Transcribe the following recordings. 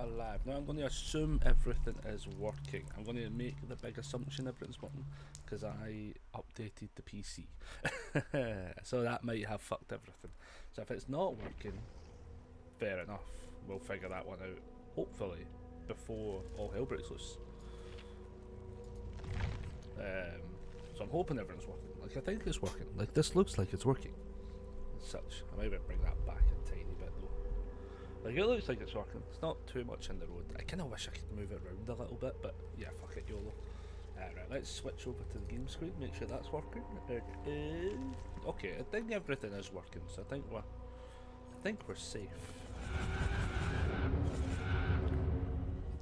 alive. Now I'm going to assume everything is working. I'm going to make the big assumption everything's working because I updated the PC. So that might have fucked everything. So if it's not working, fair enough. We'll figure that one out, hopefully, before all hell breaks loose. So I'm hoping everything's working. Like, I think it's working. Like, this looks like it's working. As such, I might even bring that back a tiny bit though. Like, it looks like it's working. It's not too much in the road. I kind of wish I could move it around a little bit, but yeah, fuck it, YOLO. Right, let's switch over to the game screen, make sure that's working. Okay, I think everything is working, so I think we're safe.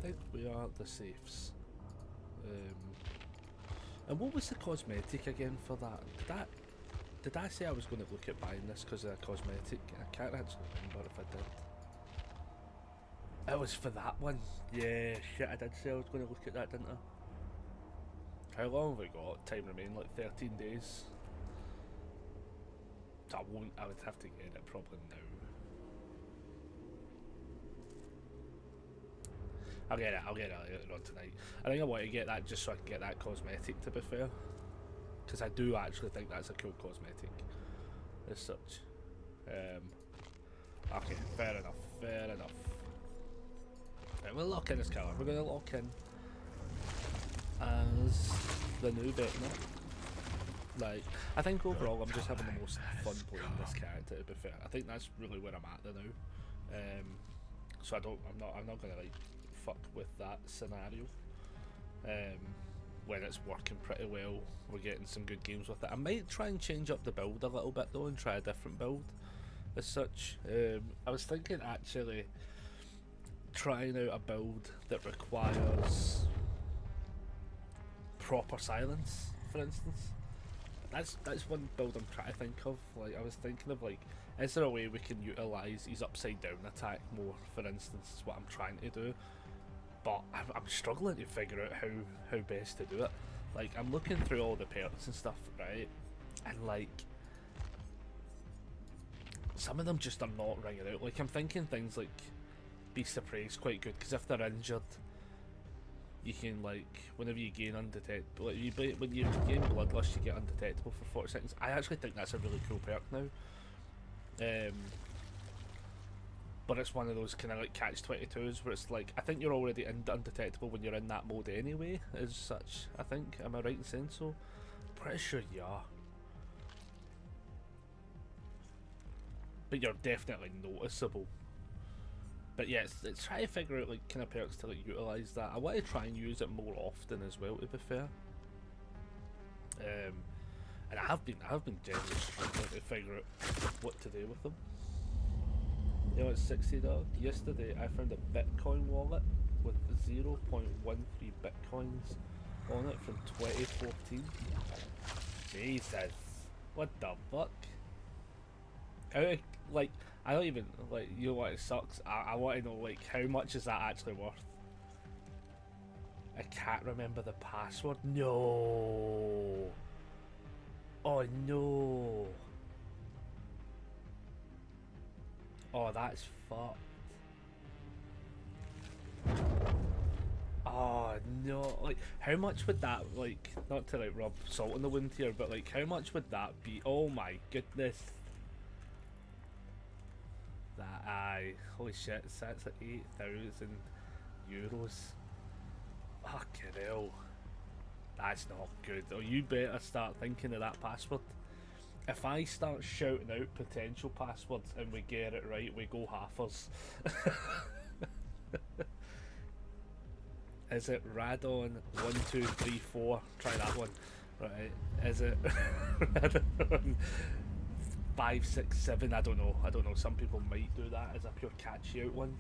I think we are the safes. And what was the cosmetic again for that? Did I say I was going to look at buying this because of the cosmetic? I can't actually remember if I did. It was for that one. Yeah, shit, I did say I was going to look at that, didn't I? How long have we got? Time remain like 13 days. So I would have to get it probably now. I'll get it later on tonight. I think I want to get that just so I can get that cosmetic, to be fair. Because I do actually think that's a cool cosmetic, as such. Okay, fair enough. Right, we'll lock in this colour. We're going to lock in as the new Vecna. Like, I think overall I'm just having the most fun playing this character, to be fair. I think that's really where I'm at now. So I'm not gonna like fuck with that scenario. When it's working pretty well, we're getting some good games with it. I might try and change up the build a little bit though and try a different build as such. I was thinking actually trying out a build that requires proper silence, for instance. That's one build I'm trying to think of. Like, I was thinking of, like, is there a way we can utilise his upside down attack more, for instance, is what I'm trying to do. But I'm struggling to figure out how best to do it. Like, I'm looking through all the perks and stuff, right? And like, some of them just are not ringing out. Like, I'm thinking things like Beast of Prey is quite good, because if they're injured, you can, like, whenever you gain undetectable, like, when you gain Bloodlust, you get undetectable for 40 seconds. I actually think that's a really cool perk now. But it's one of those kind of like catch-22s where it's like, I think you're already undetectable when you're in that mode anyway, as such, I think. Am I right in saying so? Pretty sure you are. But you're definitely noticeable. But yeah, it's trying to figure out like kind of perks to like utilise that. I want to try and use it more often as well, to be fair. And I have been generally struggling to figure out what to do with them. You know, it's $60. Yesterday I found a Bitcoin wallet with 0.13 Bitcoins on it from 2014. Jesus, what the fuck? Like, I don't even, like, you know what, it sucks. I want to know, like, how much is that actually worth? I can't remember the password. No. Oh no. Oh, that's fucked. Oh no, like, how much would that, like, not to like rub salt in the wound here, but like, how much would that be? Oh my goodness. That, aye, holy shit, so that's like 8,000 euros. Fucking hell. That's not good. Oh, you better start thinking of that password. If I start shouting out potential passwords and we get it right, we go halfers. Is it Radon1234? Try that one. Right. Is it Radon 567? I don't know. Some people might do that as a pure catchy out one.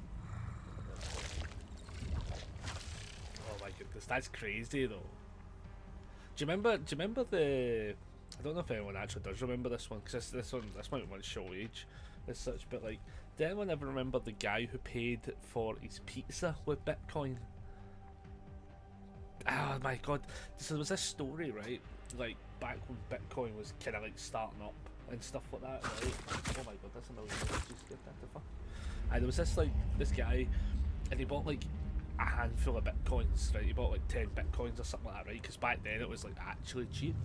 Oh my goodness, that's crazy though. Do you remember the? I don't know if anyone actually does remember this one, because this might be show age as such, but like, did anyone ever remember the guy who paid for his pizza with Bitcoin? Oh my god, so there was this story, right, like back when Bitcoin was kind of like starting up and stuff like that, right? Oh my god, that's another one. Just get that the fuck. And there was this guy and he bought like a handful of bitcoins, right? He bought like 10 bitcoins or something like that, right? Because back then it was like actually cheap.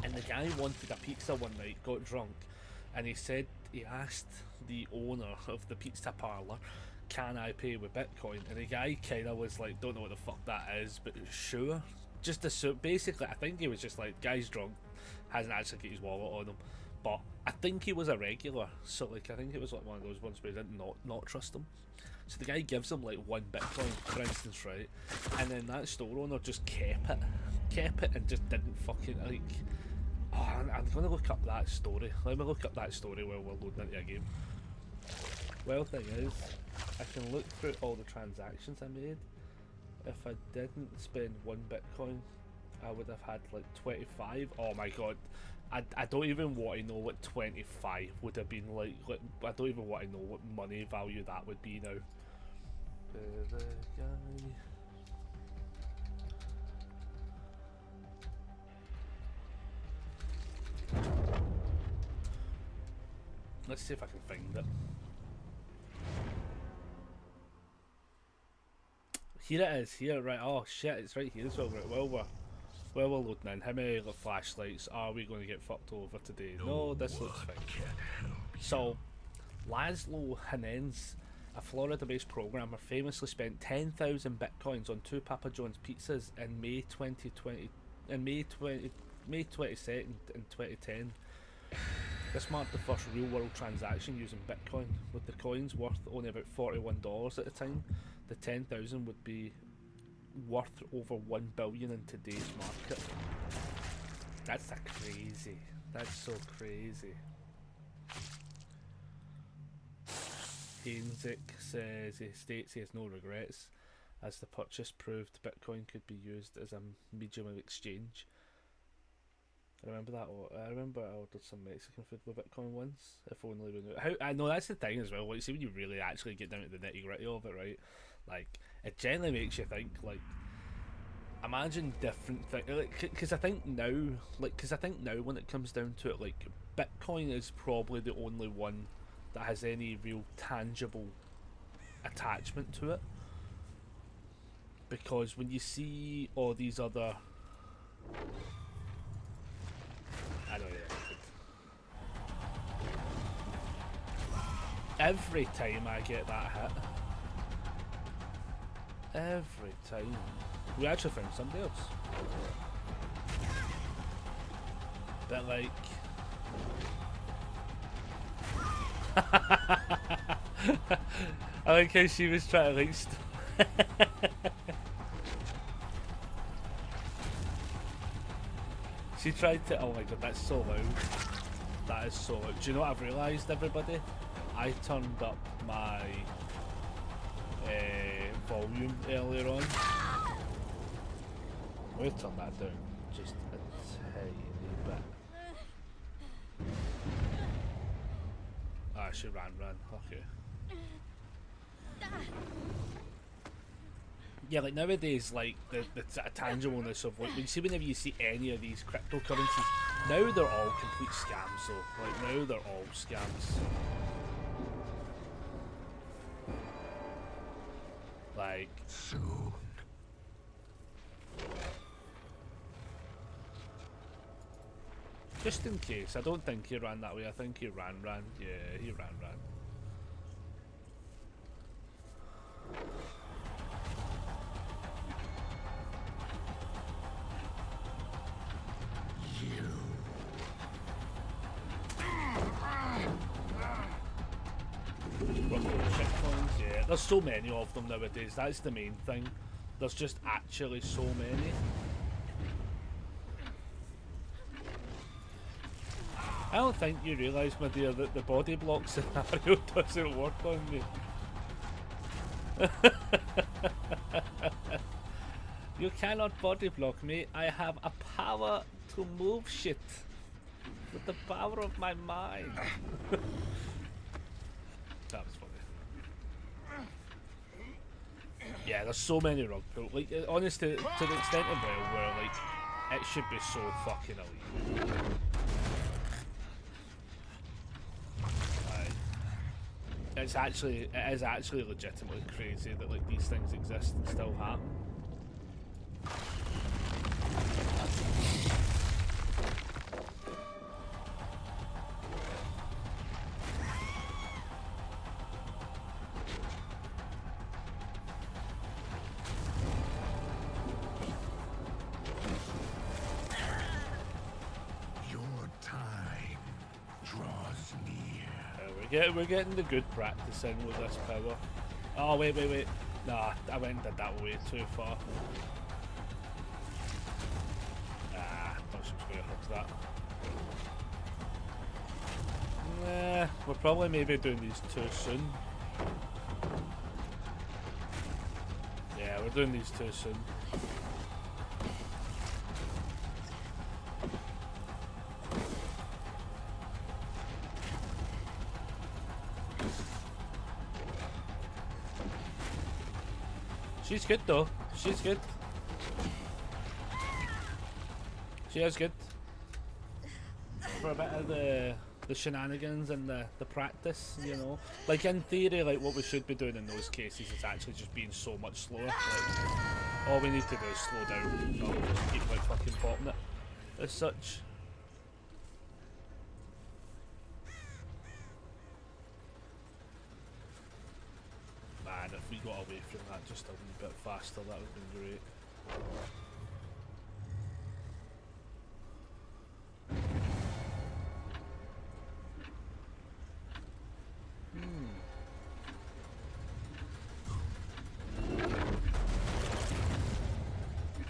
And the guy wanted a pizza one night, got drunk, and he said he asked the owner of the pizza parlour, "Can I pay with Bitcoin?" And the guy kind of was like, "Don't know what the fuck that is, but sure." Just assume. Basically, I think he was just like, "Guy's drunk, hasn't actually got his wallet on him." But I think he was a regular, so like I think it was like one of those ones where he didn't not trust him. So the guy gives him like 1 Bitcoin, for instance, right? And then that store owner just kept it, and just didn't fucking like. Oh, I'm gonna look up that story. Let me look up that story while we're loading into a game. Well, thing is, I can look through all the transactions I made. If I didn't spend 1 Bitcoin, I would have had like 25. Oh my god. I don't even want to know what 25 would have been like. I don't even want to know what money value that would be now. The guy. Let's see if I can find it. Here it is, here, right. Oh shit, it's right here as well, right. We're loading in. How many flashlights are we going to get fucked over today? No, this looks fine. So, Laszlo Jimenez, a Florida-based programmer, famously spent 10,000 bitcoins on 2 Papa John's pizzas in May 2020, May 22nd in 2010. This marked the first real-world transaction using Bitcoin, with the coins worth only about $41 at the time. The 10,000 would be worth over 1 billion in today's market. That's crazy. That's so crazy. Hainzik says he states he has no regrets, as the purchase proved Bitcoin could be used as a medium of exchange. I remember that. I remember I ordered some Mexican food with Bitcoin once. If only we knew. How I know that's the thing as well. Like, see when you really actually get down to the nitty gritty of it, right? Like, it generally makes you think. Like, imagine different things. Because I think now, when it comes down to it, like, Bitcoin is probably the only one that has any real tangible attachment to it. Because when you see all these other, I don't know. Every time I get that hit, every time, we actually found somebody else. But like, I like how she was trying to like. She tried to. Oh my god, that's so loud. That is so loud. Do you know what I've realised, everybody? I turned up my volume earlier on. We'll turn that down just a tiny bit. Ah, she ran. Okay. Yeah, like nowadays, like the tangibleness of like, you see whenever you see any of these cryptocurrencies, now they're all complete scams. So like now they're all scams. Like soon. Just in case, I don't think he ran that way. I think he ran. Yeah, he ran. Yeah, there's so many of them nowadays. That's the main thing. There's just actually so many. I don't think you realise, my dear, that the body block scenario doesn't work on me. You cannot body block me. I have a power to move shit with the power of my mind. That was funny. Yeah, there's so many rug pull. Like, honestly, to the extent of where like it should be so fucking elite. it is actually legitimately crazy that like these things exist and still happen. We're getting the good practice in with this power. Oh wait. Nah, I went and did that way too far. Thought she was going to hook that. Nah, we're probably maybe doing these too soon. Yeah, we're doing these too soon. She's good though. She's good. She is good. For a bit of the shenanigans and the practice, you know. Like in theory, like what we should be doing in those cases is actually just being so much slower. Like, all we need to do is slow down, not just keep like fucking popping it as such. Man, if we got away from that just a wee bit faster, that would have been great.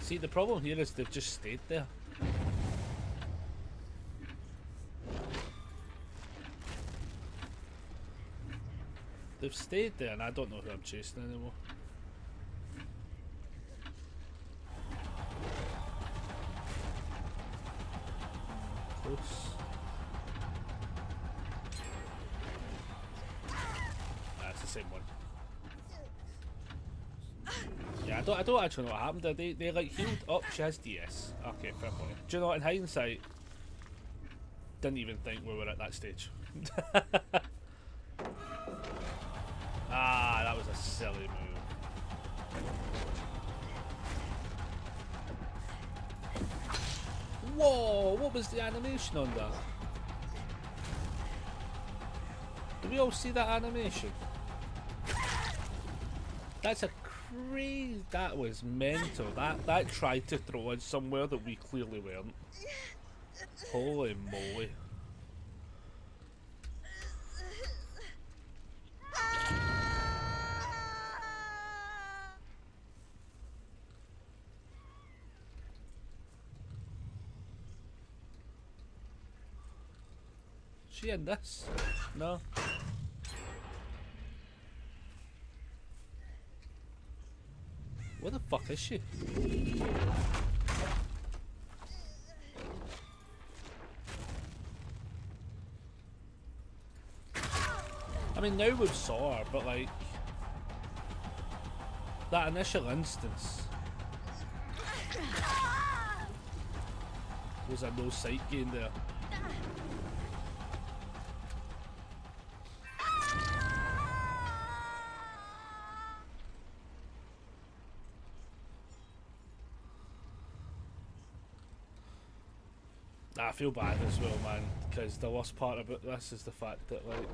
See, the problem here is they've just stayed there. They've stayed there and I don't know who I'm chasing anymore. Close. It's the same one. Yeah, I don't actually know what happened. They like healed. Oh, she has DS. Okay, fair point. Do you know what? In hindsight, didn't even think we were at that stage. Ah, that was a silly move. Whoa, what was the animation on that? Did we all see that animation? That's a crazy. That was mental. That tried to throw us somewhere that we clearly weren't. Holy moly. Is she in this? No. Where the fuck is she? I mean, now we've saw her, but like that initial instance was a no sight gain there. I feel bad as well, man, because the worst part about this is the fact that, like,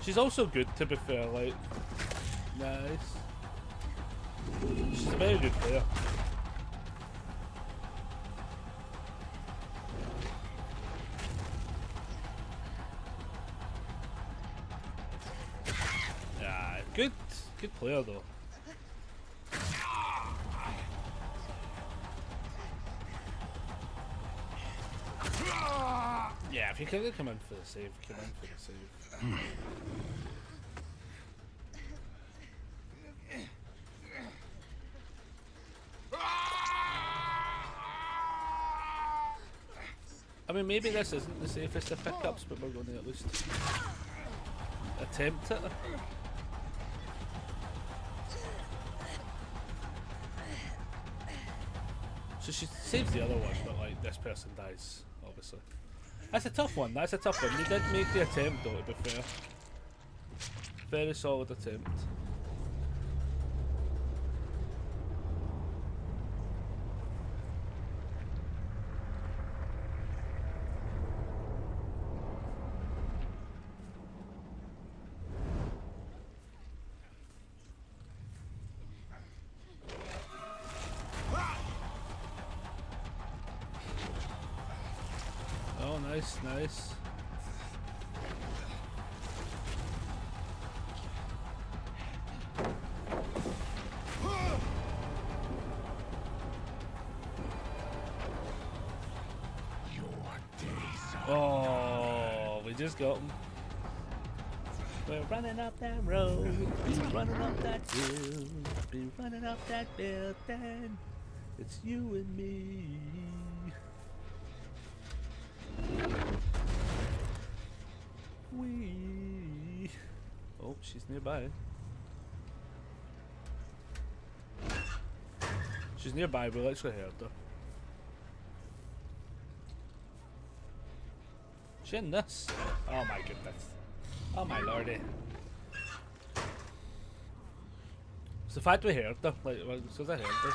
she's also good, to be fair, like, nice. She's a very good player. Yeah, good player though. Yeah, if you could come in for the save, come in for the save. I mean, maybe this isn't the safest of pickups, but we're going to at least attempt it. So she saves the other one, but like this person dies obviously. That's a tough one. That's a tough one. You did make the attempt, though. To be fair, very solid attempt. Oh, nice, nice. Oh, we just got him. We're running up that road, be running up that hill, be running up that building. It's you and me. Wee. Oh, she's nearby. She's nearby, we literally heard her. She in this? Oh my goodness. Oh my lordy. It's the fact we heard her, like, because I heard her.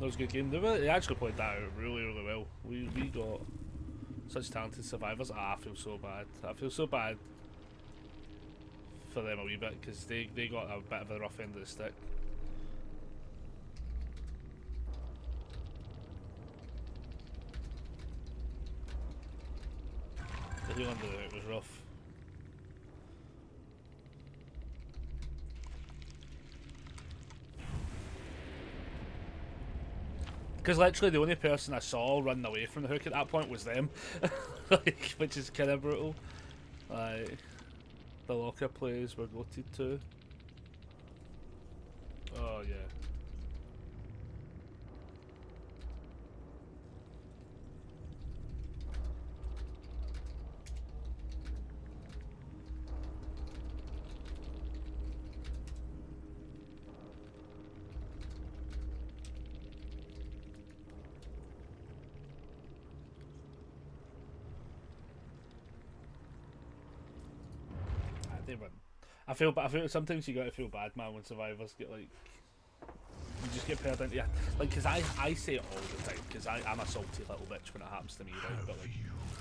That was a good game. They actually played that out really, really well. We got such talented survivors. I feel so bad. I feel so bad for them a wee bit because they got a bit of a rough end of the stick. The wheel under it was rough. Because literally the only person I saw running away from the hook at that point was them, like, which is kind of brutal. Like, the locker players were voted to. Oh yeah. I feel sometimes you gotta feel bad, man, when survivors get like, you just get paired into, yeah, like, because I say it all the time, because I'm a salty little bitch when it happens to me, right, but like,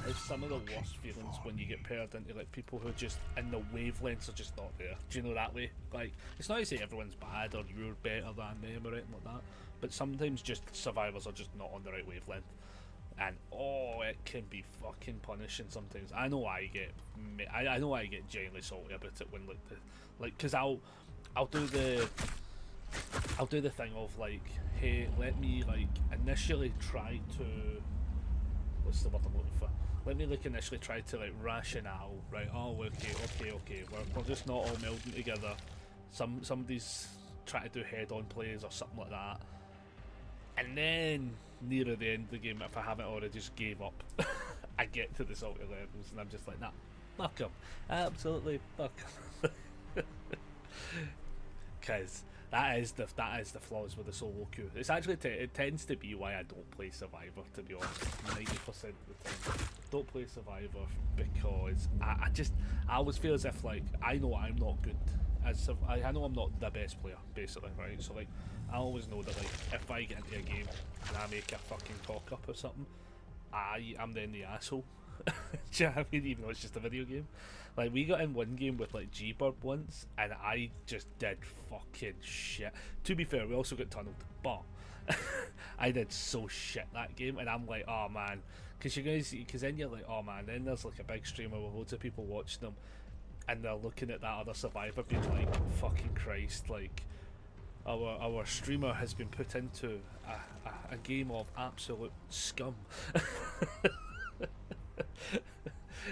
it's some of the worst feelings when you get paired into like people who just, in the wavelengths are just not there, do you know that way? Like, it's not to say everyone's bad or you're better than them or anything like that, but sometimes just survivors are just not on the right wavelength. And oh, it can be fucking punishing sometimes. I know I get genuinely salty about it when because I'll do the thing of like, hey, let me like initially try to, what's the word I'm looking for? Let me like initially try to like rationale, right? Oh, okay. We're just not all melding together. Somebody's trying to do head-on plays or something like that. And then, nearer the end of the game, if I haven't already just gave up, I get to the salty levels and I'm just like, nah, fuck them. Absolutely fuck them. Because that is the flaws with the solo queue. It's actually, it tends to be why I don't play Survivor, to be honest. 90% of the time. Don't play Survivor because I always feel as if, like, I know I'm not good. I know I'm not the best player, basically, right? So, like, I always know that, like, if I get into a game and I make a fucking cock up or something, I'm then the asshole. Do you know what I mean? Even though it's just a video game. Like, we got in one game with like G-Bird once, and I just did fucking shit. To be fair, we also got tunneled, but I did so shit that game, and I'm like, oh man, because you're gonna see, because then you're like, oh man, then there's like a big streamer with loads of people watching them, and they're looking at that other survivor being like, fucking Christ, like, our streamer has been put into a game of absolute scum.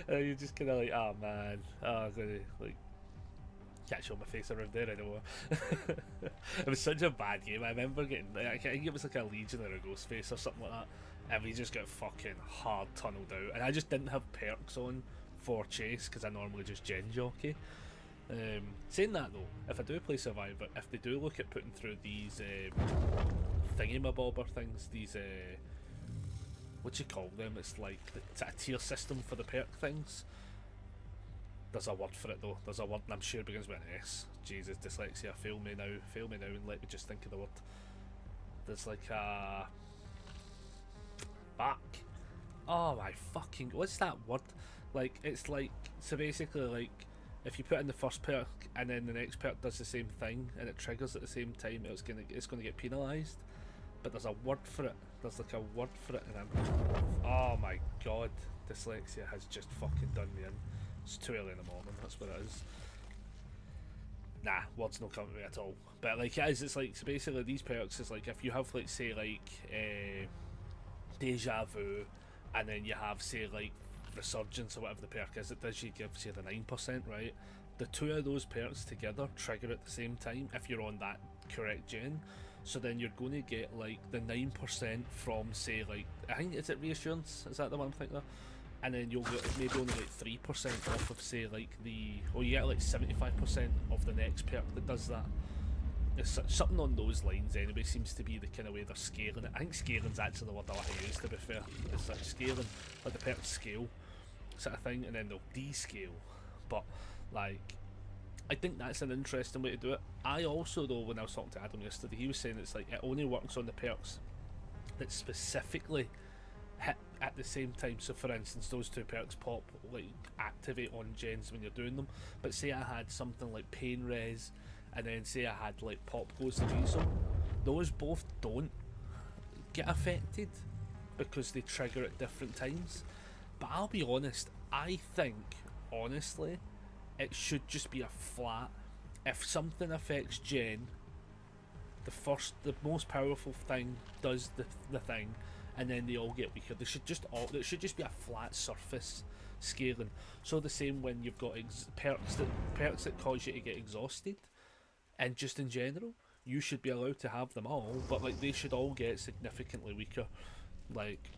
And you're just kind of like, oh man, I'm gonna like can't show my face around there anymore. It was such a bad game. I remember getting, I think it was like a Legion or a Ghostface or something like that, and we just got fucking hard tunneled out. And I just didn't have perks on for chase because I normally just gen jockey. Saying that though, if I do play Survivor, if they do look at putting through these thingy-mabobber things, these what do you call them? It's like it's a tier system for the perk things. There's a word for it though. There's a word, and I'm sure it begins with an S. Jesus, dyslexia, fail me now, and let me just think of the word. There's like a back. Oh my fucking, what's that word? Like, it's like, so basically like, if you put in the first perk and then the next perk does the same thing and it triggers at the same time, it's gonna get penalised. But there's a word for it. There's like a word for it, and oh my god, dyslexia has just fucking done me in. It's too early in the morning. That's what it is. Nah, words not coming to me at all. But like it is, it's like, so basically these perks is like if you have like say like deja vu, and then you have say like resurgence or whatever the perk is, it does, you give say the 9%, right? The two of those perks together trigger at the same time if you're on that correct gen. So then you're going to get like the 9% from say like, I think, is it reassurance? Is that the one I'm thinking of? And then you'll get maybe only like 3% off of say like the, or you get like 75% of the next perk that does that. It's something on those lines anyway, seems to be the kind of way they're scaling it. I think scaling's actually the word I like to use, to be fair. It's like scaling, like the perks scale sort of thing, and then they'll descale. But like, I think that's an interesting way to do it. I also, though, when I was talking to Adam yesterday, he was saying it's like it only works on the perks that specifically hit at the same time. So for instance, those two perks pop, like activate on gens when you're doing them. But say I had something like pain res, and then say I had like pop goes to diesel, those both don't get affected because they trigger at different times. But I'll be honest, I think honestly it should just be a flat, if something affects gen, the most powerful thing does the thing, and then they all get weaker. It should just be a flat surface scaling. So the same when you've got perks that cause you to get exhausted, and just in general, you should be allowed to have them all, but like they should all get significantly weaker. Like,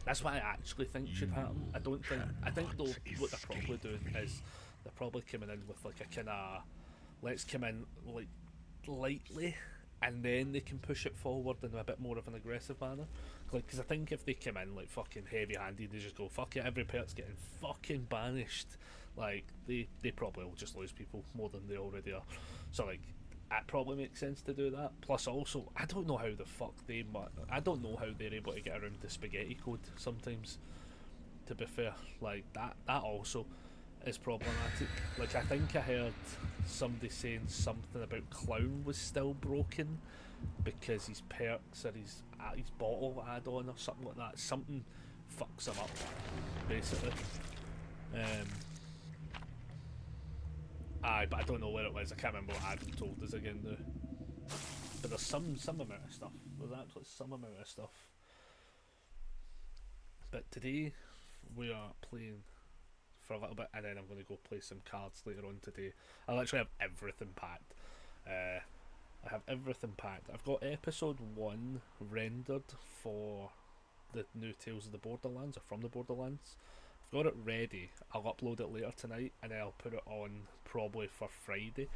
that's what I actually think should happen. I think though what they're probably doing is they're probably coming in with like a kind of, let's come in like lightly, and then they can push it forward in a bit more of an aggressive manner. Like, because I think if they come in like fucking heavy-handed, they just go fuck it, every perk's getting fucking banished. Like they probably will just lose people more than they already are. So like, it probably makes sense to do that. Plus also, I don't know how the fuck I don't know how they're able to get around the spaghetti code sometimes, to be fair. Like that also is problematic. Like, I think I heard somebody saying something about Clown was still broken because his perks or his bottle add-on or something like that. Something fucks him up, basically. But I don't know where it was. I can't remember what Adam told us again though. But there's some amount of stuff. There's absolutely some amount of stuff. But today we are playing for a little bit, and then I'm going to go play some cards later on today. I literally have everything packed. I have everything packed. I've got episode 1 rendered for the new Tales of the Borderlands, or from the Borderlands. I've got it ready. I'll upload it later tonight, and then I'll put it on probably for Friday.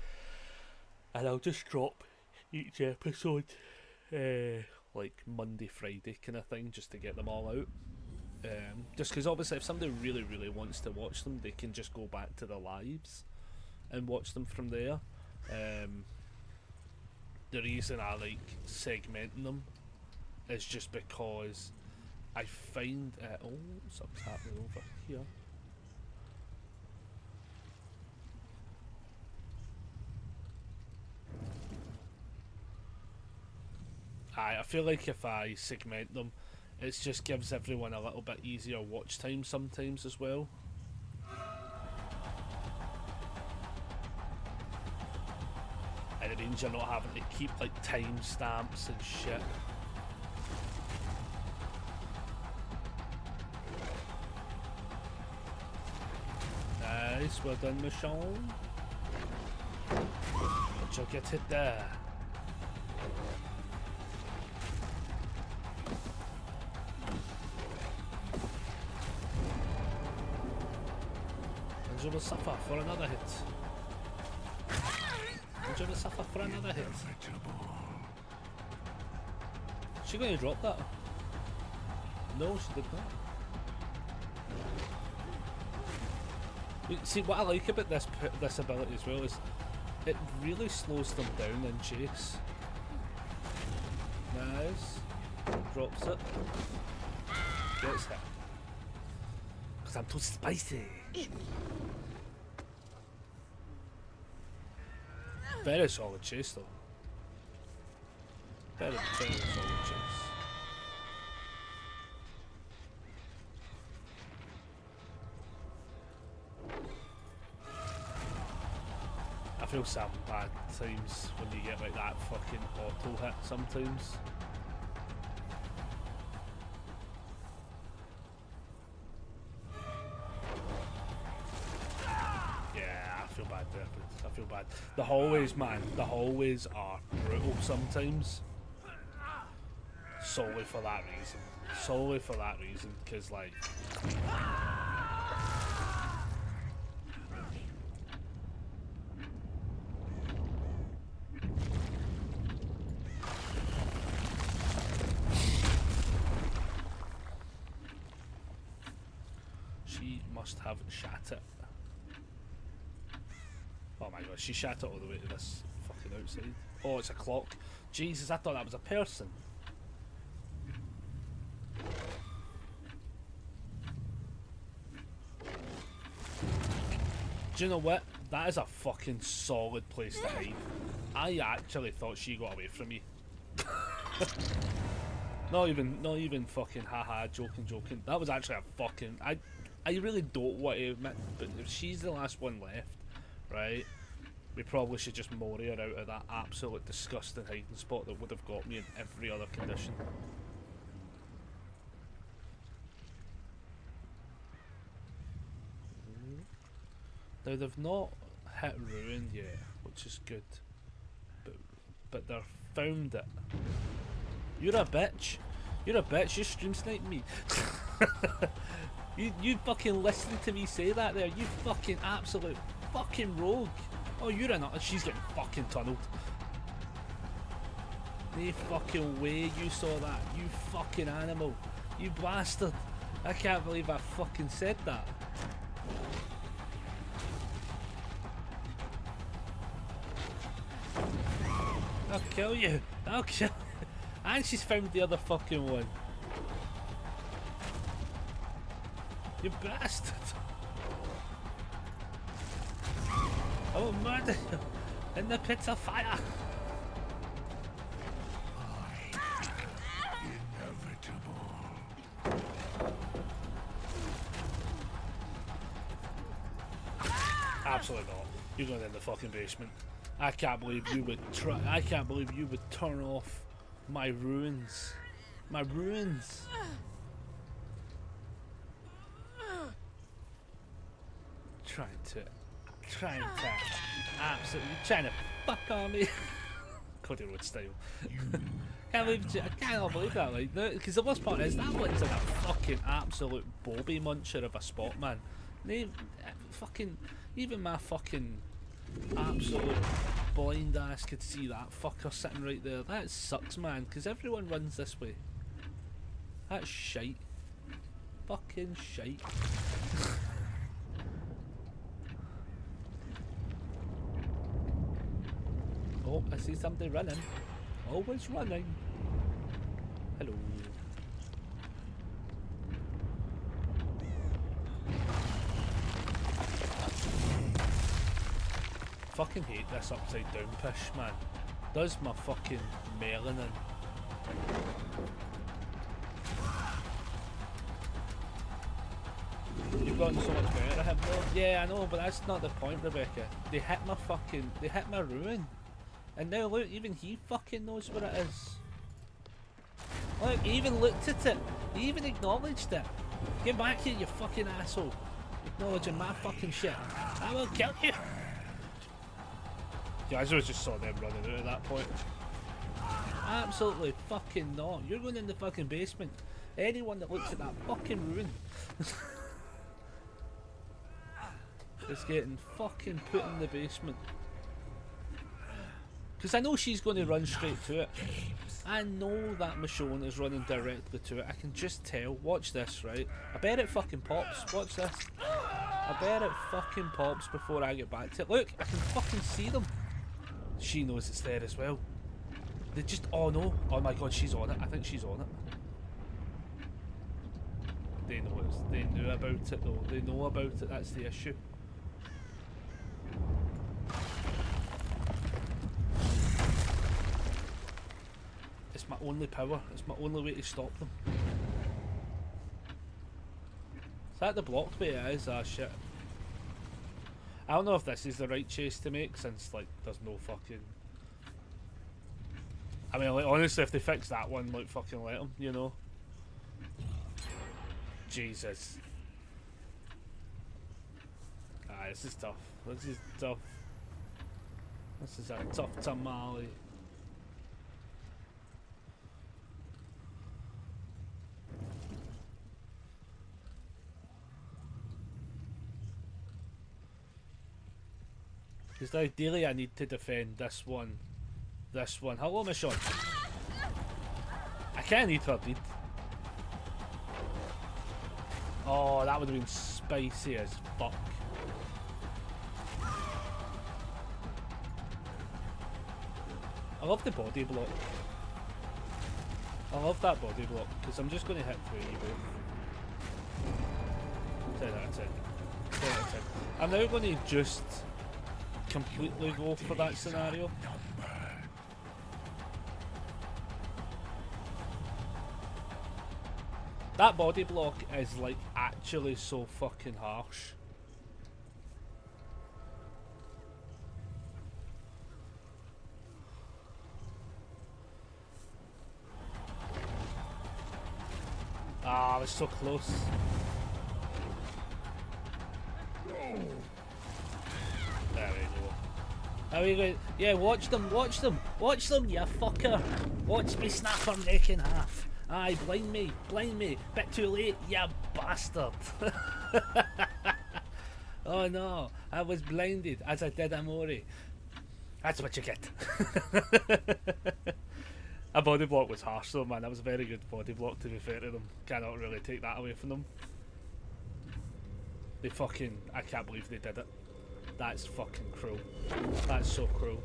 And I'll just drop each episode like Monday, Friday kind of thing, just to get them all out. Just because obviously if somebody really, really wants to watch them, they can just go back to the lives and watch them from there. The reason I like segmenting them is just because I find oh, something's happening over here. I feel like if I segment them, it just gives everyone a little bit easier watch time sometimes as well. And it means you're not having to keep like timestamps and shit. Nice, well done, Michonne. But you'll get it there. And you will suffer for another hit. And you will suffer for another hit. Is she going to drop that? No, she did not. See, what I like about this ability as well is it really slows them down in chase. Nice. Drops it. Gets hit. Because I'm too spicy. Very solid chase though. Very solid chase. I feel sad bad times when you get like that fucking auto hit sometimes. Yeah, I feel bad there, but I feel bad. The hallways, man, the hallways are brutal sometimes. Solely for that reason. Solely for that reason, because like... must have shat it. Oh my god, she shat it all the way to this fucking outside. Oh, it's a clock. Jesus, I thought that was a person. Do you know what? That is a fucking solid place to hide. I actually thought she got away from me. Not even fucking haha, joking. That was actually a fucking... I really don't want to admit, but if she's the last one left, right, we probably should just Mori her out of that absolute disgusting hiding spot that would have got me in every other condition. Now they've not hit ruin yet, which is good, but they've found it. You're a bitch. You're a bitch. You stream sniped me. You fucking listened to me say that there. You fucking absolute fucking rogue. Oh, you're a nut. She's getting fucking tunneled. No fucking way you saw that. You fucking animal. You bastard. I can't believe I fucking said that. I'll kill you. I'll kill you. And she's found the other fucking one. You bastard! I will murder you in the pits of fire! Absolutely not. You're going in the fucking basement. I can't believe you would try. I can't believe you would turn off my ruins. My ruins. Trying to absolutely trying to fuck on me. Cody Road style. I cannot believe that, like, because the worst part is that one's like a fucking absolute bobby muncher of a spot, man. Even my fucking absolute blind ass could see that fucker sitting right there. That sucks, man, because everyone runs this way. That's shite. Fucking shite. Oh, I see somebody running. Always running. Hello. fucking hate this upside down push, man. Does my fucking melanin. You've gotten so much better at him though. Yeah, I know, but that's not the point, Rebecca. They hit my ruin. And now look, even he fucking knows what it is. Look, he even looked at it. He even acknowledged it. Get back here, you fucking asshole. Acknowledging my fucking shit. I will kill you. Yeah, I just saw them running out at that point. Absolutely fucking not. You're going in the fucking basement. Anyone that looks at that fucking ruin is getting fucking put in the basement. Because I know she's going to run straight to it. I know that Michonne is running directly to it. I can just tell. Watch this, right? I bet it fucking pops. Watch this. I bet it fucking pops before I get back to it. Look, I can fucking see them. She knows it's there as well. They just... Oh no. Oh my god, she's on it. I think she's on it. They know it. They knew about it though. They know about it. That's the issue. It's my only power. It's my only way to stop them. Is that the blocked bit? It is. Ah, shit. I don't know if this is the right chase to make since, like, there's no fucking... I mean, like, honestly, if they fix that one, like, fucking let them, you know? Jesus. Ah, this is tough. This is tough. This is a tough tamale. Because ideally I need to defend this one. This one. Hello, Michonne. I can't eat her bleed. Oh, that would have been spicy as fuck. I love the body block. I love that body block because I'm just going to hit through you both. 10 out of 10. 10 out of 10. I'm now going to just completely go for that scenario. That body block is like actually so fucking harsh. Ah, I was so close. There we go. How are you going? Yeah, watch them, you fucker. Watch me snap her neck in half. Aye, blind me, bit too late, you bastard. Oh no, I was blinded as I did Amori. That's what you get. A body block was harsh though, man. That was a very good body block, to be fair to them. Cannot really take that away from them. They fucking... I can't believe they did it. That's fucking cruel. That's so cruel.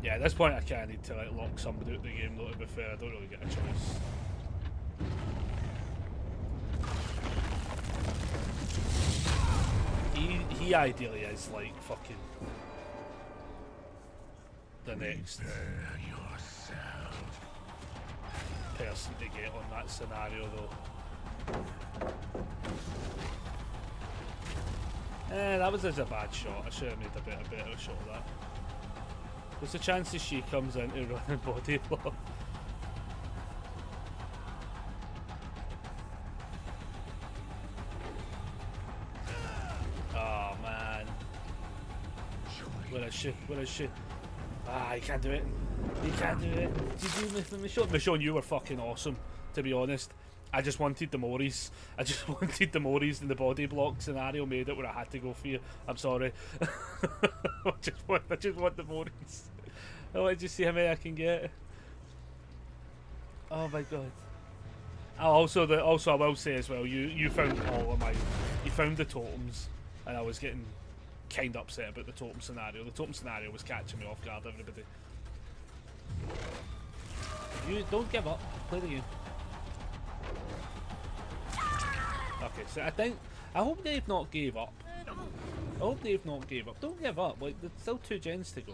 Yeah, at this point I kinda need to like lock somebody out of the game though, to be fair. I don't really get a choice. He ideally is like fucking the next person to get on that scenario though. That was just a bad shot. I should have made a better shot of that. There's a chance that she comes in to run a body block. Oh man. Where is she? Where is she? Ah, you can't do it. You can't do it. Did you miss Michonne? Michonne, you were fucking awesome, to be honest. I just wanted the Moris. I just wanted the Moris, and the body block scenario made it where I had to go for you. I'm sorry. I just want the Moris. I want to see how many I can get. Oh my god. Also I will say as well, you found all of my... You found the totems, and I was getting kind of upset about the totem scenario. The totem scenario was catching me off guard, everybody. You don't give up. Play the game. Okay, so I hope they've not gave up. I hope they've not gave up. Don't give up. Like, there's still 2 gens to go.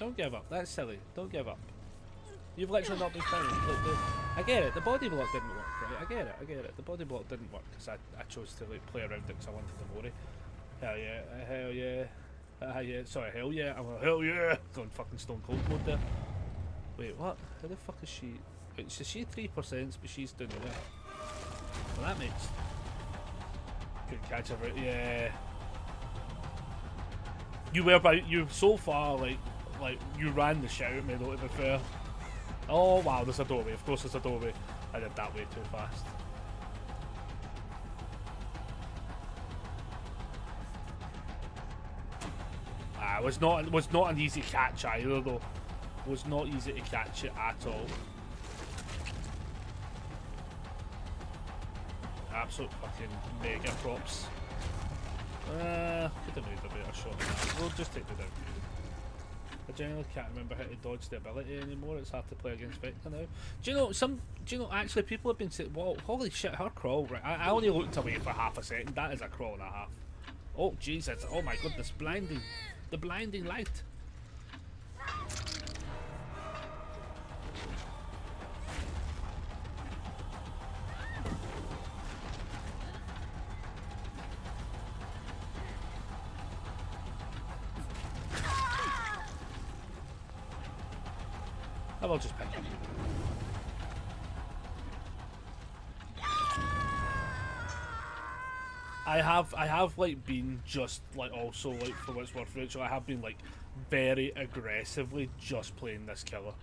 Don't give up. That's silly. Don't give up. You've literally not been found. Like, I get it. The body block didn't work, right? I get it. I get it. The body block didn't work because I chose to like play around it because I wanted the Mori. Hell yeah. Hell yeah. Yeah. Sorry. Hell yeah. I'm like, hell yeah. Going fucking stone cold mode there. Wait, what? How the fuck is she? Wait, so she 3%, but she's down the left. Well, that makes. Couldn't catch her. Yeah. You were about. You so far like you ran the shit out of me though. To be fair. Oh wow, there's a doorway. Of course, there's a doorway. I did that way too fast. It was not an easy catch either though. It was not easy to catch it at all. Absolute fucking mega props. Could have made a better shot than that. We'll just take the down. I generally can't remember how to dodge the ability anymore. It's hard to play against Vector now. Do you know actually people have been saying, well, holy shit, her crawl, right? I only looked away for half a second. That is a crawl and a half. Oh Jesus, oh my goodness, blinding. The blinding light. I will just pick him. I have like been just like also like for what it's worth, Rachel, I have been like very aggressively just playing this killer.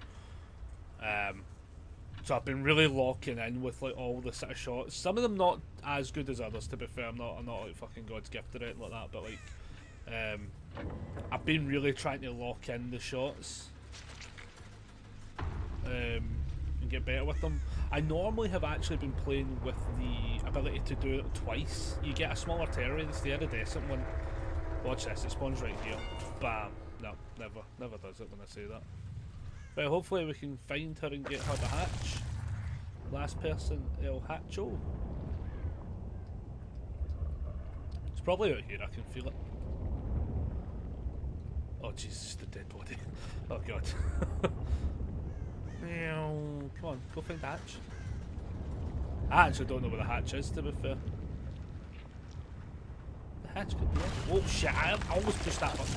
So I've been really locking in with like all the sort of shots. Some of them not as good as others, to be fair. I'm not like fucking God's gift or anything like that, but like I've been really trying to lock in the shots. And get better with them. I normally have actually been playing with the ability to do it twice. You get a smaller terrorist, it's the iridescent one. Watch this, it spawns right here. Bam. No, never does it when I say that. But hopefully we can find her and get her to hatch. Last person, El Hacho. It's probably out here, I can feel it. Oh Jesus, the dead body. Oh god. Come on, go find the hatch. I actually don't know where the hatch is, to be fair. The hatch could be it. Oh shit, I almost pushed that button.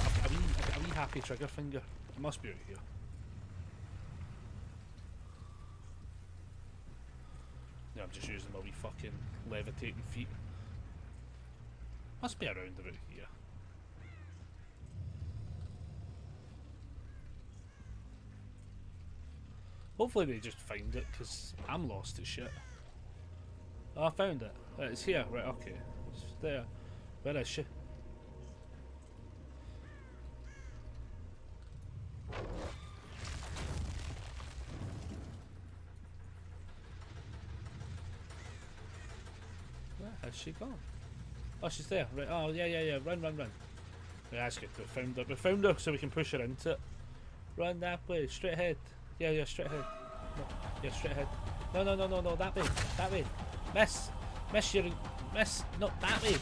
I've got a wee happy trigger finger. It must be out here. Yeah, I'm just using my wee fucking levitating feet. Must be around about here. Hopefully they just find it, because I'm lost as shit. Oh, I found it. Right, it's here. Right, okay. It's there. Where is she? Where has she gone? Oh, she's there. Right. Oh, yeah. Run. Right, that's good. We found her. We found her so we can push her into it. Run that way. Straight ahead. Yeah, straight ahead. No, yeah, straight ahead. No, that way. Miss, no, that way.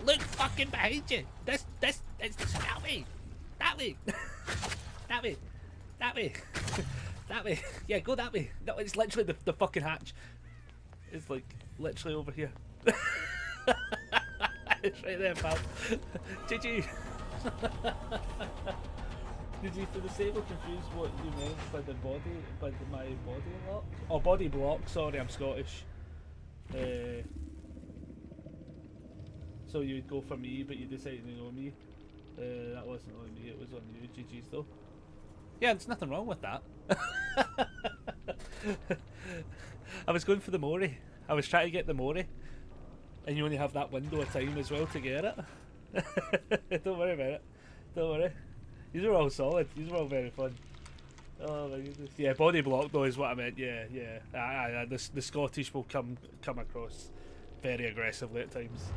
Look fucking behind you. This, that way. That way. Yeah, go that way. No, it's literally the fucking hatch. It's like literally over here. It's right there, pal. GG. Did you, for the sake of confused what you meant by my body lock? Oh, body block, sorry, I'm Scottish. So you would go for me, but you decided to know me. That wasn't on me, it was on you, GG's though. Yeah, there's nothing wrong with that. I was going for the Mori. I was trying to get the Mori. And you only have that window of time as well to get it. Don't worry about it. Don't worry. These are all solid. These are all very fun. Oh my goodness. Yeah, body block though is what I meant. Yeah. The Scottish will come across very aggressively at times.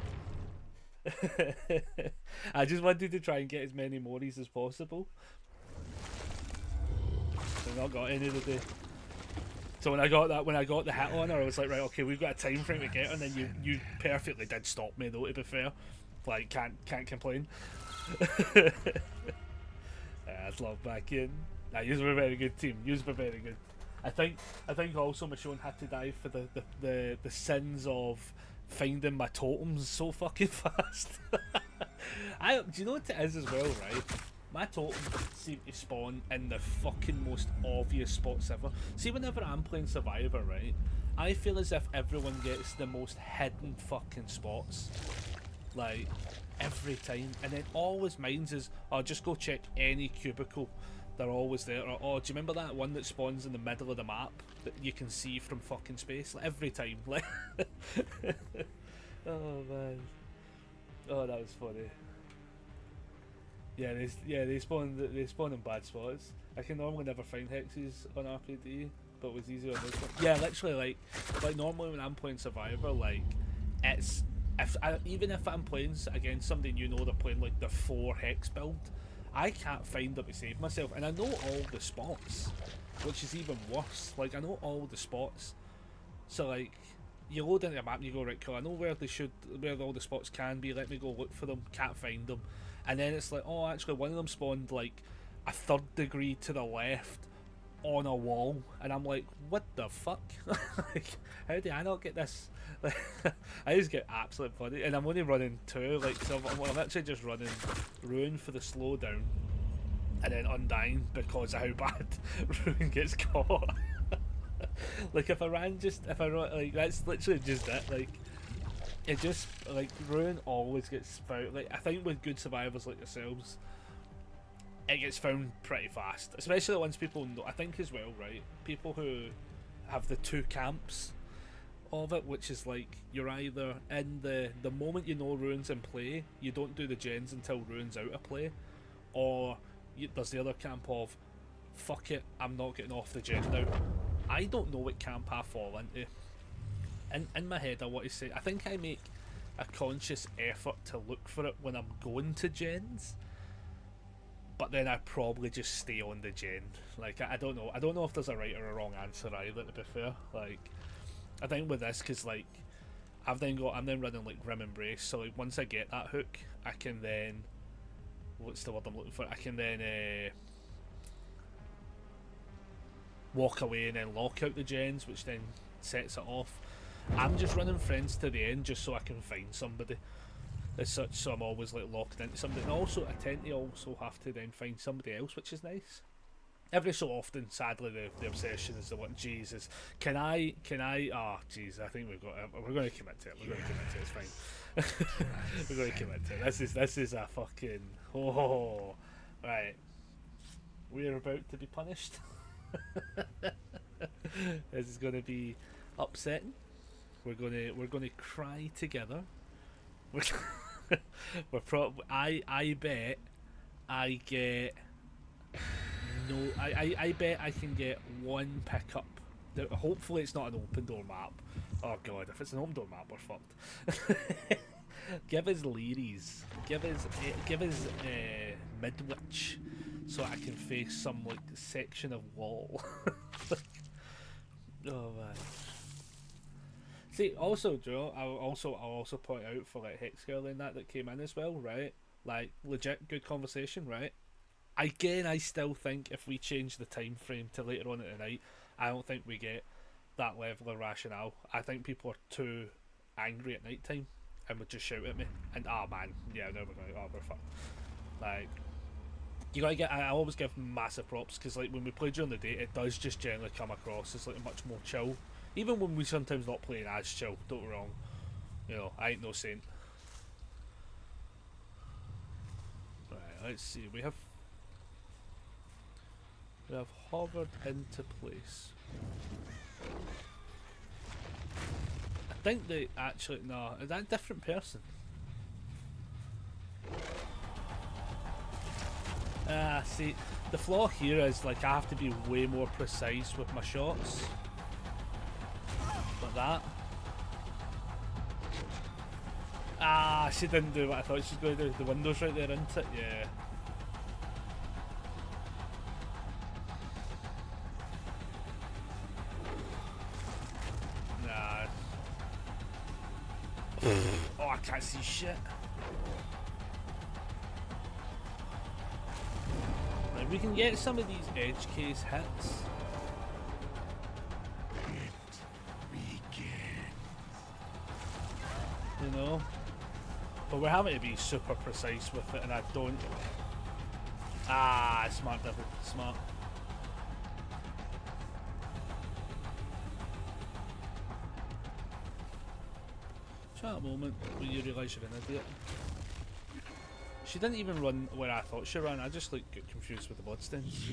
I just wanted to try and get as many Moris as possible. I've not got any today. So when I got the hit on her, I was like, right, okay, we've got a time frame to get her, and then you perfectly did stop me though. To be fair, like can't complain. That's love back in. Nah, you were a very good team. You were very good. I think also Michonne had to die for the sins of finding my totems so fucking fast. Do you know what it is as well, right? My totems seem to spawn in the fucking most obvious spots ever. See, whenever I'm playing Survivor, right, I feel as if everyone gets the most hidden fucking spots, like every time, and then always mine's is, oh, just go check any cubicle. They're always there. Or, oh, do you remember that one that spawns in the middle of the map that you can see from fucking space? Like, every time. Like, oh man, oh that was funny. Yeah, they spawn in bad spots. I can normally never find hexes on RPD, but it was easier on this one. Yeah, literally, like normally when I'm playing Survivor, like it's even if I'm playing against somebody you know they're playing like the 4 hex build, I can't find them to save myself, and I know all the spots, which is even worse. Like I know all the spots, so like you load into a map and you go, right, cool, I know where all the spots can be. Let me go look for them. Can't find them. And then it's like, oh, actually, one of them spawned like a 3rd degree to the left on a wall, and I'm like, what the fuck? Like, how do I not get this? Like, I just get absolutely funny, and I'm only running 2. Like, so I'm actually just running Ruin for the slowdown, and then Undying because of how bad Ruin gets caught. Like, if I run, like, that's literally just it. Like. It just, like, Ruin always gets found. Like, I think with good survivors like yourselves, it gets found pretty fast. Especially the ones people know. I think as well, right? People who have the 2 camps of it, which is like, you're either in the moment you know Ruin's in play, you don't do the gens until Ruin's out of play, or there's the other camp of, fuck it, I'm not getting off the gen now. I don't know what camp I fall into. In my head, I want to say, I think I make a conscious effort to look for it when I'm going to gens, but then I probably just stay on the gen. Like, I don't know. I don't know if there's a right or a wrong answer either, to be fair. Like, I think with this, because, like, I'm then running, like, Grim Embrace, so, like, once I get that hook, I can then, what's the word I'm looking for? I can then, walk away and then lock out the gens, which then sets it off. I'm just running friends to the end just so I can find somebody as such, so I'm always like locked into somebody, and also I tend to also have to then find somebody else, which is nice. Every so often, sadly, the obsession is the one. Jesus, can I oh jeez, I think we're going to commit to it. We're going to commit to it. It's fine. We're going to commit to it. This is a fucking right. We're about to be punished. This is going to be upsetting. We're gonna cry together. I bet I get no. I bet I can get 1 pickup. Hopefully it's not an open door map. Oh god, if it's an open door map, we're fucked. Give us Learies. Give us Midwich, so I can face some like section of wall. Oh man. See, also, Joe, I'll also point out for like Hex Girl and that came in as well, right? Like, legit good conversation, right? Again, I still think if we change the time frame to later on at the night, I don't think we get that level of rationale. I think people are too angry at night time and would just shout at me. And man, yeah, no, we're fucked. Like, you gotta get. I always give massive props because like when we play during the day, it does just generally come across as like much more chill. Even when we sometimes not playing as chill, don't get me wrong. You know, I ain't no saint. Right, let's see. We have hovered into place. I think they actually is that a different person? See, the flaw here is like I have to be way more precise with my shots. Like that. She didn't do what I thought she was going to do. The window's right there, isn't it? Yeah. Oh, I can't see shit. Like, we can get some of these edge case hits. You know? But we're having to be super precise with it, and I don't... Ah, smart devil, smart. At a moment when you realise you're an idiot. She didn't even run where I thought she ran, I just like got confused with the bloodstains.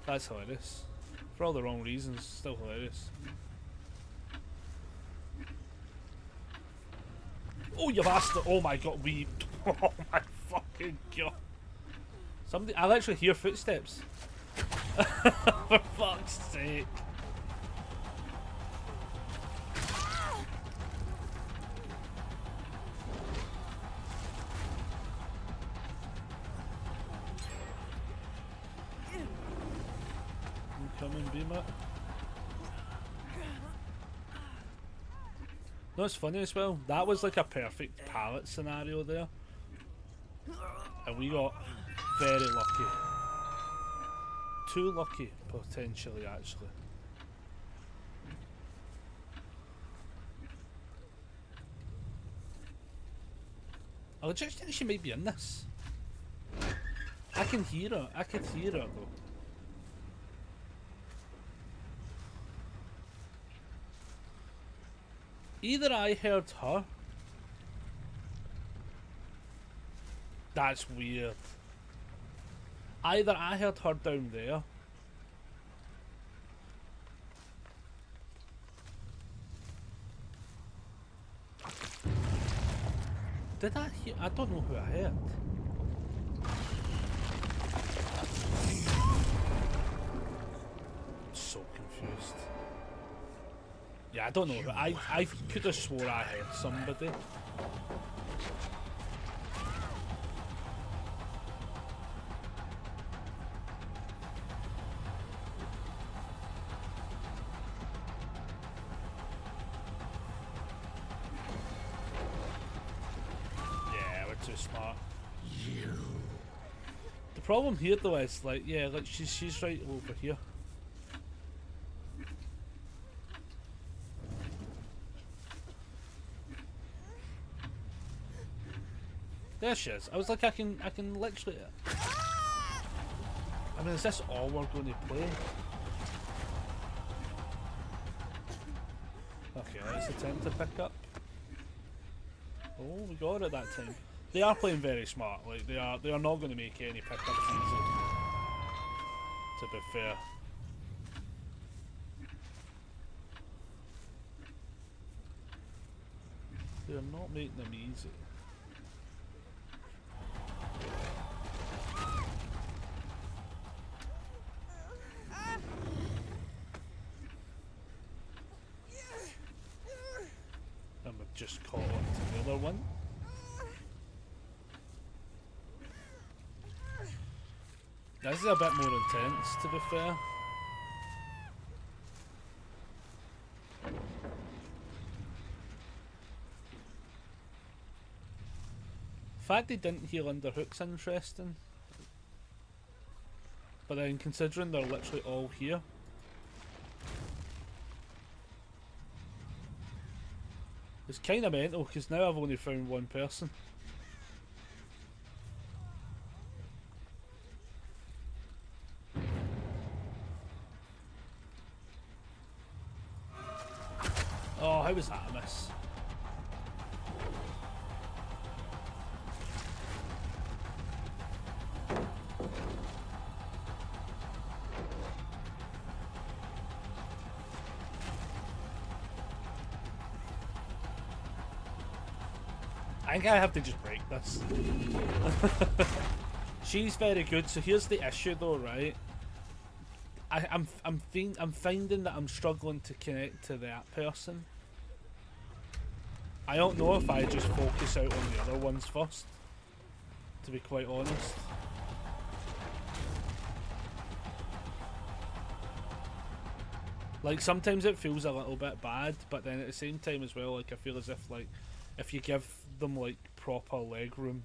That's hilarious. For all the wrong reasons, still hilarious. Oh, you bastard! Oh my god, we... Oh my fucking god. Somebody... I literally hear footsteps. For fuck's sake. Incoming beam it. No, it's funny as well. That was like a perfect pallet scenario there. And we got very lucky. Too lucky, potentially, actually. I just think she might be in this. I can hear her. I could hear her though. Either I heard her. That's weird. Either I heard her down there. Did I hear? I don't know who I heard. So confused. Yeah, I don't know. I could have swore I heard somebody. Yeah, we're too smart. The problem here though is like, yeah, like she's right over here. There she is. I was like, I can literally... I mean, is this all we're going to play? Okay, let's attempt to pick up. Oh, we got it that time. They are playing very smart. Like they are not going to make any pickups easy. To be fair. They're not making them easy. And we've just caught on to the other one. This is a bit more intense, to be fair. The fact they didn't heal under hook's interesting. But then considering they're literally all here. It's kind of mental because now I've only found one person. Oh, how was that a miss? I think I have to just break this. She's very good, so here's the issue though, right? I'm finding that I'm struggling to connect to that person. I don't know if I just focus out on the other ones first, to be quite honest. Like sometimes it feels a little bit bad, but then at the same time as well, like I feel as if like if you give them like proper leg room,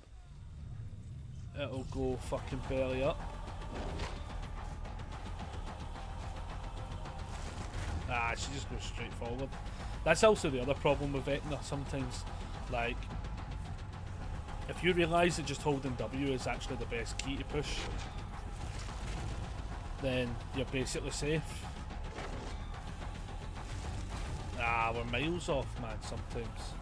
it'll go fucking belly up. Ah, she just goes straight forward. That's also the other problem with Vecna sometimes. Like, if you realise that just holding W is actually the best key to push, then you're basically safe. Ah, we're miles off, man, sometimes.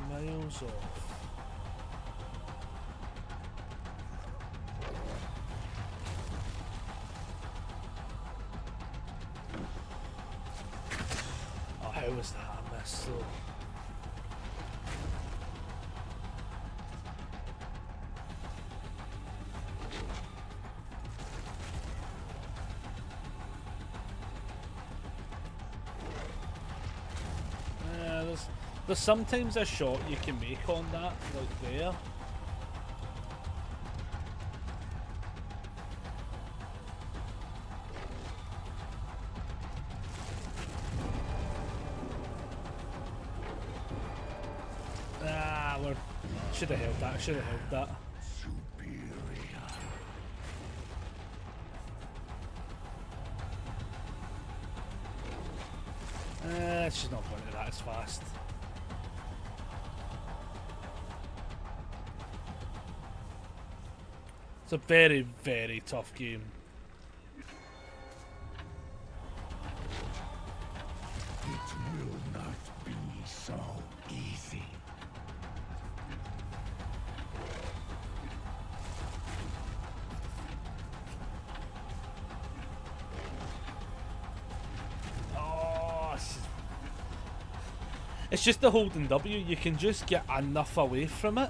Miles off. Oh, how was that a miss though? There's sometimes a shot you can make on that, like there. Ah, we should have held that, should have held that. She's not going to that as fast. It's a very, very tough game. It will not be so easy. Oh, it's just the holding W. You can just get enough away from it.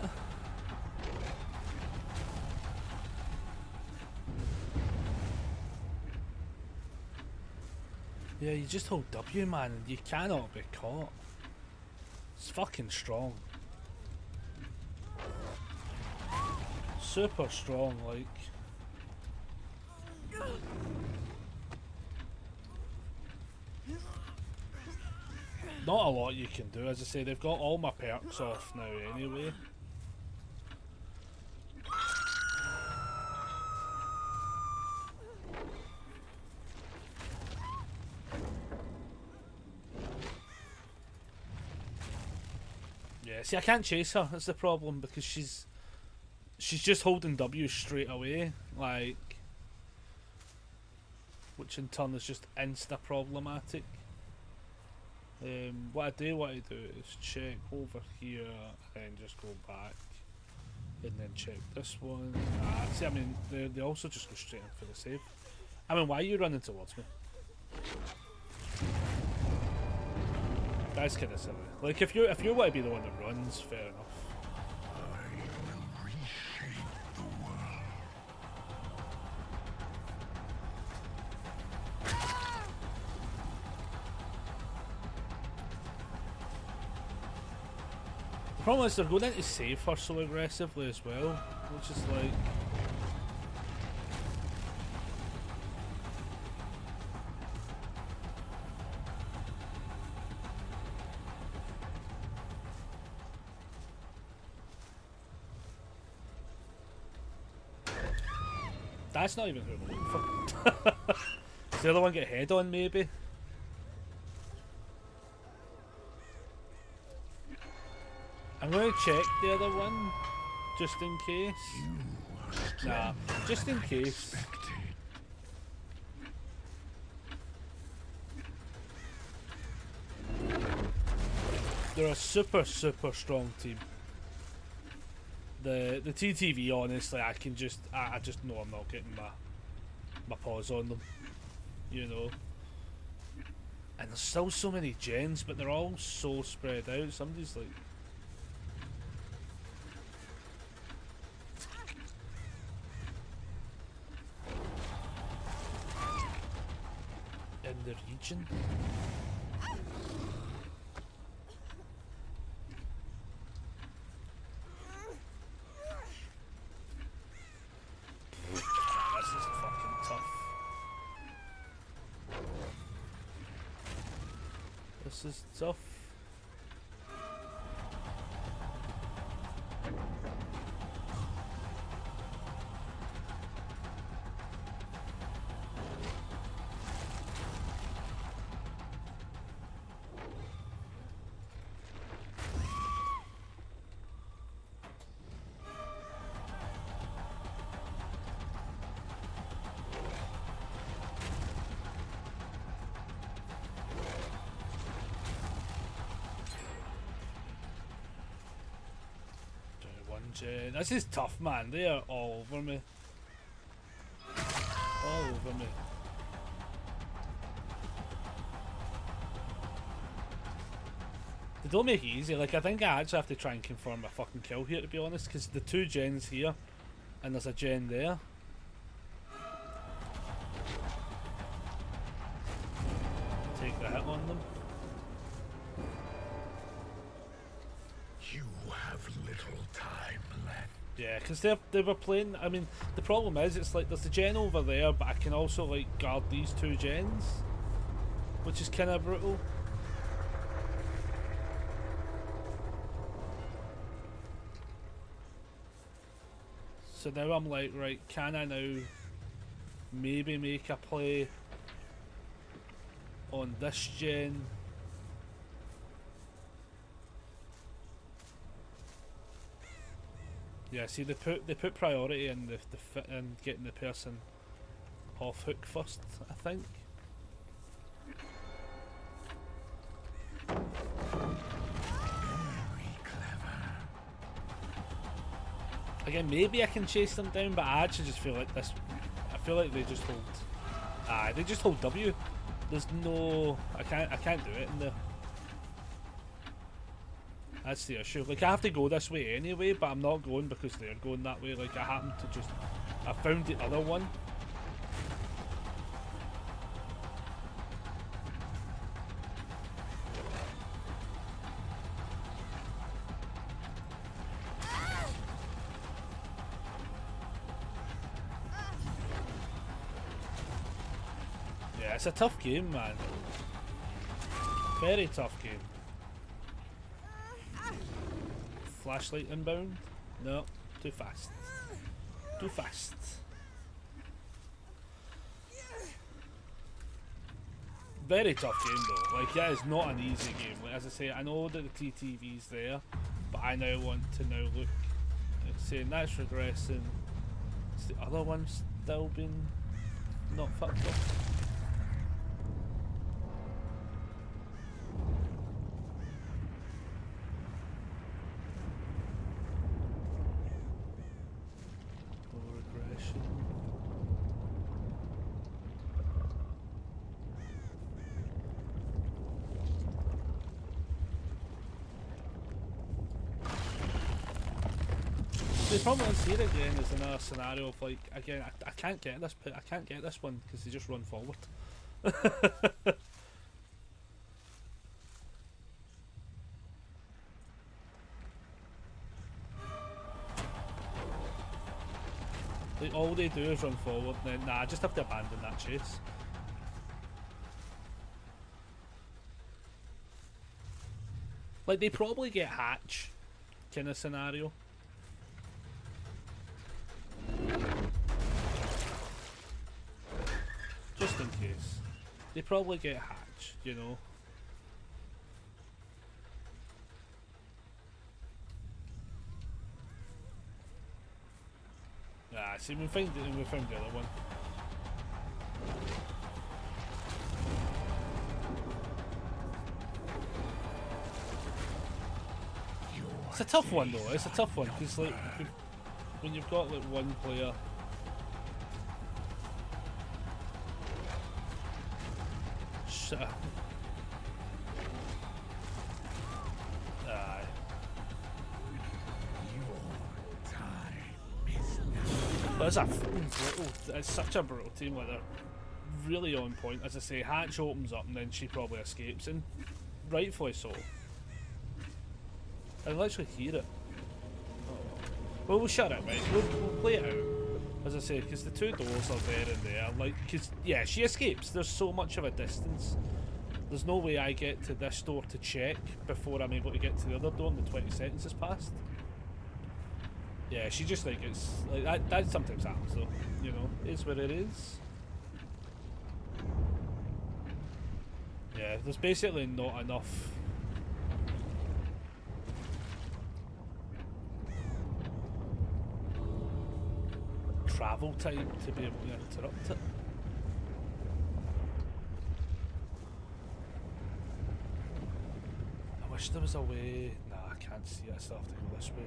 Yeah, you just hold W, man, and you cannot be caught. It's fucking strong. Super strong, like. Not a lot you can do, as I say, they've got all my perks off now anyway. Yeah, see, I can't chase her, that's the problem, because she's just holding W straight away, like, which in turn is just insta problematic. What I do want to do is check over here and just go back and then check this one. See, I mean, they also just go straight in for the save. I mean, why are you running towards me? That's kind of silly. Like, if you want to be the one that runs, fair enough. I will reshape the world. The problem is they're going in to save her so aggressively as well, which is like... That's not even who I'm looking for. Does the other one get head on, maybe? I'm going to check the other one, just in case. Nah, just in case. They're a super, super strong team. The TTV, honestly, I just know I'm not getting my paws on them, you know. And there's still so many gens, but they're all so spread out. Somebody's like, in the region. This is tough. This is tough, man. They are all over me. All over me. They don't make it easy. Like, I think I actually have to try and confirm a fucking kill here, to be honest, because the 2 gens here, and there's a gen there. Take the hit on them. You have little time left. Yeah, because they were playing. I mean, the problem is, it's like there's the gen over there, but I can also like guard these 2 gens, which is kind of brutal. So now I'm like, right, can I now maybe make a play on this gen? Yeah, see, they put priority in the fit in getting the person off hook first, I think. Very clever. Again, maybe I can chase them down, but I actually just feel like this. I feel like they just hold. They just hold W. There's no. I can't do it in there. That's the issue. Like, I have to go this way anyway, but I'm not going because they're going that way. Like, I happen to just... I found the other one. Yeah, it's a tough game, man. Very tough game. Flashlight inbound? No, too fast. Too fast. Very tough game though. Like, that is not an easy game. Like, as I say, I know that the TTV's there, but I now want to now look. It's saying that's regressing. Is the other one still being not fucked up? The problem is here again is another scenario of like, again, I can't get this. I can't get this one because they just run forward. Like, all they do is run forward. And then nah, I just have to abandon that chase. Like, they probably get hatch kind of scenario. Just in case. They probably get hatch, you know. Ah, see, we found the other one. It's a tough one though, it's a tough one, because like, when you've got like one player. Shut up. Aye. But it's such a brutal team, like they're really on point. As I say, Hatch opens up and then she probably escapes, and rightfully so. I can literally hear it. Oh. Well, we'll shut it, right? We'll play it out. As I say, because the two doors are there and there. Like, because, yeah, she escapes. There's so much of a distance. There's no way I get to this door to check before I'm able to get to the other door and the 20 seconds has passed. Yeah, she just like it's like that sometimes happens though, you know, it's what it is. Yeah, there's basically not enough travel time to be able to interrupt it. I wish there was a way. Nah, I can't see it. I still have to go this way.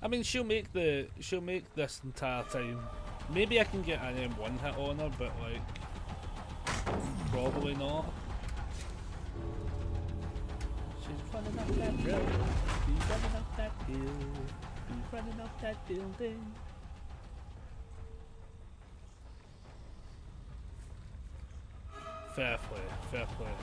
I mean, she'll make this entire time. Maybe I can get an M1 hit on her, but like, probably not. She's running up that road. She's running up that hill. She's running up that building. Fair play, fair play.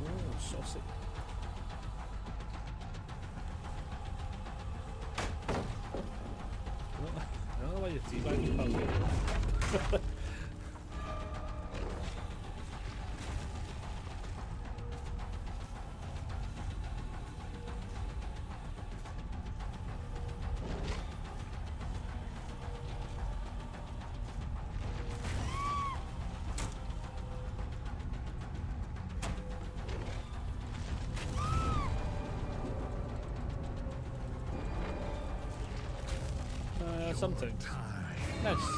Oh, saucy. I don't know why you're teabagging, pal. Sometimes. Nice.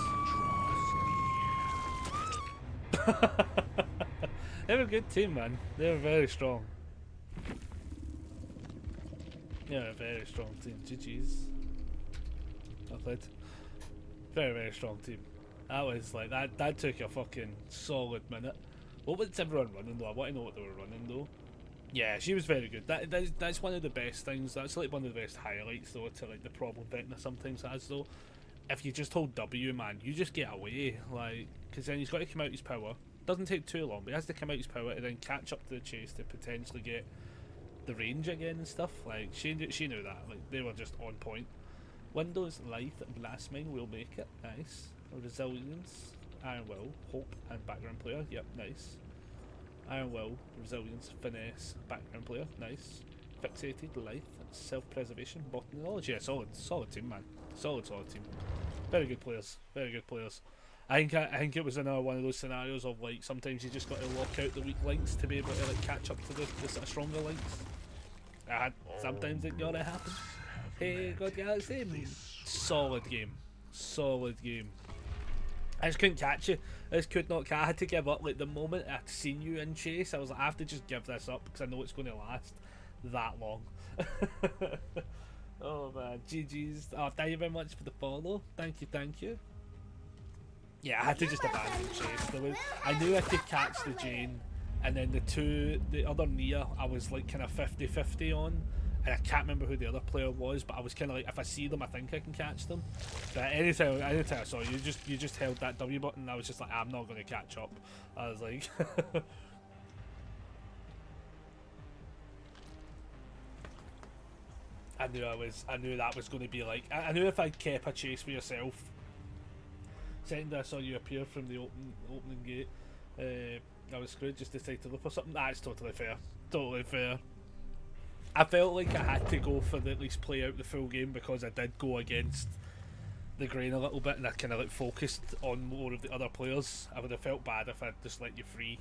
They're a good team, man. They're very strong. Yeah, a very strong team. GG's. Well played. Very, very strong team. That was like that took a fucking solid minute. What was everyone running though? I want to know what they were running though. Yeah, she was very good. That's one of the best things. That's like one of the best highlights though to like the problem Vecna sometimes has though. If you just hold W, man, you just get away. Like, because then he's got to come out his power. Doesn't take too long, but he has to come out his power and then catch up to the chase to potentially get the range again and stuff. Like, she knew that. Like, they were just on point. Windows, Light, Blast Mine will make it. Nice. Resilience, Iron Will, Hope, and Background Player. Yep, nice. Iron Will, Resilience, Finesse, Background Player. Nice. Fixated, Lithe, Self-Preservation, Botany Knowledge. Yeah, solid team, man. Solid team. Very good players. Very good players. I think it was another one of those scenarios of like sometimes you just got to lock out the weak links to be able to like catch up to the sort of stronger links. Sometimes it gotta happen. Hey, God Galaxy. Solid game. Solid game. I just couldn't catch you. I just could not catch. I had to give up. Like the moment I seen you in chase, I was like, I have to just give this up because I know it's going to last that long. Oh man, GG's. Oh, thank you very much for the follow. Thank you. Yeah, I had to just abandon chase. I knew I could catch the Jane, and then the other Nia, I was like kind of 50-50 on, and I can't remember who the other player was, but I was kind of like, if I see them, I think I can catch them. But anytime I saw you, just held that W button, and I was just like, I'm not going to catch up. I was like. I knew that was going to be like. I knew if I kept a chase for yourself. Second I saw you appear from the opening gate, I was screwed. Just decided to look for something. That's totally fair. Totally fair. I felt like I had to go for the at least play out the full game because I did go against the grain a little bit, and I kind of like focused on more of the other players. I would have felt bad if I'd just let you free.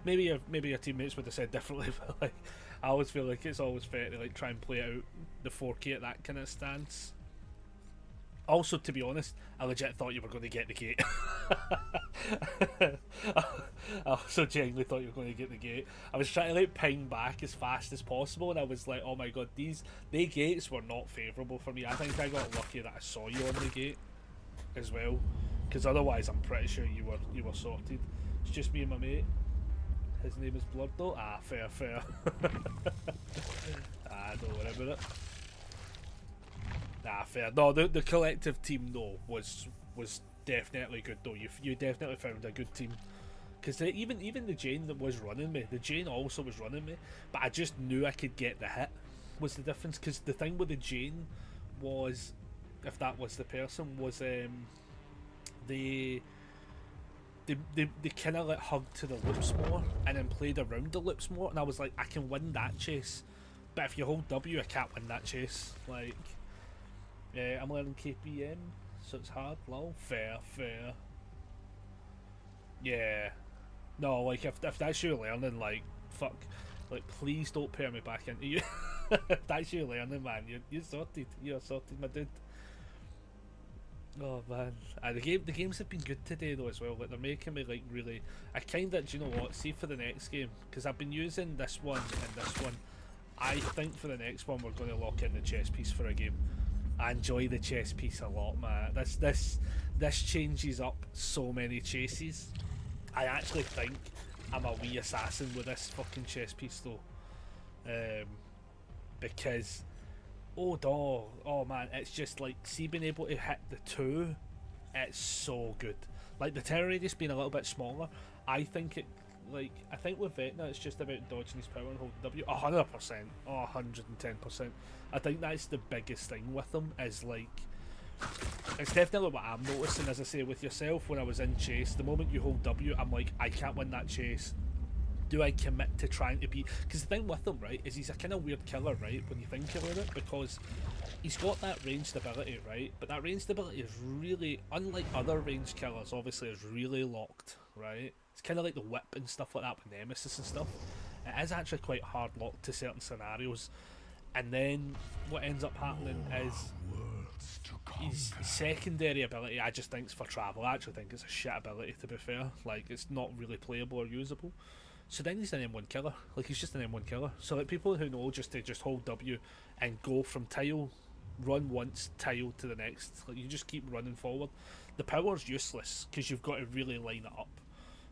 Maybe your teammates would have said differently, but like I always feel like it's always fair to like try and play out the 4K at that kind of stance. Also, to be honest, I legit thought you were going to get the gate. I also genuinely thought you were going to get the gate. I was trying to like ping back as fast as possible, and I was like, oh my god, the gates were not favourable for me. I think I got lucky that I saw you on the gate as well, because otherwise I'm pretty sure you were sorted. It's just me and my mate. His name is Blood though. Ah, fair. Don't worry about it. Nah, fair. No, the collective team though was definitely good though. You definitely found a good team. Because even the Jane that was running me, the Jane also was running me, but I just knew I could get the hit. Was the difference? Because the thing with the Jane was, if that was the person, was they kind of like hugged to the loops more and then played around the loops more, and I was like, I can win that chase, but if you hold W, I can't win that chase. Like, yeah, I'm learning KPM, so it's hard. Lol, fair. Yeah, no, like if that's your learning, like fuck, like please don't pair me back into you. If that's your learning, man, you're sorted. You're sorted, my dude. Oh man, the games have been good today though as well. Like they're making me like really. I kind of, do you know what? See for the next game, because I've been using this one and this one. I think for the next one we're going to lock in the chess piece for a game. I enjoy the chess piece a lot, man. This changes up so many chases. I actually think I'm a wee assassin with this fucking chess piece though, because oh man, it's just like, see, being able to hit the 2, it's so good. Like the terror radius being a little bit smaller, I think with Vecna it's just about dodging his power and holding W. 100%, 110%. I think that's the biggest thing with them, is like, it's definitely what I'm noticing, as I say, with yourself. When I was in chase, the moment you hold W, I'm like, I can't win that chase. Do I commit to trying to beat? Because the thing with him, right, is he's a kind of weird killer, right, when you think about it, because he's got that ranged ability, right, but that ranged ability is really, unlike other ranged killers, obviously, is really locked, right? It's kind of like the whip and stuff like that with Nemesis and stuff. It is actually quite hard locked to certain scenarios. And then what ends up happening is his secondary ability, I just think, is for travel. I actually think it's a shit ability, to be fair. Like, it's not really playable or usable. So then he's an M1 killer. Like, he's just an M1 killer. So like, people who know just to just hold W and go from tile, run once, tile to the next. Like, you just keep running forward. The power's useless because you've got to really line it up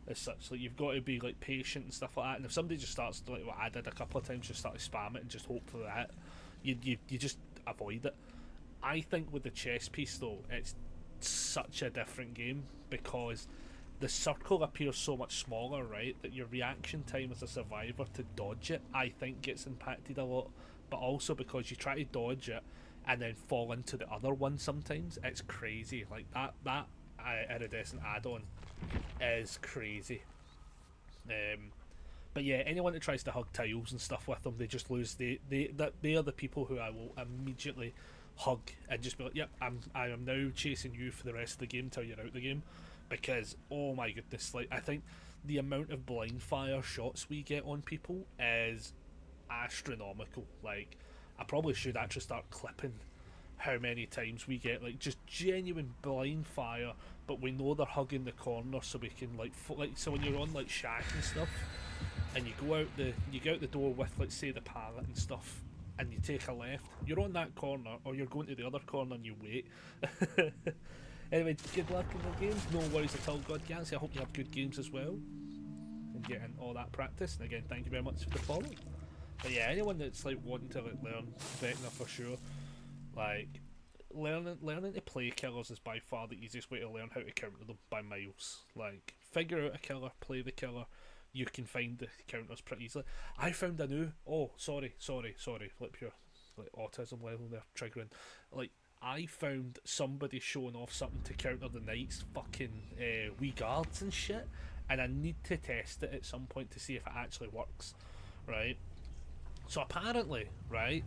as such. Like, you've got to be like patient and stuff like that. And if somebody just starts to, like what I did a couple of times, just start to spam it and just hope for the hit, you just avoid it. I think with the chess piece though, it's such a different game because the circle appears so much smaller, right, that your reaction time as a survivor to dodge it, I think, gets impacted a lot. But also because you try to dodge it and then fall into the other one sometimes, it's crazy. Like that iridescent add-on is crazy. But yeah, anyone that tries to hug tiles and stuff with them, they just lose. They are the people who I will immediately hug and just be like, yep, I am now chasing you for the rest of the game till you're out the game. Because, oh my goodness, like, I think the amount of blind fire shots we get on people is astronomical. Like, I probably should actually start clipping how many times we get, like, just genuine blind fire, but we know they're hugging the corner, so we can, like, so when you're on, like, shack and stuff, and you go out the door with, let's say, the pallet and stuff, and you take a left, you're on that corner, or you're going to the other corner and you wait. Anyway, good luck in the games. No worries at all, God Gansy. I hope you have good games as well and getting all that practice. And again, thank you very much for the follow. But yeah, anyone that's like wanting to like learn Vecna for sure, like learning to play killers is by far the easiest way to learn how to counter them by miles. Like, figure out a killer, play the killer. You can find the counters pretty easily. I found a new. Oh, sorry. Flip your like autism level there, triggering. Like, I found somebody showing off something to counter the Knight's fucking wee guards and shit, and I need to test it at some point to see if it actually works, right? So apparently, right,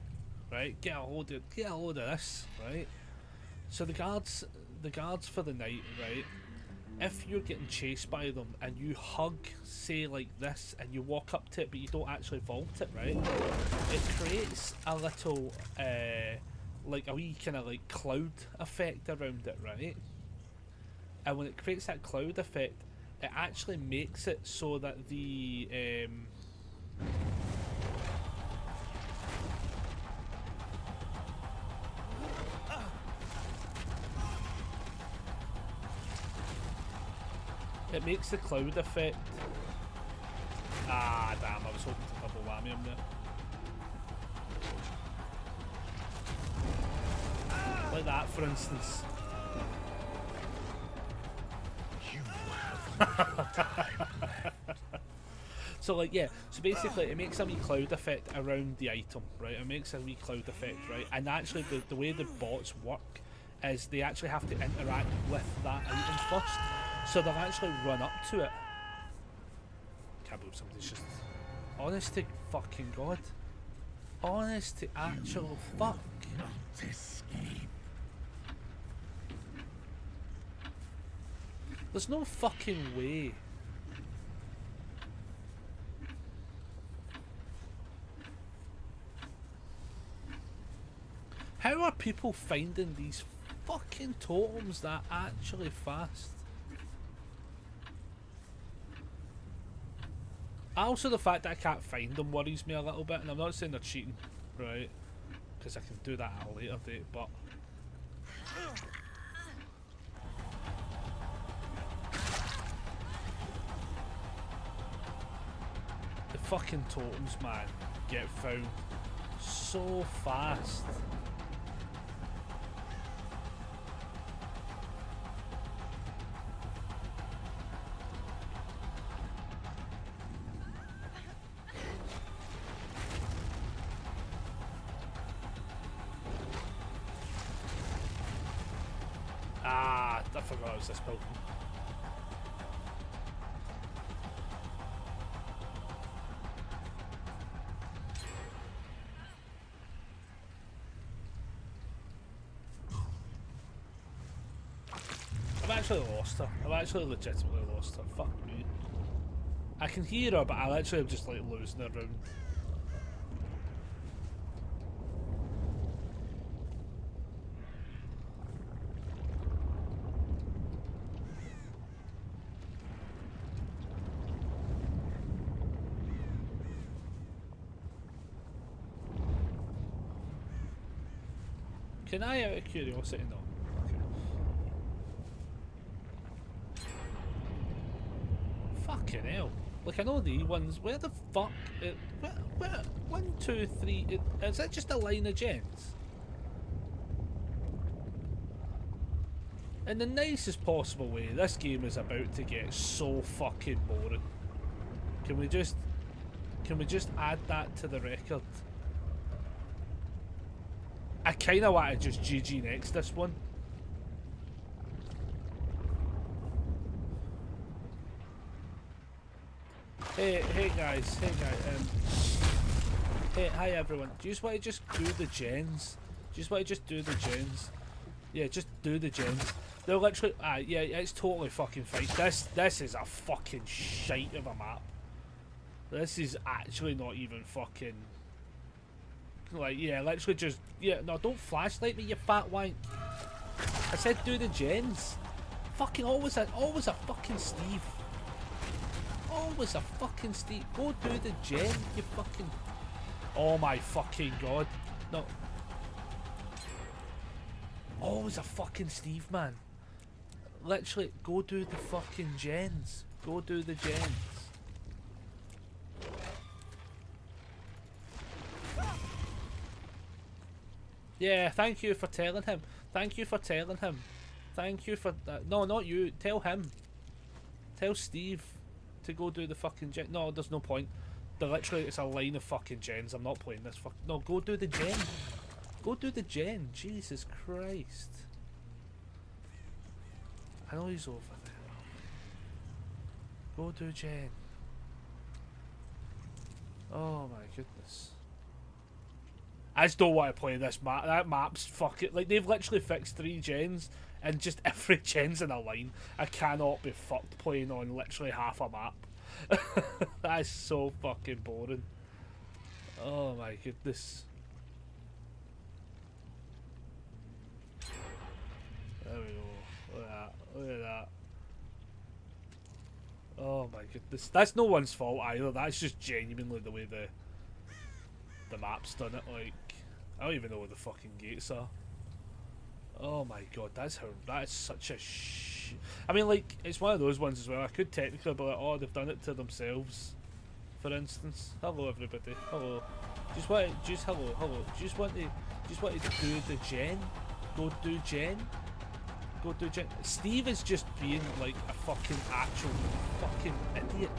get a hold of this, right? So the guards for the Knight, right? If you're getting chased by them and you hug, say like this, and you walk up to it but you don't actually vault it, right? It creates a little like a wee kind of like cloud effect around it, right? And when it creates that cloud effect, it actually makes it so that the it makes the cloud effect. Ah, damn! I was hoping to double whammy him there. Like that, for instance. You have little time left. So like yeah, so basically it makes a wee cloud effect around the item, right? It makes a wee cloud effect, right? And actually the way the bots work is they actually have to interact with that item first. So they'll actually run up to it. Can't believe somebody's just... Honest to fucking God. Honest to actual fuck. Not escape. There's no fucking way. How are people finding these fucking totems that are actually fast? Also, the fact that I can't find them worries me a little bit, and I'm not saying they're cheating, right? Because I can do that at a later date, but... The fucking totems, man, get found so fast. Ah, I forgot it was this building. I've actually lost her. I've actually legitimately lost her. Fuck me. I can hear her, but I literally am just like losing her round. Can I, out of curiosity, no? Okay. Fucking hell. Like, I know the ones. Where the fuck? Where? 1, 2, 3. Is that just a line of gens? In the nicest possible way, this game is about to get so fucking boring. Can we just add that to the record? I kind of want to just GG next this one. Hey guys, hey, hi everyone. Do you just want to just do the gens? Do you just want to just do the gens? Yeah, just do the gens. They're literally, yeah, it's totally fucking fine. This is a fucking shite of a map. This is actually not even fucking... Like, yeah, literally just... Yeah, no, don't flashlight me, you fat wank. I said do the gens. Fucking always a fucking Steve. Always a fucking Steve. Go do the gen, you fucking... Oh my fucking God. No. Always a fucking Steve, man. Literally, go do the fucking gens. Go do the gens. Yeah, thank you for telling him. Thank you for telling him. Thank you for that. No, not you. Tell him. Tell Steve to go do the fucking gen. No, there's no point. They're literally, it's a line of fucking gens. I'm not playing this. No, go do the gen. Go do the gen. Jesus Christ. I know he's over there. Go do gen. Oh my goodness. I just don't want to play this map. That map's fucking... Like, they've literally fixed 3 gens, and just every gen's in a line. I cannot be fucked playing on literally half a map. That is so fucking boring. Oh my goodness. There we go. Look at that. Look at that. Oh my goodness. That's no one's fault either. That's just genuinely the way the map's done it. Like, I don't even know where the fucking gates are. Oh my God, that is such a I mean, like, it's one of those ones as well. I could technically be like, oh, they've done it to themselves, for instance. Hello everybody. Hello. Hello. Do you just want to do the gen? Go do gen? Go do gen. Steve is just being like a fucking actual fucking idiot.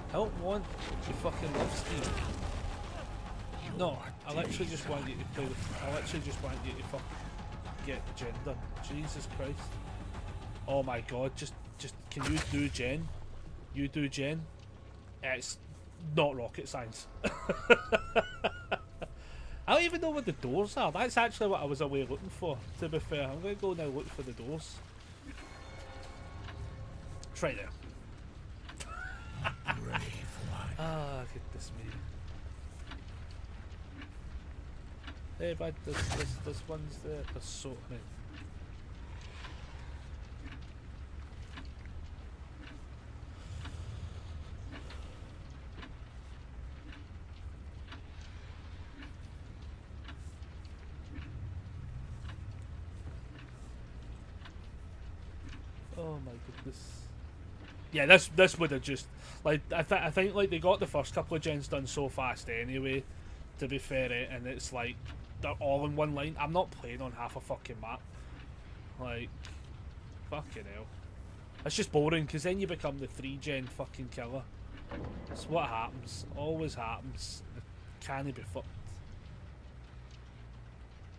I don't want to fucking love Steve. No, I literally just want you to play with. I literally just want you to fuck get Jen done. Jesus Christ. Oh my god, just can you do Jen? You do Jen? It's not rocket science. I don't even know where the doors are. That's actually what I was away looking for, to be fair. I'm going to go now look for the doors. It's right there. Ah, goodness me. Hey, bud, there's ones there. There's so many. Oh my goodness. Yeah, this would have just like I think like they got the first couple of gens done so fast anyway. To be fair, and it's like they're all in one line. I'm not playing on half a fucking map. Like, fucking hell. It's just boring because then you become the 3-gen fucking killer. It's what happens. Always happens. It can't be fucked.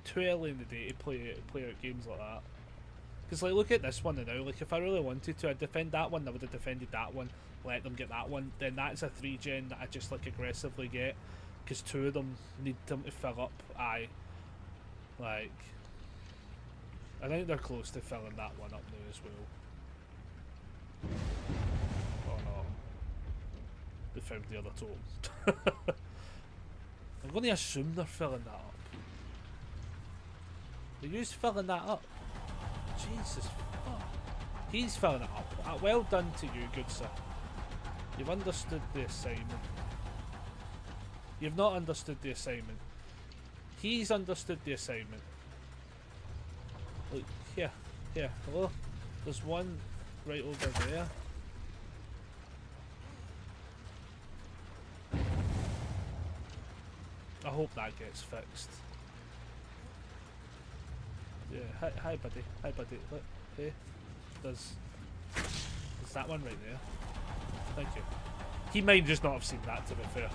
Too early in the day to play out games like that. Because like, look at this one now. Like, if I really wanted to, I'd defend that one. I would have defended that one. Let them get that one. Then that's a 3-gen that I just like aggressively get. Because 2 of them need them to fill up. Aye. Like, I think they're close to filling that one up now as well. Oh no. They found the other totem. I'm going to assume they're filling that up. Are you filling that up? Jesus fuck. He's filling it up. Well done to you, good sir. You've understood the assignment. You've not understood the assignment. He's understood the assignment. Look, here. Hello? There's one right over there. I hope that gets fixed. Yeah, hi buddy. Look, hey. There's that one right there. Thank you. He might just not have seen that, to be fair.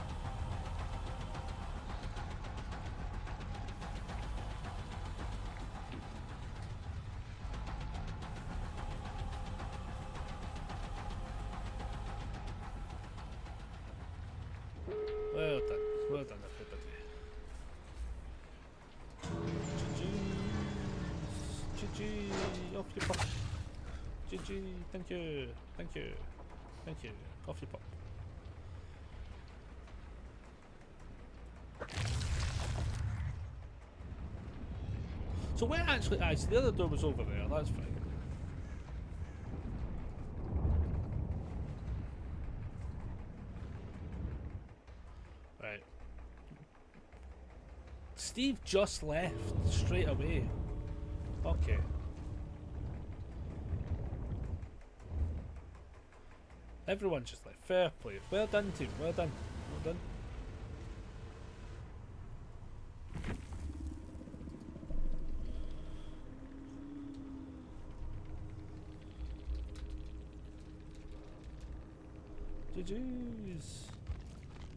Well done everybody. GG, off you pop. GG, thank you. Off you pop. So where actually, so the other door was over there, that's fine. Right. Steve just left straight away. Okay. Everyone just left. Fair play. Well done, team. Well done. Well done. GG's.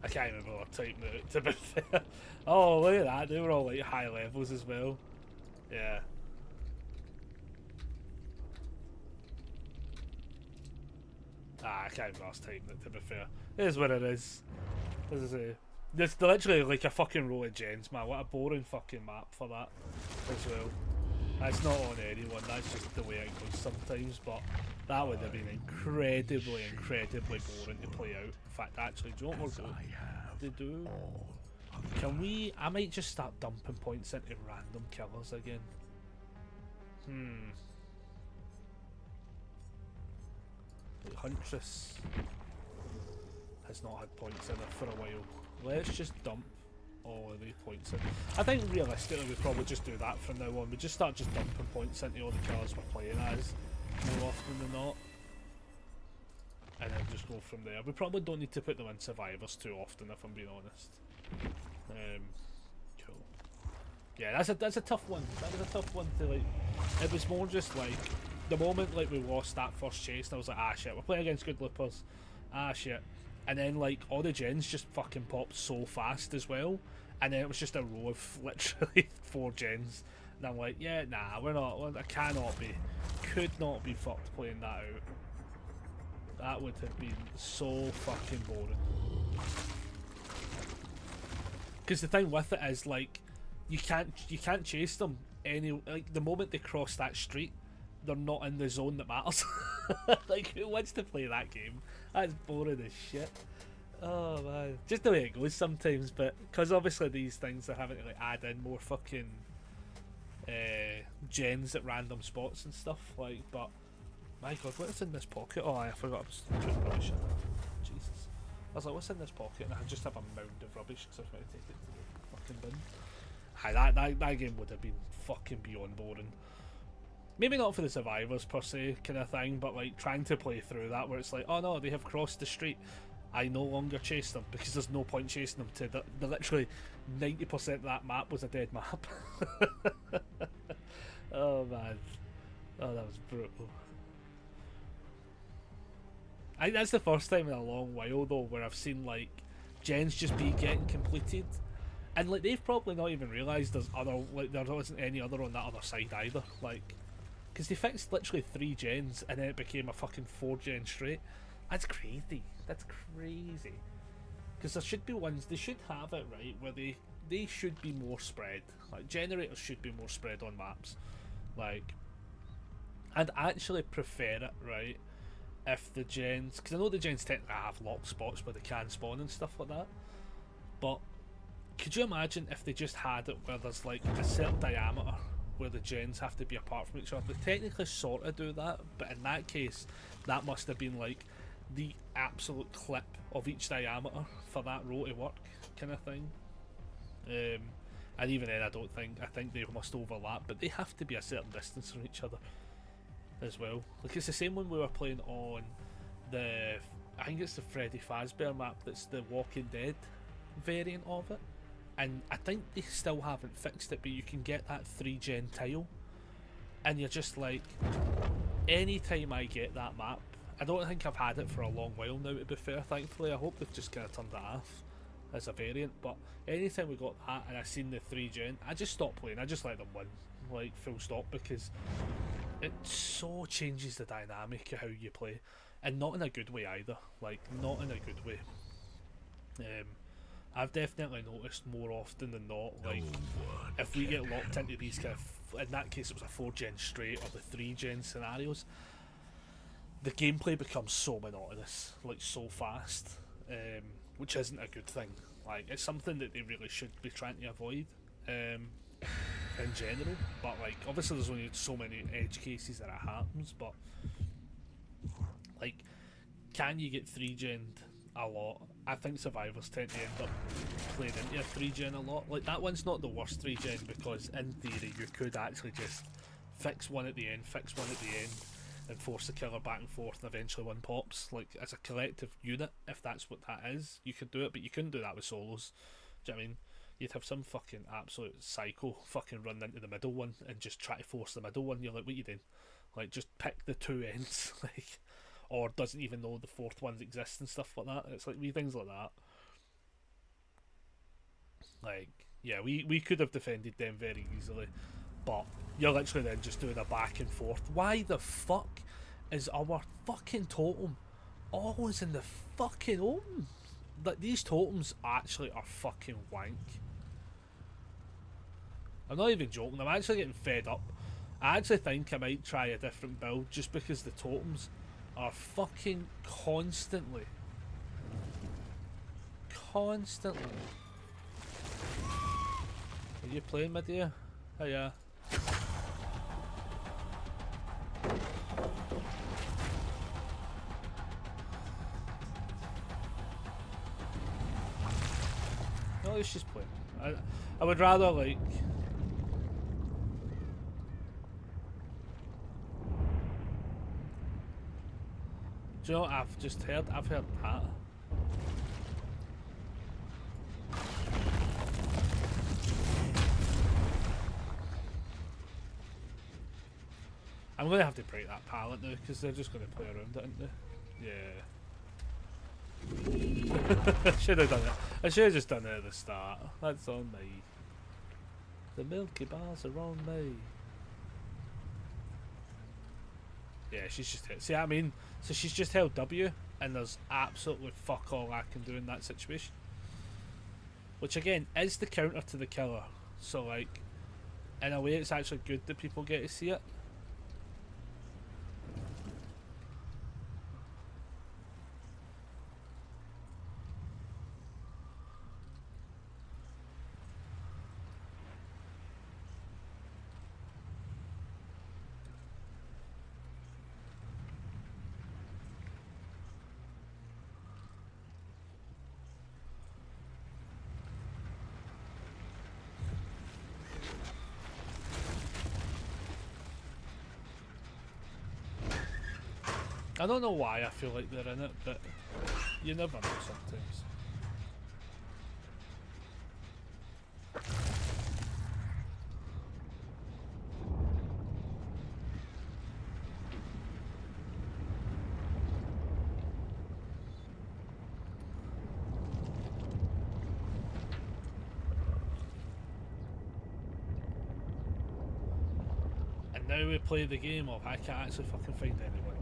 I can't remember what type out, to be fair. Oh, look at that. They were all like high levels as well. Yeah. I can't remember last time, to be fair. It is what it is. As I say. It's literally like a fucking row of gens, man. What a boring fucking map for that as well. That's not on anyone, that's just the way it goes sometimes, but that would have been incredibly boring to play out. In fact, actually, do you know what we're going to do? Can we... I might just start dumping points into random killers again. Like Huntress has not had points in it for a while. Let's just dump all of the points in. I think realistically we probably just do that from now on. We just start just dumping points into all the killers we're playing as more often than not. And then just go from there. We probably don't need to put them in survivors too often, if I'm being honest. Cool. Yeah, that's a tough one. That was a tough one to like. It was more just like the moment like we lost that first chase, and I was like, ah shit, we're playing against good loopers. Ah shit. and then like all the gens just fucking popped so fast as well, and then it was just a row of literally 4 gens, and I'm like, yeah, nah, we're not. I could not be fucked playing that out. That would have been so fucking boring. Because the thing with it is like, you can't chase them like the moment they cross that street, they're not in the zone that matters. Like, who wants to play that game? That's boring as shit. Oh man, just the way it goes sometimes. But because obviously these things are having to like add in more fucking gens at random spots and stuff. Like, but my god, what is in this pocket? Oh, I forgot I was putting rubbish in there. Jesus. I was like, what's in this pocket? And I just have a mound of rubbish because I was going to take it to the fucking bin. Aye, that game would have been fucking beyond boring. Maybe not for the survivors per se kind of thing, but like trying to play through that where it's like, oh no, they have crossed the street. I no longer chase them because there's no point chasing them to the literally 90% of that map was a dead map. Oh man. Oh, that was brutal. I think that's the first time in a long while though where I've seen like gens just be getting completed, and like they've probably not even realised there's other, like there wasn't any other on that other side either, like because they fixed literally 3 gens and then it became a fucking 4 gen straight. That's crazy. That's crazy. Because there should be ones, they should have it right where they should be more spread. Like generators should be more spread on maps. Like, I'd actually prefer it right if the gens, because I know the gens technically have locked spots where they can spawn and stuff like that, but could you imagine if they just had it where there's like a certain diameter where the gens have to be apart from each other? They technically sort of do that, but in that case that must have been like the absolute clip of each diameter for that row to work kind of thing. And even then I think they must overlap, but they have to be a certain distance from each other as well. Like it's the same when we were playing on the, I think it's the Freddy Fazbear map that's the Walking Dead variant of it, and I think they still haven't fixed it, but you can get that 3 gen tile, and you're just like, anytime I get that map, I don't think I've had it for a long while now to be fair, thankfully. I hope they've just kind of turned that off as a variant, but anytime we got that and I seen the 3 gen, I just stopped playing. I just let them win, like full stop, because it so changes the dynamic of how you play, and not in a good way either. Like, not in a good way. I've definitely noticed more often than not, like, if we get locked into these kind of, in that case it was a 4 gen straight or the 3 gen scenarios, the gameplay becomes so monotonous, like so fast, which isn't a good thing. Like, it's something that they really should be trying to avoid in general, but like obviously there's only so many edge cases that it happens, but like, can you get 3 gen'd a lot? I think survivors tend to end up playing into a 3 gen a lot. Like, that one's not the worst 3 gen because in theory you could actually just fix one at the end, fix one at the end, and force the killer back and forth, and eventually one pops. Like, as a collective unit, if that's what that is, you could do it, but you couldn't do that with solos. Do you know what I mean? You'd have some fucking absolute psycho fucking run into the middle one and just try to force the middle one. You're like, what are you doing? Like, just pick the 2 ends, like, or doesn't even know the 4th one exists and stuff like that. It's like wee things like that. Like, yeah, we could have defended them very easily, but you're literally then just doing a back and forth. Why the fuck is our fucking totem always in the fucking open? Like, these totems actually are fucking wank. I'm not even joking, I'm actually getting fed up. I actually think I might try a different build just because the totems are fucking constantly. Are you playing, my dear? Oh yeah. No, it's just playing. I would rather, like, do you know what I've just heard? I've heard that. I'm going to have to break that pallet now because they're just going to play around it, aren't they? Yeah. I should have done it. I should have just done it at the start. That's on me. The Milky Bars are on me. Yeah, she's just hit. See what I mean? So she's just held W, and there's absolutely fuck all I can do in that situation. Which again is the counter to the killer. So like, in a way, it's actually good that people get to see it. I don't know why I feel like they're in it, but you never know sometimes. And now we play the game of I can't actually fucking find anyone.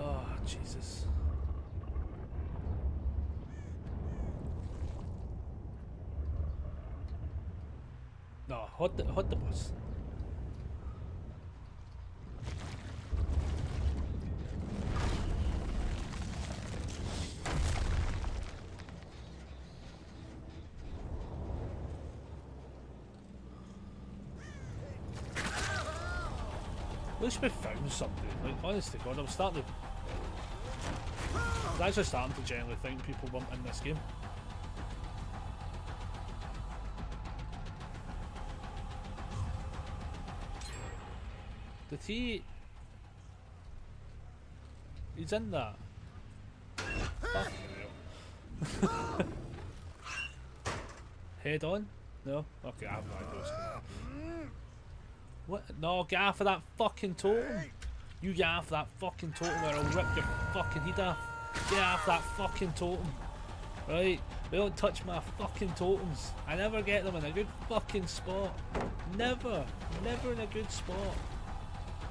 Oh, Jesus. No, hold the bus. At least we found somebody. Like, honest to God, I was actually starting to genuinely think people weren't in this game. Did he... He's in that. Fucking hell. Head on? No? Okay, I have no idea what's going on. What? No, get off of that fucking totem. You get off that fucking totem or I'll rip your fucking head off. Get off that fucking totem. Right? They don't touch my fucking totems. I never get them in a good fucking spot. Never. Never in a good spot.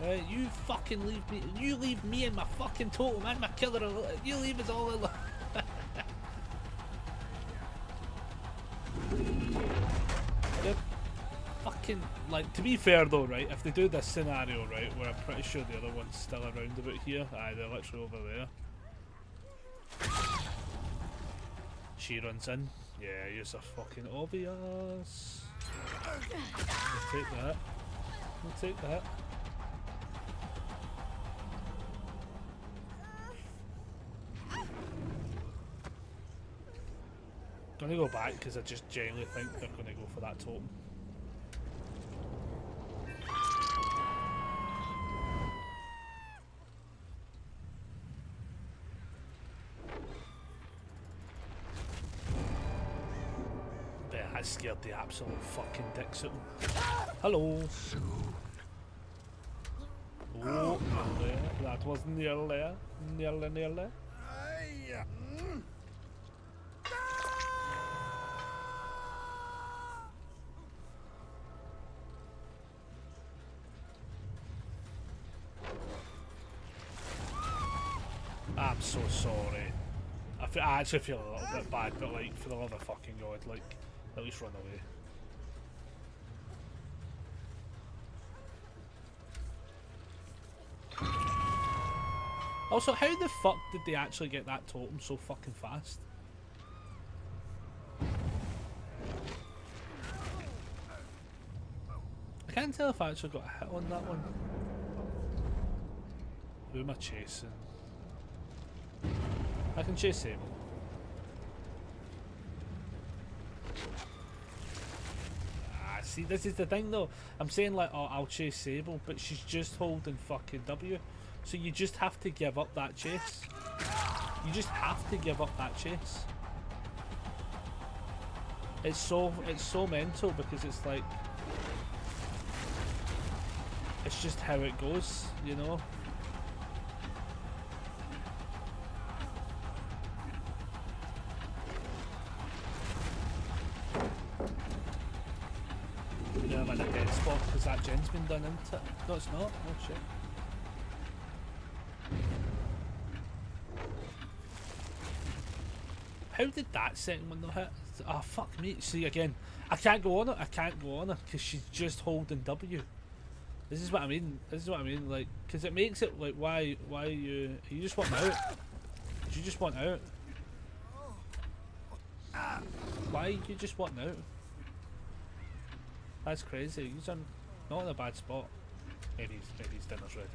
Right? You fucking leave me. You leave me and my fucking totem and my killer. You leave us all alone. Yep. Fucking, like, to be fair though, right, if they do this scenario, right, where I'm pretty sure the other one's still around about here, aye, they're literally over there. She runs in. Yeah, you're so fucking obvious. We'll take that. We'll take that. Gonna go back because I just genuinely think they're gonna go for that totem. Bet I scared the absolute fucking dicks out of them. Hello. Oh, nearly. That was nearly. Nearly. I'm so sorry. I actually feel a little bit bad, but like, for the love of fucking God, like, at least run away. Also, how the fuck did they actually get that totem so fucking fast? I can't tell if I actually got a hit on that one. Who am I chasing? I can chase him. Ah, see, this is the thing though. I'm saying like, oh, I'll chase Sable, but she's just holding fucking W. So you just have to give up that chase. You just have to give up that chase. It's so mental because it's like, it's just how it goes, you know. I'm in a dead spot because that gen's been done into it. No, it's not. Oh shit. How did that second one not hit? Ah, fuck me. See, again, I can't go on it. I can't go on her because she's just holding W. This is what I mean. This is what I mean. Like, because it makes it like, why you just want out? You just want out. Why you just want out? That's crazy. He's not in a bad spot. Maybe his dinner's ready.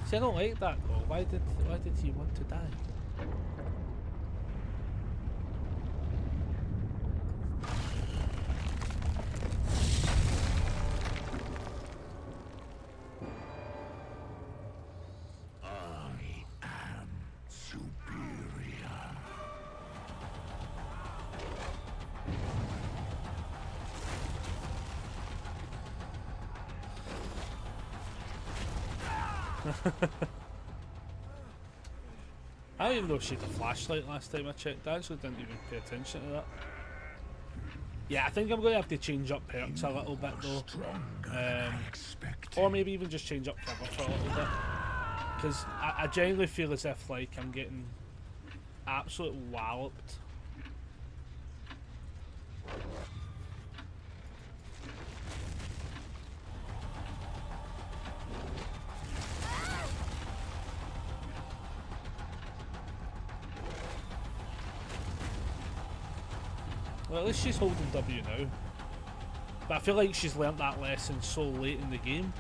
See, I don't like that though. Why did he want to die? I am superior. I don't even know if she had a flashlight last time I checked. I actually didn't even pay attention to that. Yeah, I think I'm going to have to change up perks a little bit though. Or maybe even just change up cover for a little bit. Because I genuinely feel as if like I'm getting absolutely walloped. Well, at least she's holding W now. But I feel like she's learnt that lesson so late in the game.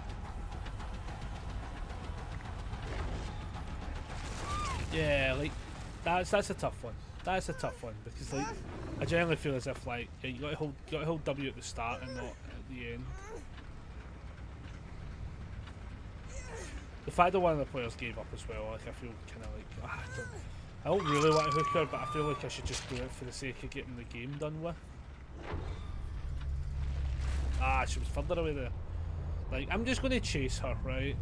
Yeah, like that's a tough one. That's a tough one because like I generally feel as if like yeah, you gotta hold W at the start and not at the end. The fact that one of the players gave up as well, like I feel kind of like I don't really want to hook her, but I feel like I should just do it for the sake of getting the game done with. Ah, she was further away there. Like, I'm just going to chase her, right?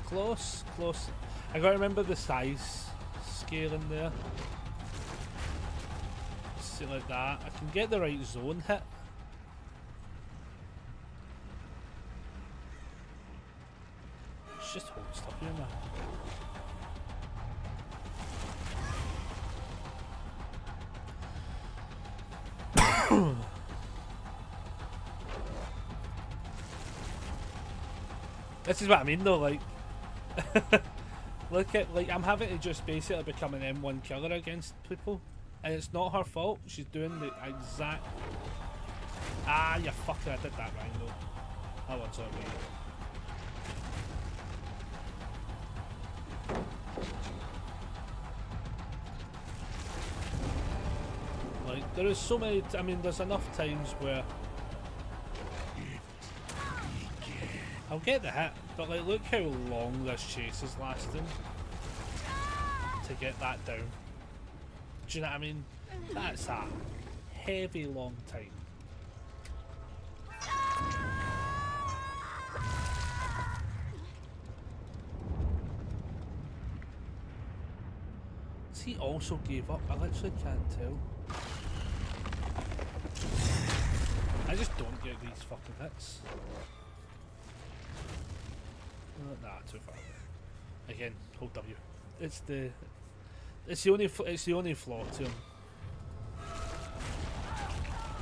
Close, close. I gotta remember the size scale in there. See, like that. I can get the right zone hit. Just hold stuff here, man. This is what I mean though, like look at, like, I'm having to just basically become an M1 killer against people and it's not her fault. She's doing the exact ah, you fucker, I did that wrong though. That one's on me. Like, there is so many, I mean, there's enough times where I'll get the hit, but like, look how long this chase is lasting to get that down. Do you know what I mean? That's a heavy long time. He also gave up. I literally can't tell. I just don't get these fucking hits. Nah, too far away. Again, hold W. It's the only flaw to him.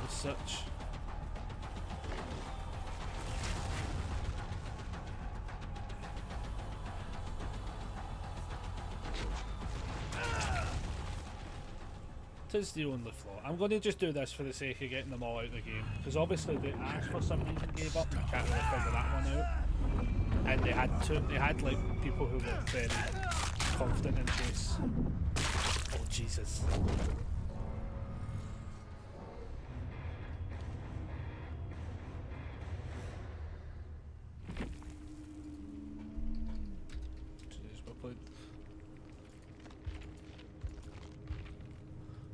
As such. It is the only flaw. I'm going to just do this for the sake of getting them all out of the game, because obviously the Ash for some reason gave up. I can't really figure that one out. And they had like people who were very confident in chase. Oh Jesus. Jeez, we're playing.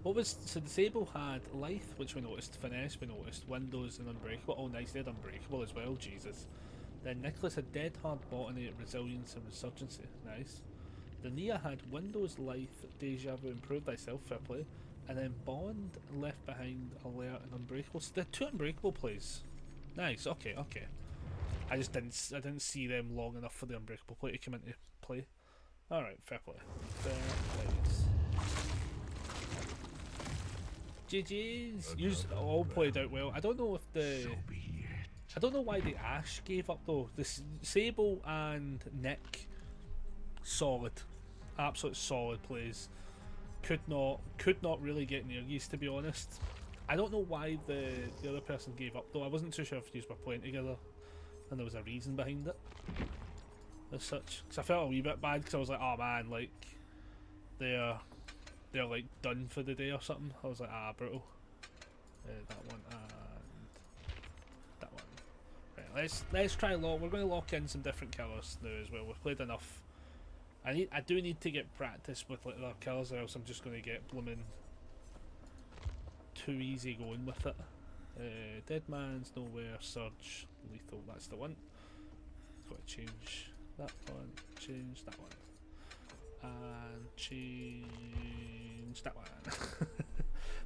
What was, so Disable had Lithe, which we noticed, Finesse we noticed, Windows and Unbreakable. Oh nice, they had Unbreakable as well, Jesus. Then Nicholas had Dead Hard Botany, Resilience and Resurgency. Nice. The Nia had Windows Life, Deja Vu, Improve Thyself, fair play. And then Bond, Left Behind, Alert and Unbreakable. So they had 2 Unbreakable plays. Nice, okay, okay. I didn't see them long enough for the Unbreakable play to come into play. Alright, fair play. Fair plays. GG's. You all played out well. I don't know if the... I don't know why the Ash gave up though. Sable and Nick, solid. Absolute solid plays. Could not really get near these, to be honest. I don't know why the other person gave up though. I wasn't too sure if you were playing together and there was a reason behind it as such. Because I felt a wee bit bad because I was like, oh man, like they're like done for the day or something. I was like, ah, brutal. That one and that one. Right, let's try lock. We're going to lock in some different killers now as well. We've played enough. I do need to get practice with like other killers, or else I'm just going to get blooming too easy going with it. Dead Man's Nowhere, Surge, Lethal. That's the one. Got to change that one. Change that one. And change that one.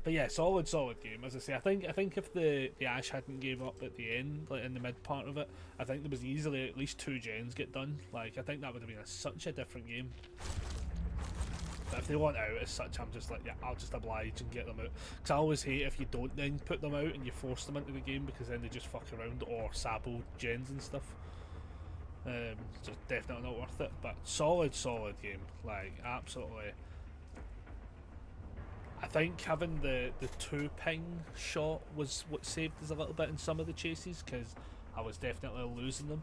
But yeah, solid game. As I say, I think if the Ash hadn't gave up at the end, like in the mid part of it, I think there was easily at least 2 gens get done. Like I think that would have been such a different game. But if they want out as such, I'm just like, yeah, I'll just oblige and get them out. Because I always hate if you don't then put them out and you force them into the game, because then they just fuck around or sabo gens and stuff. So definitely not worth it. But solid game. Like absolutely. I think having the 2 ping shot was what saved us a little bit in some of the chases, because I was definitely losing them.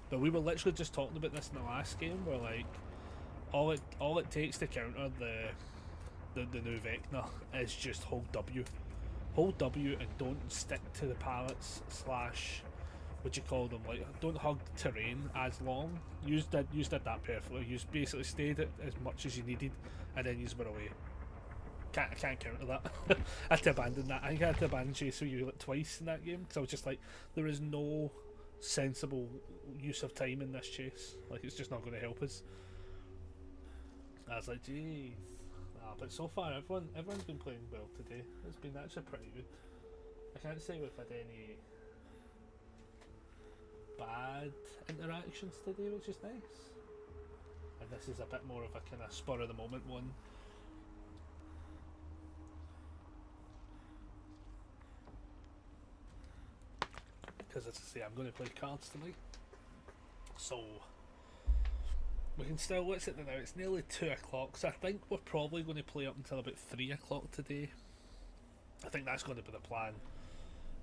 But we were literally just talking about this in the last game, where like all it takes to counter the new Vecna is just hold W and don't stick to the pallets slash what you call them, like don't hug terrain as long. You did that perfectly. You basically stayed at as much as you needed and then you were away. I can't counter that. I had to abandon that. I think I had to abandon chase with you like twice in that game because I was just like, there is no sensible use of time in this chase. Like it's just not going to help us. I was like, jeez. But so far everyone's been playing well today. It's been actually pretty good. I can't say we've had any bad interactions today, which is nice. And this is a bit more of a kind of spur of the moment one. Because as I say, I'm going to play cards tonight, so we can still, what's it now, it's nearly 2 o'clock, so I think we're probably going to play up until about 3 o'clock today. I think that's going to be the plan,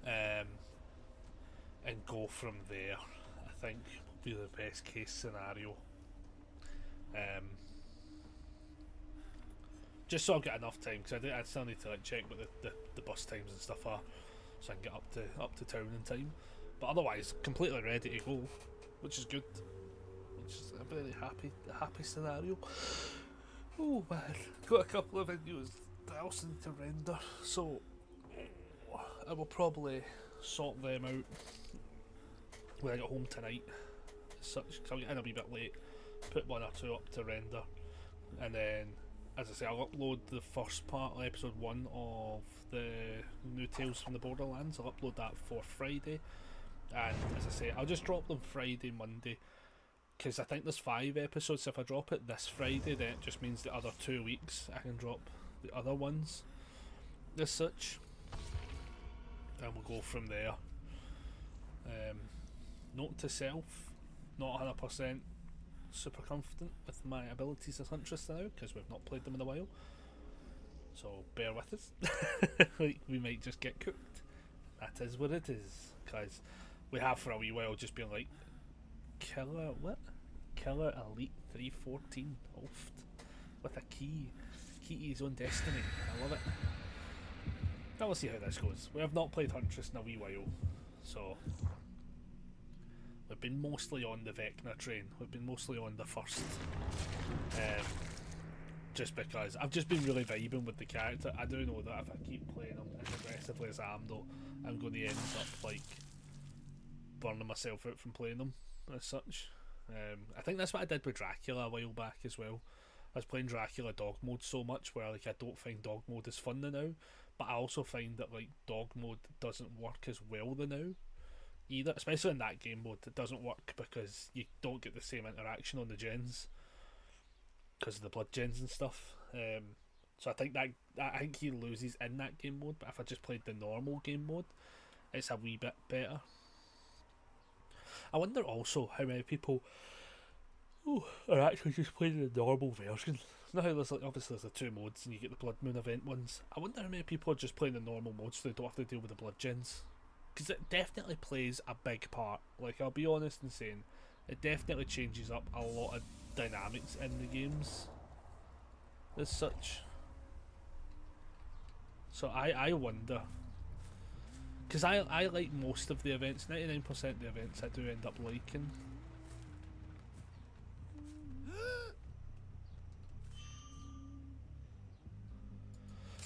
and go from there. I think will be the best case scenario, just so I've got enough time, because I still need to like check what the bus times and stuff are, so I can get up to town in time. But otherwise, completely ready to go, which is good. Which is a very happy scenario. Oh man, got a couple of videos that I also need to render, so I will probably sort them out when I get home tonight. As such, because I'll get in a wee bit late, put 1 or 2 up to render, and then, as I say, I'll upload the first part, episode 1 of the new Tales from the Borderlands. I'll upload that for Friday, and as I say, I'll just drop them Friday, Monday, because I think there's 5 episodes. So if I drop it this Friday, then it just means the other 2 weeks I can drop the other ones as such, and we'll go from there. Note to self, not 100% super confident with my abilities as Huntress now, because we've not played them in a while, so bear with us. Like, we might just get cooked. That is what it is, because we have for a wee while just been like, Killer Elite 314 oft with a key to his own destiny. I love it. Now we'll see how this goes. We have not played Huntress in a wee while, so we've been mostly on the Vecna train. We've been mostly on the first, just because I've just been really vibing with the character. I do know that if I keep playing him as aggressively as I am, though, I'm going to end up like burning myself out from playing them. as such. I think that's what I did with Dracula a while back as well. I was playing Dracula dog mode so much where like I don't find dog mode as fun now, but I also find that like dog mode doesn't work as well now either, especially in that game mode. It doesn't work because you don't get the same interaction on the gens because of the blood gens and stuff. So I think he loses in that game mode, but if I just played the normal game mode, it's a wee bit better. I wonder also how many people are actually just playing the normal version. Now there's like obviously there's the two modes and you get the Blood Moon event ones. I wonder how many people are just playing the normal modes so they don't have to deal with the blood gens. Because it definitely plays a big part. Like, I'll be honest in saying, it definitely changes up a lot of dynamics in the games as such. So I wonder, because I like most of the events, 99% of the events I do end up liking.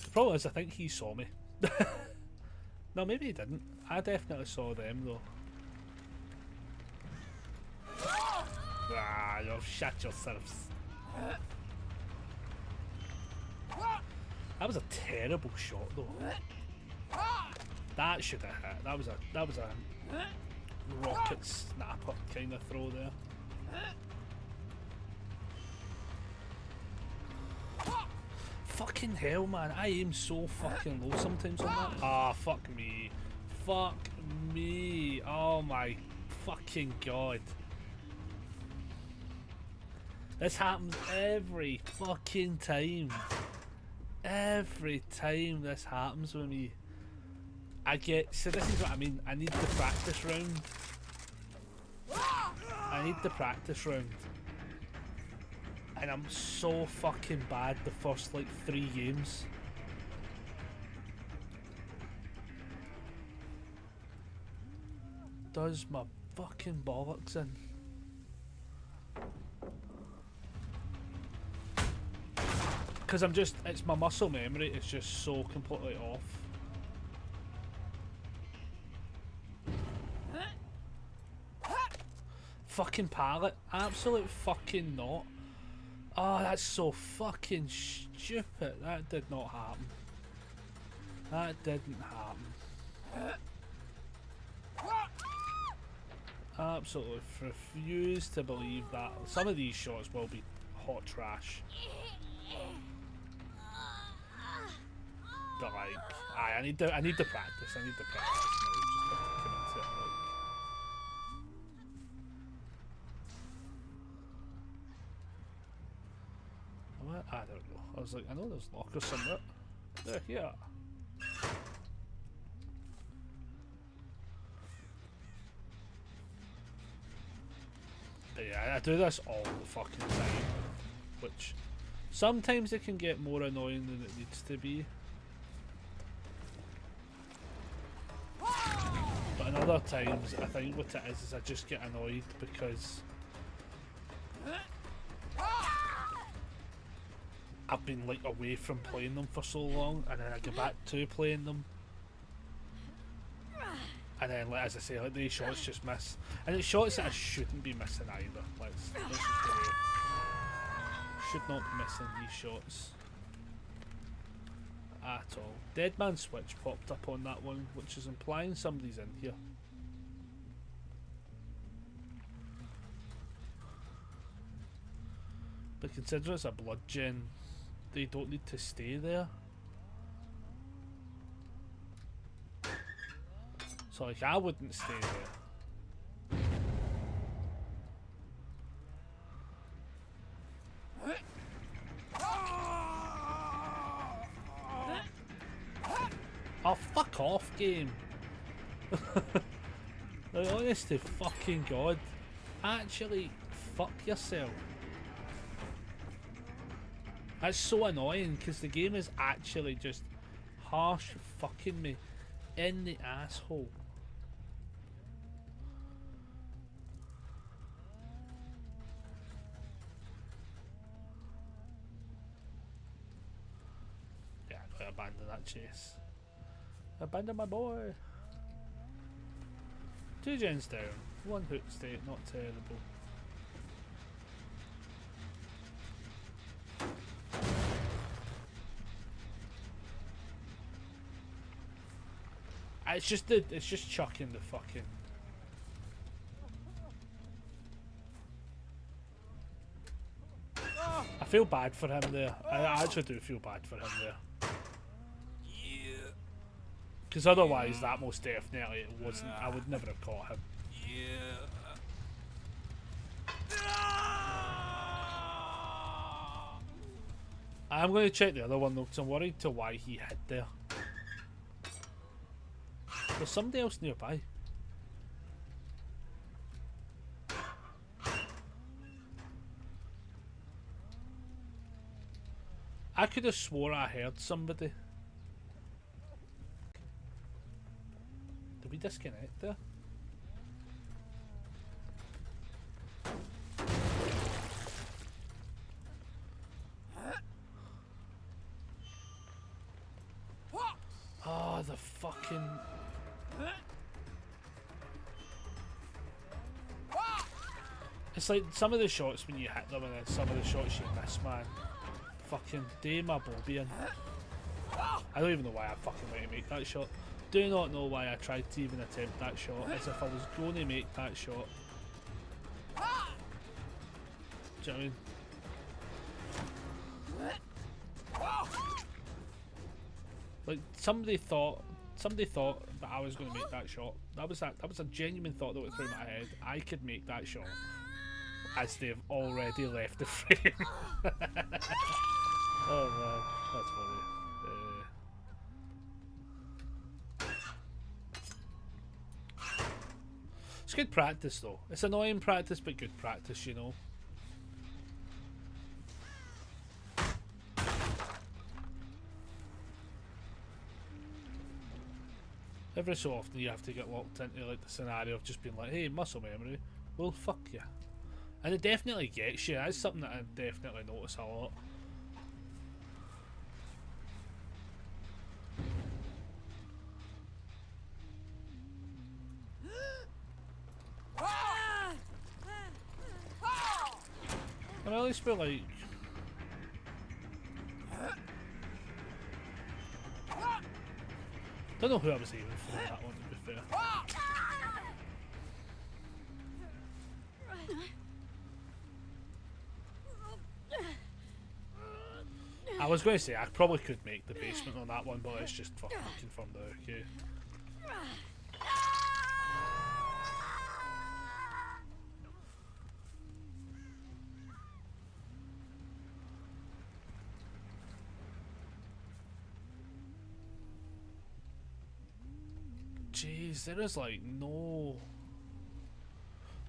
The problem is I think he saw me. No, maybe he didn't. I definitely saw them though. Ah, you'll shut yourselves. That was a terrible shot though. That should have hit. That was a rocket snapper kind of throw there. Fucking hell, man. I aim so fucking low sometimes on that. Ah, fuck me. Fuck me. Oh my fucking god. This happens every fucking time. Every time this happens with me. So this is what I mean. I need the practice round. I need the practice round. And I'm so fucking bad the first like 3 games. Does my fucking bollocks in. Because it's my muscle memory, it's just so completely off. Fucking pallet, absolute fucking not. Oh, that's so fucking stupid. That did not happen. That didn't happen. Absolutely refuse to believe that. Some of these shots will be hot trash. But like, I need the practice. I need the practice now. Just have to commit to it. Like. I don't know. I was like, I know there's lockers somewhere. They're here. But yeah, I do this all the fucking time, which sometimes it can get more annoying than it needs to be. But in other times, I think what it is I just get annoyed because I've been like away from playing them for so long, and then I go back to playing them, and then like, as I say, like these shots just miss, and it's shots that I shouldn't be missing either. Let's just go away. Should not be missing these shots at all. Dead Man Switch popped up on that one, which is implying somebody's in here. But considering it's a blood gen, they don't need to stay there. So like, I wouldn't stay there. Oh, fuck off, game. Like, honest to fucking God. Actually, fuck yourself. That's so annoying because the game is actually just harsh fucking me in the asshole. Yeah, I'm going to abandon that chase. Abandon my boy. 2 gens down. 1 hook state, not terrible. It's just chucking the fucking. I feel bad for him there. I actually do feel bad for him there. Because otherwise, that most definitely it wasn't. I would never have caught him. I'm going to check the other one though, because I'm worried to why he hid there. There's somebody else nearby. I could have swore I heard somebody. Did we disconnect there? Oh, the fucking... It's like some of the shots when you hit them and then some of the shots you miss, man. Fucking day my bobby in. I don't even know why I fucking went to make that shot. Do not know why I tried to even attempt that shot, as if I was going to make that shot. Do you know what I mean? Like somebody thought that I was going to make that shot. That was a genuine thought that went through my head. I could make that shot, as they've already left the frame. Oh man, that's funny. It's good practice though. It's annoying practice, but good practice, you know. Every so often you have to get locked into like the scenario of just being like, hey, muscle memory, well fuck you. And it definitely gets you. That's something that I definitely notice a lot. And at least we're like... Don't know who I was aiming for in that one, to be fair. I was going to say I probably could make the basement on that one, but it's just fucking confirmed out, okay. Jeez, there is like no...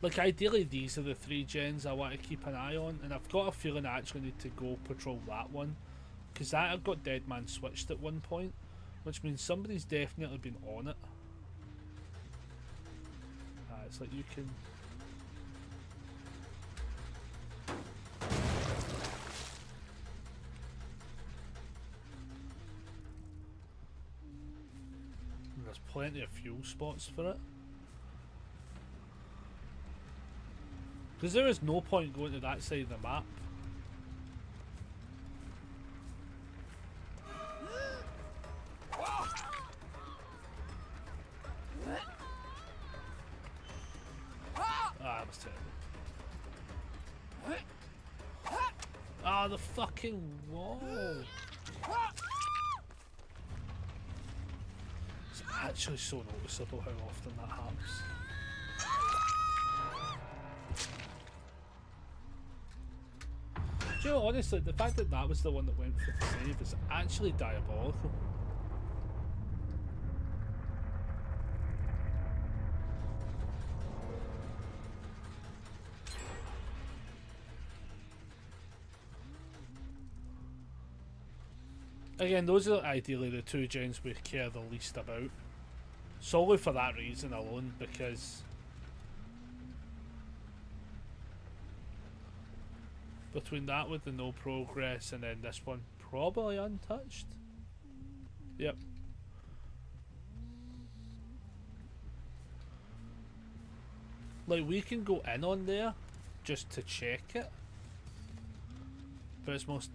Like ideally these are the 3 gens I want to keep an eye on, and I've got a feeling I actually need to go patrol that one. Because that I've got Dead Man switched at one point, which means somebody's definitely been on it. It's like you can... And there's plenty of fuel spots for it. Because there is no point going to that side of the map. That was terrible. Ah, the fucking wall. It's actually so noticeable how often that happens. Do you know, honestly, the fact that that was the one that went for the save is actually diabolical. Again, those are ideally the 2 gens we care the least about. Solely for that reason alone, because between that with the no progress and then this one probably untouched. Yep. Like, we can go in on there just to check it, but it's most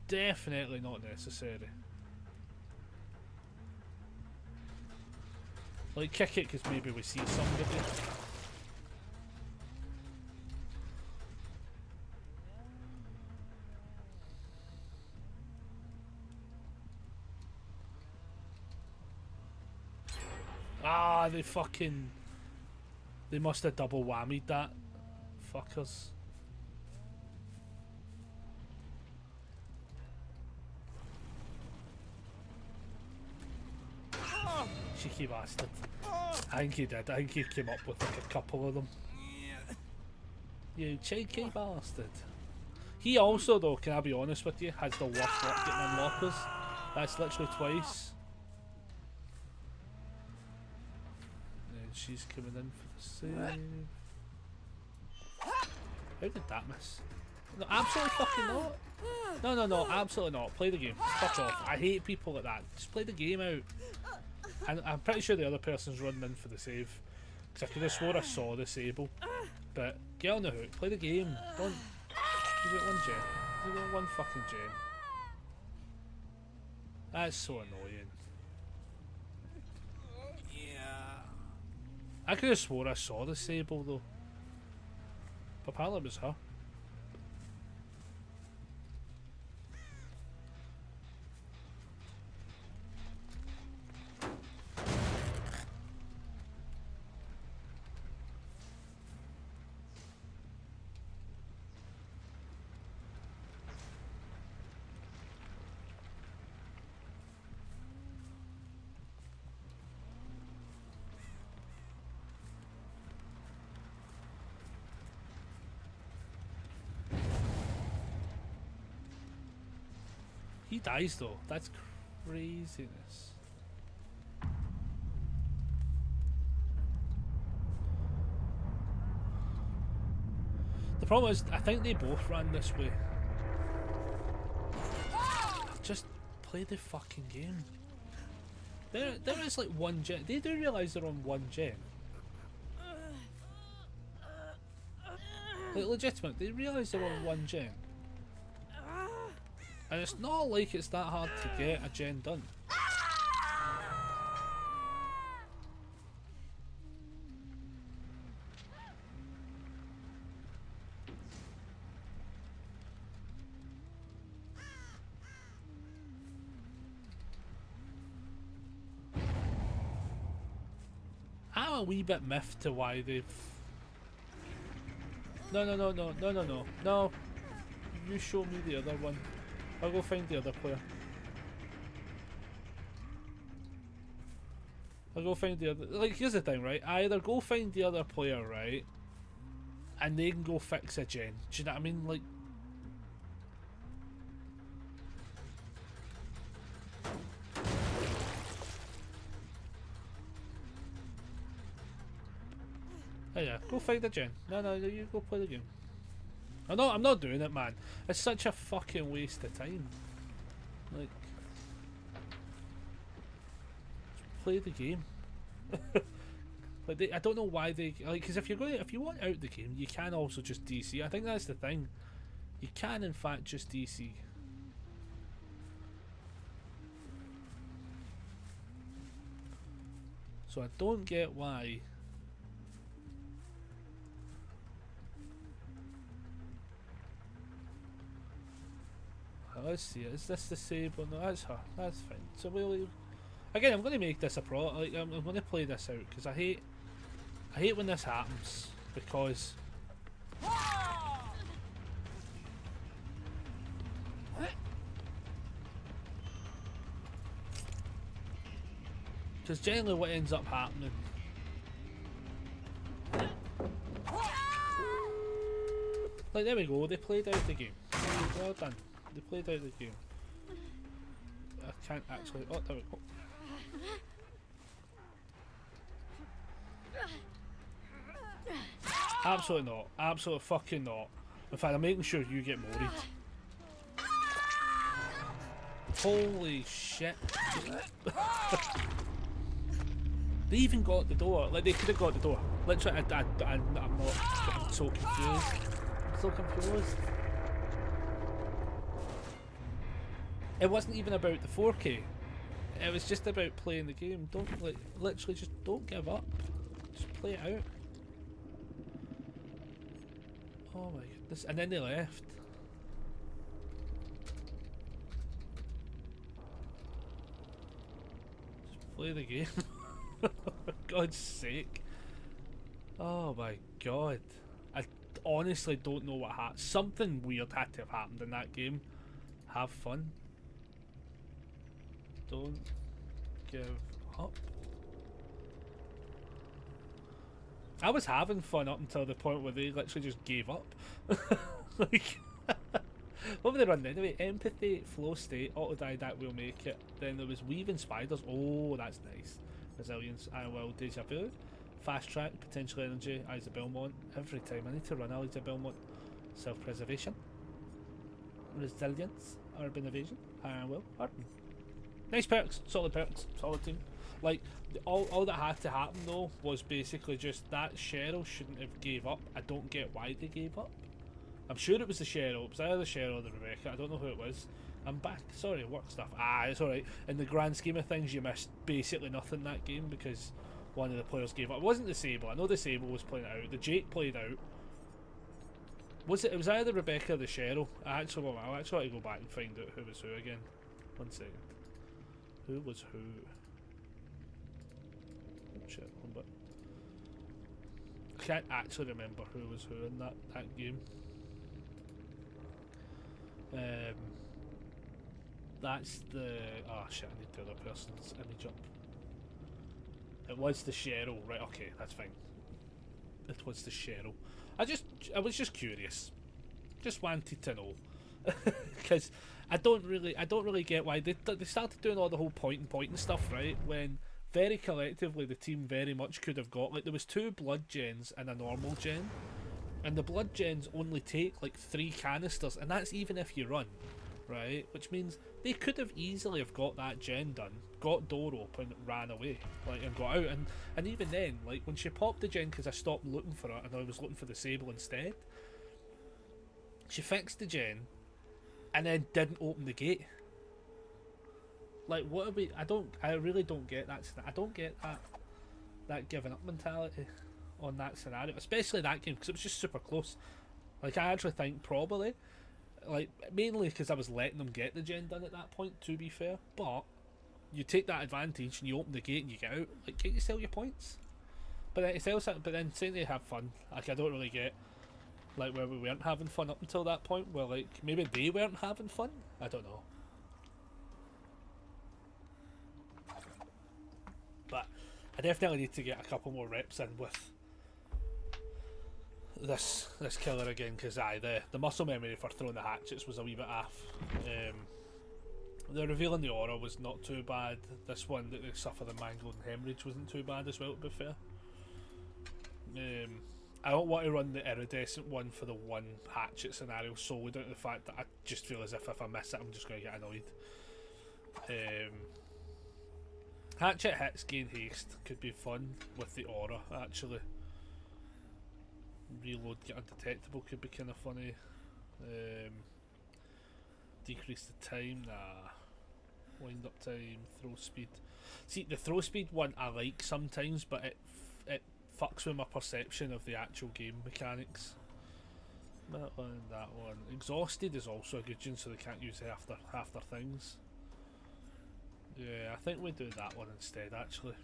definitely not necessary. Like, kick it because maybe we see somebody. Ah, they fucking... They must have double whammied that. Fuckers. Cheeky bastard. I think he did. I think he came up with like a couple of them. You cheeky bastard. He also, though, can I be honest with you, has the worst luck getting unlockers. That's literally twice. She's coming in for the save. How did that miss? No, absolutely fucking not. No, no, no, absolutely not. Play the game. Fuck off. I hate people like that. Just play the game out. And I'm pretty sure the other person's running in for the save. Because I could have swore I saw the sable. But get on the hook. Play the game. Don't... You got one gen. You got one fucking gen. That's so annoying. I could have swore I saw the sable though. But apparently it was her. He dies though. That's craziness. The problem is, I think they both ran this way. Just play the fucking game. There is like one gen. They do realise they're on one gen. Like legitimate, they realise they're on one gen. And it's not like it's that hard to get a gen done. I'm a wee bit miffed to why they've... No, no, no, no, no, no, no, no. You show me the other one. I'll go find the other player. I'll go find the other... Like, here's the thing, right? I either go find the other player, right? And they can go fix a gen. Do you know what I mean? Like... Oh yeah, go find a gen. No, no, you go play the game. I'm not doing it, man. It's such a fucking waste of time. Like, just play the game. Like, I don't know why they like. Because if you want out the game, you can also just DC. I think that's the thing. You can, in fact, just DC. So I don't get why. Let's see, is this the sable? No, that's her. That's fine. So we'll... Again, I'm going to make this a pro. Like, I'm going to play this out because I hate when this happens because... Because generally what ends up happening... Like, there we go. They played out the game. Well done. They played out the game. I can't actually... Oh, there we go. Absolutely not. Absolutely fucking not. In fact, I'm making sure you get worried. Holy shit. They even got the door. Like, they could have got the door. Literally, I'm not. I'm so confused. I'm so confused. It wasn't even about the 4K. It was just about playing the game. Don't, like, literally just don't give up. Just play it out. Oh my goodness. And then they left. Just play the game. For God's sake. Oh my god. I honestly don't know what happened. Something weird had to have happened in that game. Have fun. Don't give up. I was having fun up until the point where they literally just gave up. Like, what were they running anyway? Empathy, flow state, autodidact will make it. Then there was weaving spiders. Oh, that's nice. Resilience, I will, deja vu. Fast track, potential energy, Eyes of Belmont. Every time I need to run Eyes of Belmont. Self-preservation. Resilience, urban evasion, I will, harden. Nice perks, solid team. Like, all that had to happen though was basically just that Cheryl shouldn't have gave up. I don't get why they gave up. I'm sure it was the Cheryl. It was either the Cheryl or the Rebecca. I don't know who it was. I'm back. Sorry, work stuff. It's alright. In the grand scheme of things, you missed basically nothing in that game because one of the players gave up. It wasn't the Sable. I know the Sable was playing it out. The Jake played out. Was it? It was either Rebecca or the Cheryl. I'll actually want to go back and find out who was who again. 1 second. Who was who? Oh shit, one bit. I can't actually remember who was who in that game. That's the... Oh shit, I need the other person's image up. It was the Cheryl, right, okay, that's fine. It was the Cheryl. I was just curious. Just wanted to know. Because I don't really get why they started doing all the whole point and stuff, right? When very collectively the team very much could have got, like, there was 2 blood gens and a normal gen, and the blood gens only take like 3 canisters, and that's even if you run, right? Which means they could have easily have got that gen done, got door open, ran away, like, and got out. And even then, like, when she popped the gen, because I stopped looking for it and I was looking for the Sable instead, she fixed the gen and then didn't open the gate. Like, what are we? I really don't get that. I don't get that giving up mentality on that scenario, especially that game, because it was just super close. Like, I actually think probably, like, mainly because I was letting them get the gen done at that point, to be fair. But you take that advantage and you open the gate and you get out. Like, get yourself your points. But then saying they have fun, like, I don't really get, like, where we weren't having fun up until that point. Where, like, maybe they weren't having fun. I don't know. But I definitely need to get a couple more reps in with this killer again, because the muscle memory for throwing the hatchets was a wee bit off. The reveal in the aura was not too bad. This one that they suffer the mangled and hemorrhage wasn't too bad as well, to be fair. I don't want to run the iridescent one for the 1 hatchet scenario solely down to the fact that I just feel as if I miss it I'm just going to get annoyed. Hatchet hits gain haste could be fun with the aura, actually. Reload get undetectable could be kind of funny. Decrease the time, nah. Wind up time, throw speed. See, the throw speed one I like sometimes, but it fucks with my perception of the actual game mechanics. That one. Exhausted is also a good one, so they can't use half their things. Yeah, I think we do that one instead, actually.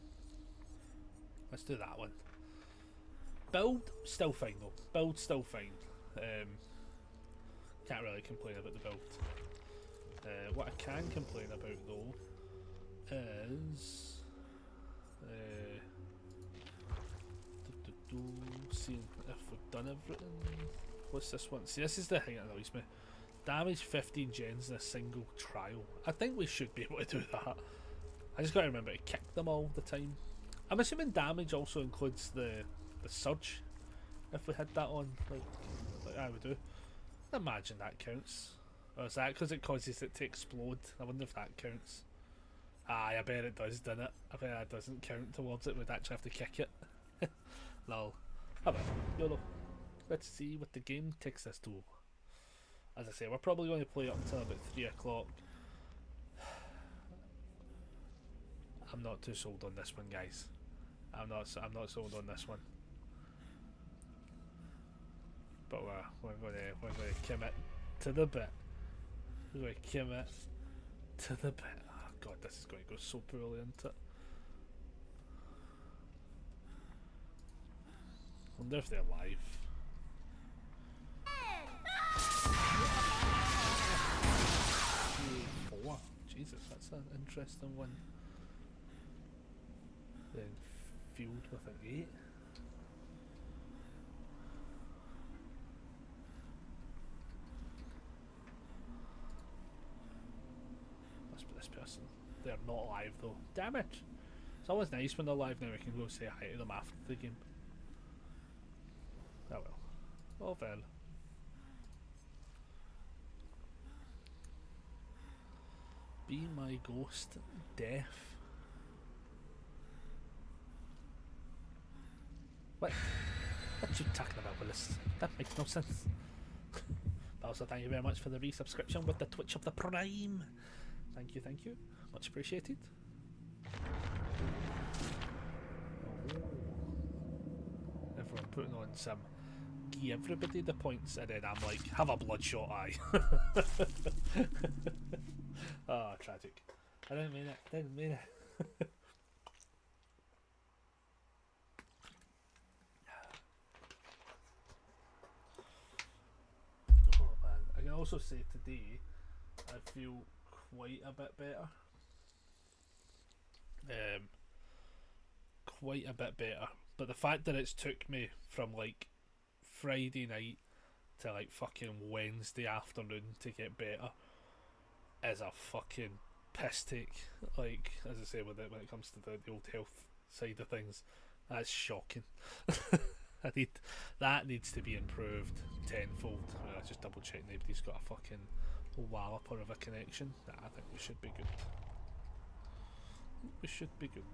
Let's do that one. Build, still fine though. Build, still fine. Can't really complain about the build. What I can complain about though is seeing if we've done everything. What's this one? See, this is the thing that annoys me. Damage 15 gens in a single trial. I think we should be able to do that. I just gotta remember to kick them all the time. I'm assuming damage also includes the surge. If we had that on, like I would do. I imagine that counts. Or is that because it causes it to explode? I wonder if that counts. Aye, I bet it does, doesn't it? I bet that doesn't count towards it. We'd actually have to kick it. Lol. However, YOLO. Let's see what the game takes us to. As I say, we're probably going to play up until about 3 o'clock. I'm not too sold on this one, guys. I'm not sold on this one. But we're going to commit to the bit. We're going to commit to the bit. Oh god, this is going to go so poorly, isn't it? I wonder if they're live. Four. Jesus, that's an interesting one. Then field with an 8. This person. They're not live though. Damn it! It's always nice when they're live now we can go say hi to them after the game. Oh well. Oh well. Be my ghost, deaf. What you talking about, Willis? That makes no sense. But also thank you very much for the resubscription with the Twitch of the Prime. Thank you, much appreciated. Everyone putting on some give everybody the points and then I'm like, have a bloodshot eye. Oh, tragic. I didn't mean it, Oh man, I can also say today I feel quite a bit better. Quite a bit better. But the fact that it's took me from like Friday night to like fucking Wednesday afternoon to get better is a fucking piss take. Like, as I say, when it comes to the old health side of things, that's shocking. That needs to be improved tenfold. I just double check nobody's got a fucking walloper of a connection. Nah, I think we should be good. We should be good.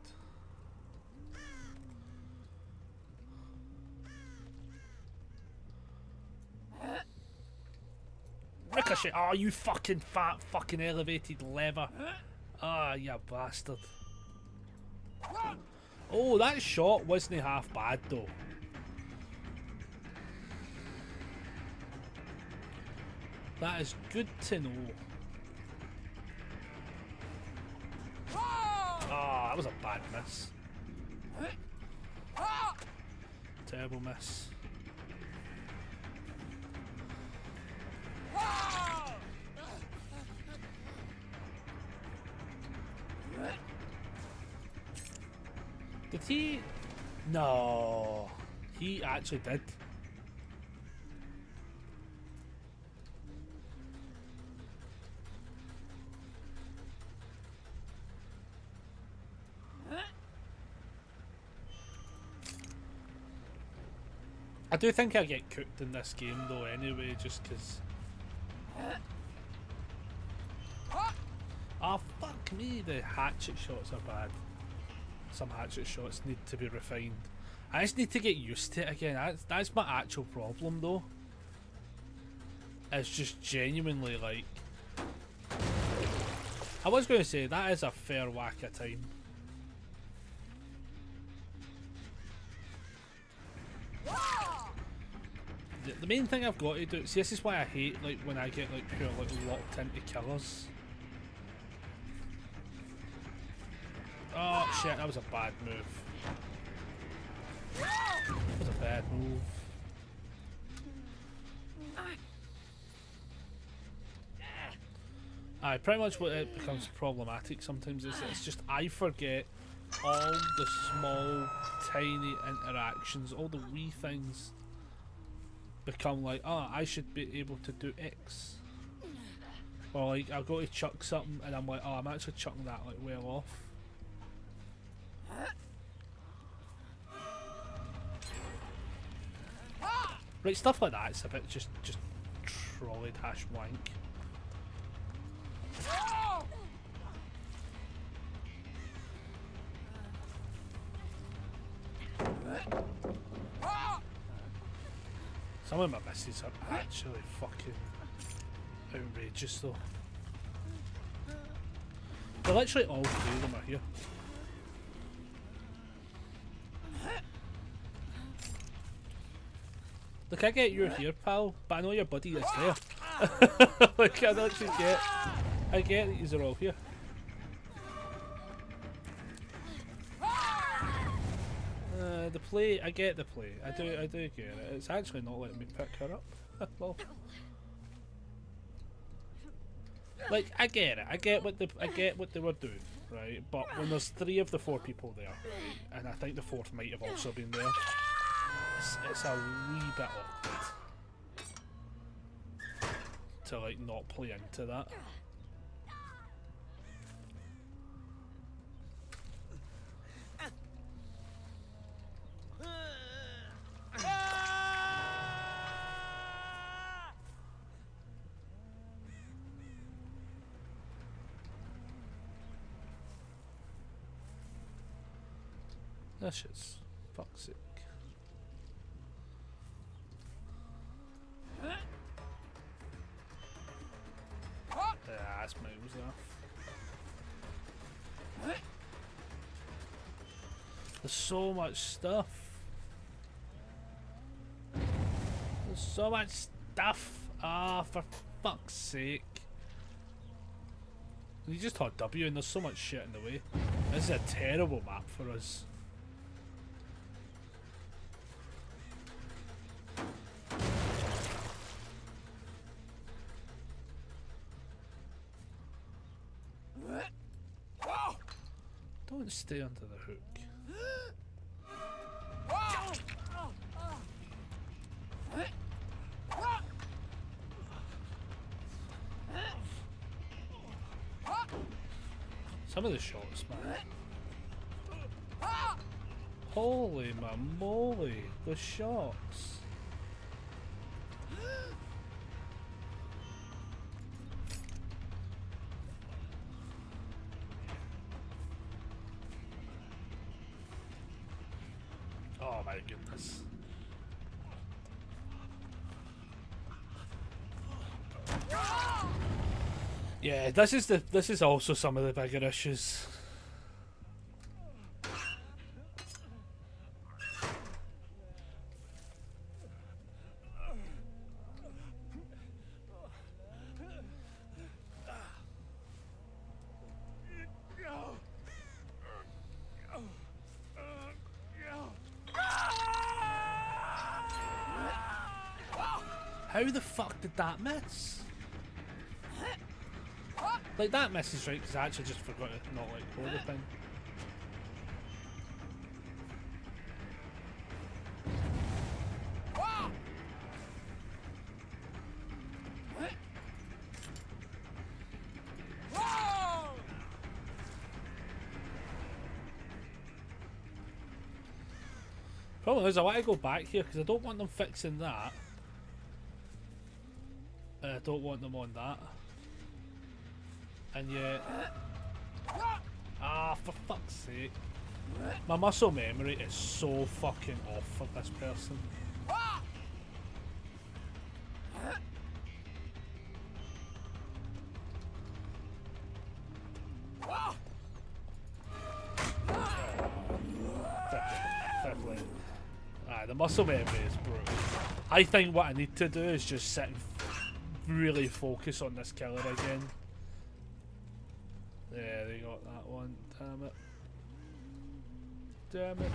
Ricochet! Oh, you fucking fat fucking elevated lever! Ah, you bastard. Oh, that shot wasn't half bad though. That is good to know. Ah, that was a bad miss. Terrible miss. Did he? No, he actually did. I do think I get cooked in this game though anyway, just because... Oh fuck me, the hatchet shots are bad. Some hatchet shots need to be refined. I just need to get used to it again. That's my actual problem though. It's just genuinely like... I was going to say, that is a fair whack of time. The main thing I've got to do, see, this is why I hate like when I get like pure like locked into killers. Oh shit, that was a bad move. That was a bad move. Aye, pretty much what it becomes problematic sometimes is it's just I forget all the small, tiny interactions, all the wee things become like, oh, I should be able to do X. Or like, I'll go to chuck something and I'm like, oh, I'm actually chucking that like well off. Right, stuff like that, it's a bit just trolley dash wank. Some of my misses are actually fucking outrageous though. They're literally all three of them are here. Look, I get you're here, pal, but I know your buddy is there. Like, I actually I get that these are all here. The play, I get the play. I do get it. It's actually not letting me pick her up. Well, like, I get it. I get what they were doing, right? But when there's 3 of the 4 people there, right, and I think the 4th might have also been there, it's a wee bit awkward to like not play into that. That shit's fuck's sake. That's moves off. There's so much stuff. There's so much stuff. Ah, for fuck's sake. You just hit W and there's so much shit in the way. This is a terrible map for us. Don't stay under the hook. Some of the shots, man. Holy moly, the shots. Oh my goodness. Yeah, this is also some of the bigger issues. How the fuck did that miss? Like, that misses right because I actually just forgot to not like hold the thing. Problem is, I want to go back here because I don't want them fixing that. I don't want them on that. And yet... Ah, for fuck's sake. My muscle memory is so fucking off for this person. Fair play. The muscle memory is brutal. I think what I need to do is just sit and really focus on this killer again. Yeah, they got that one. Damn it. Damn it.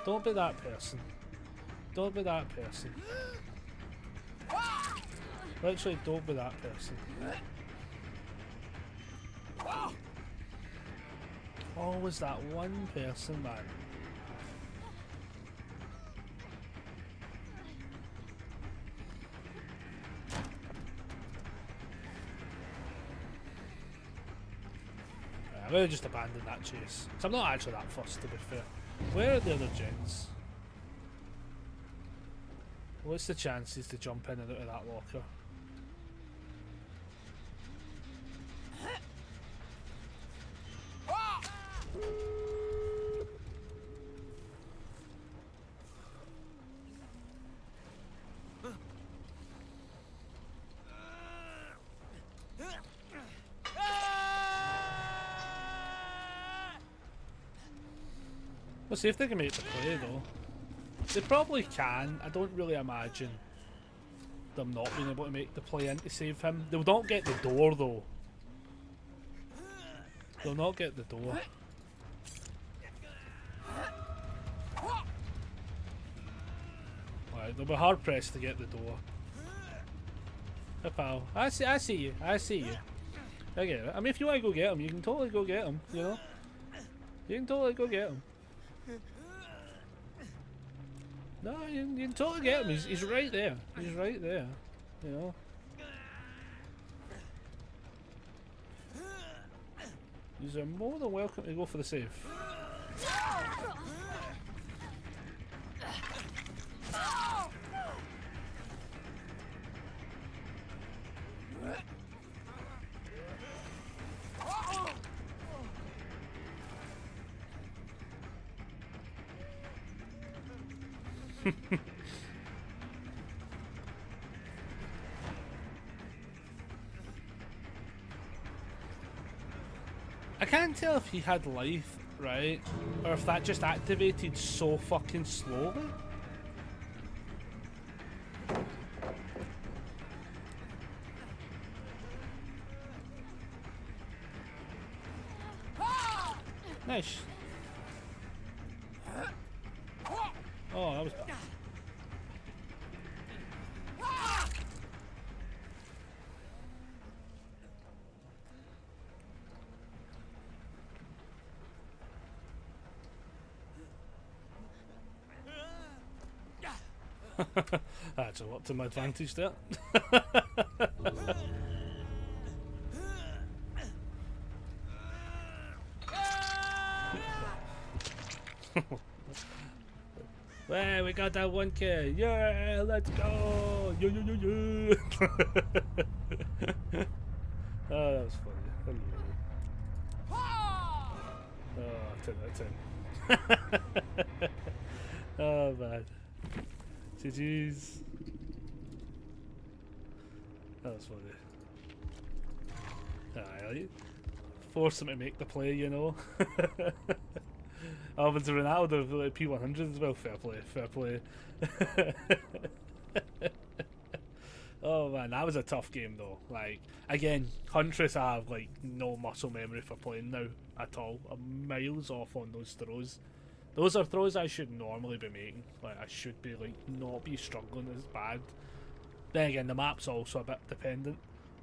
Don't be that person. Don't be that person. Literally, don't be that person. Always that one person, man. I'm gonna just abandon that chase. So I'm not actually that fussed, to be fair. Where are the other gens? What's the chances to jump in and out of that locker? We'll see if they can make the play though. They probably can. I don't really imagine them not being able to make the play in to save him. They'll not get the door though. They'll not get the door. Right, they'll be hard pressed to get the door. Hey pal, I see you. I see you. I get it. I mean, if you want to go get him, you can totally go get him. You know, you can totally go get him. No, you can totally get him. He's right there. He's right there. You know. He's more than welcome to go for the save. I can't tell if he had life, right? Or if that just activated so fucking slowly. Nice. Oh, that was bad. That's a lot to my advantage there. Well, we got that 1K. Yeah, let's go. Yeah, yeah, yeah, yeah. Oh, that was funny. Oh, 10 out of 10. Oh, man. GG's. That was funny. Aye, force him to make the play, you know. Oh, but to Ronaldo with like P100 as well. Fair play, fair play. Oh man, that was a tough game though. Like again, Huntress, I have like no muscle memory for playing now at all. I'm miles off on those throws. Those are throws I should normally be making. Like I should be like not be struggling as bad. Then again, the map's also a bit dependent.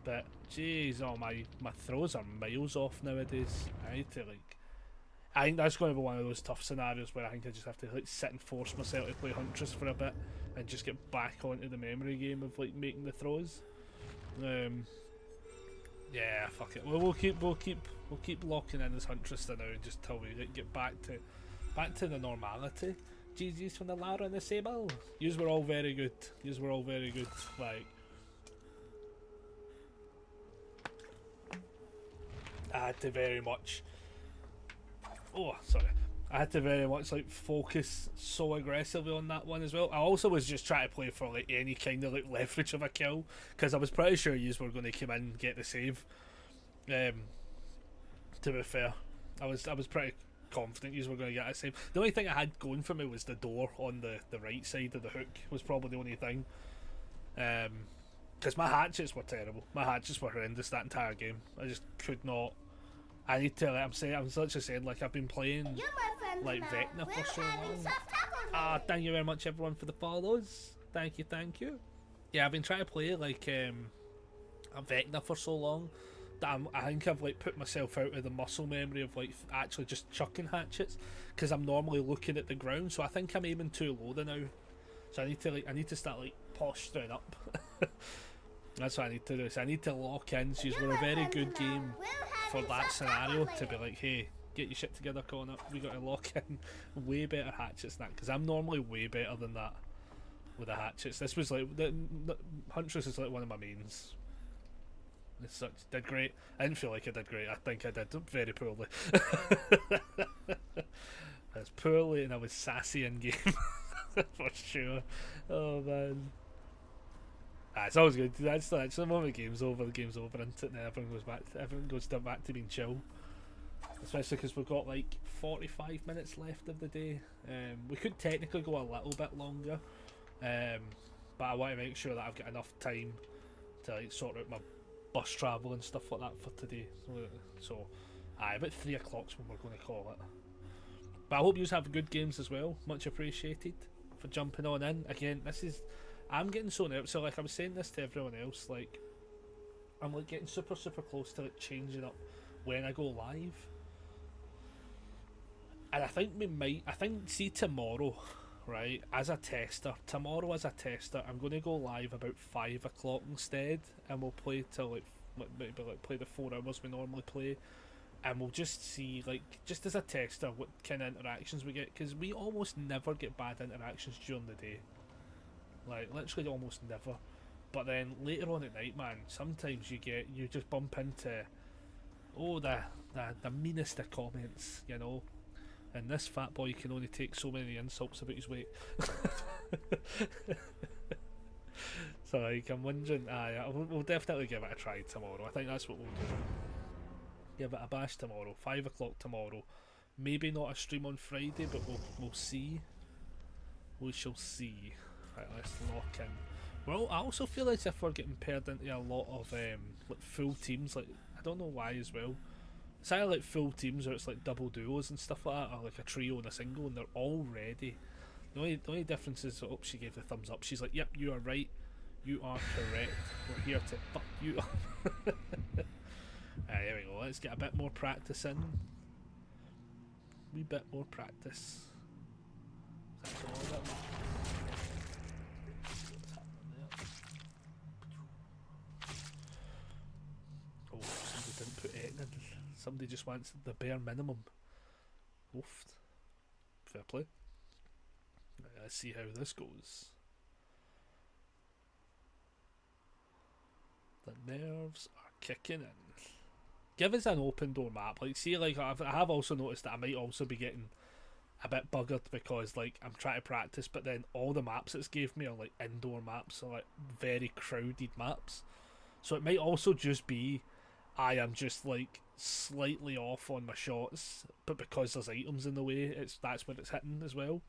But jeez, oh my throws are miles off nowadays. I need to like. I think that's going to be one of those tough scenarios where I think I just have to like sit and force myself to play Huntress for a bit and just get back onto the memory game of like making the throws. Yeah, fuck it. We'll keep locking in this Huntress for now just till we like, get back to the normality. GG's from the Lara and the Sable. Yous were all very good. Yous were all very good. Like I had to very much. Oh, sorry. I had to very much like focus so aggressively on that one as well. I also was just trying to play for like any kind of like leverage of a kill because I was pretty sure yous were going to come in and get the save. To be fair, I was pretty confident yous were going to get a save. The only thing I had going for me was the door on the right side of the hook was probably the only thing. Because my hatchets were terrible. My hatchets were horrendous that entire game. I just could not. I need to. I'm literally saying like I've been playing like Vecna for so long. Ah, thank you very much everyone for the follows. Thank you. Yeah, I've been trying to play like a Vecna for so long that I think I've like put myself out of the muscle memory of like actually just chucking hatchets because I'm normally looking at the ground. So I think I'm aiming too low now. So I need to start like posturing up. That's what I need to do. So I need to lock in. So we're a very good game for that scenario to be like, hey, get your shit together, Connor. We got to lock in way better hatchets than that because I'm normally way better than that with the hatchets. This was like the Huntress is like one of my mains. Did great. I didn't feel like I did great. I think I did very poorly. I was poorly and I was sassy in game for sure. Oh man. It's always good. That's the moment the game's over, isn't it? And everyone goes back to being chill. especially because we've got like 45 minutes left of the day. We could technically go a little bit longer, but I want to make sure that I've got enough time to like sort out my bus travel and stuff like that for today. So about 3 o'clock's when we're going to call it. But I hope you have good games as well. Much appreciated for jumping on in. Again, I'm getting so nervous. So like I was saying this to everyone else, like I'm like getting super close to like changing up when I go live. And I think see tomorrow, right, as a tester, I'm going to go live about 5 o'clock instead, and we'll play till like maybe like play the 4 hours we normally play, and we'll just see, like, just as a tester, what kind of interactions we get, because we almost never get bad interactions during the day, like literally almost never. But then later on at night, man, sometimes you just bump into the meanest of comments, you know. And this fat boy can only take so many insults about his weight. So like, I'm wondering, we'll definitely give it a try tomorrow. I think that's what we'll do. Give it a bash tomorrow, 5 o'clock tomorrow. Maybe not a stream on Friday, but we'll see. We shall see. Right, let's lock in. Well, I also feel as if we're getting paired into a lot of like full teams. Like, I don't know why as well. It's either like full teams or it's like double duos and stuff like that, or like a trio and a single, and they're all ready. The only difference is, oh, she gave the thumbs up. She's like, yep, you are right. You are correct. We're here to fuck you up. There we go. Let's get a bit more practice in. Wee bit more practice. That's all that. Oh, somebody didn't put it in. Somebody just wants the bare minimum. Oof. Fair play. Right, let's see how this goes. The nerves are kicking in. Give us an open door map. Like, see, like I have also noticed that I might also be getting a bit buggered because like I'm trying to practice, but then all the maps it's gave me are like indoor maps, so like very crowded maps. So it might also just be I am just like slightly off on my shots, but because there's items in the way, that's when it's hitting as well.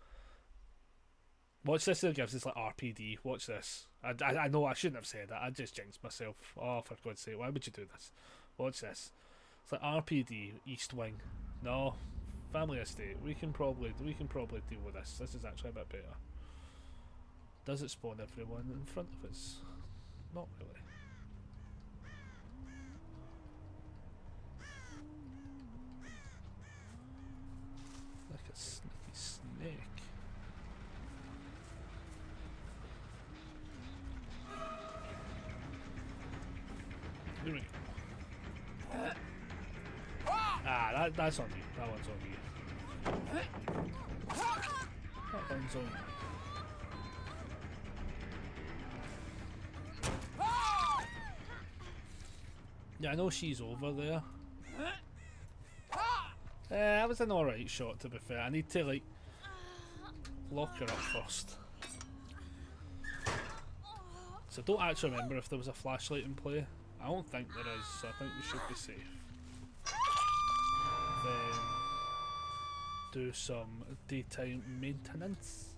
Watch this. It gives us like RPD. Watch this. I know I shouldn't have said that. I just jinxed myself. Oh, for God's sake, why would you do this? Watch this. It's like RPD East Wing. No, Family Estate. We can probably deal with this. This is actually a bit better. Does it spawn everyone in front of us? Not really. Like a sneaky snake. Here we go. That's on you. That one's on you. That one's on you. Yeah, I know she's over there. That was an alright shot, to be fair. I need to, like, lock her up first. So I don't actually remember if there was a flashlight in play. I don't think there is, so I think we should be safe. Then do some daytime maintenance.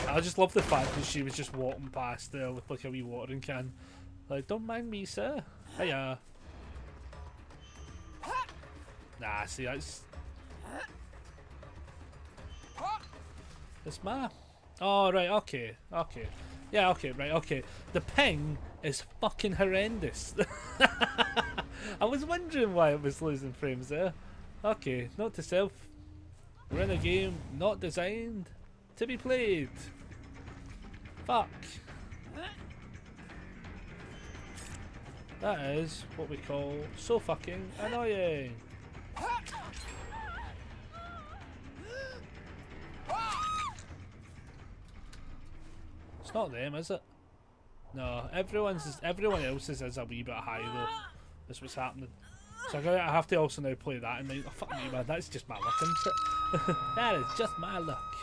I just love the fact that she was just walking past there with like a wee watering can. Like, don't mind me, sir. Hiya. Nah, see, that's... It's my... Oh, right, okay, okay. Yeah, okay, right, okay. The ping is fucking horrendous. I was wondering why it was losing frames there. Okay, note to self. We're in a game not designed to be played. Fuck. That is what we call so fucking annoying. It's not them, is it? No, everyone else's is a wee bit high though. That's what's happening. So I have to also now play that, and like, oh, fuck me, man, that's just my luck, isn't it? That is just my luck.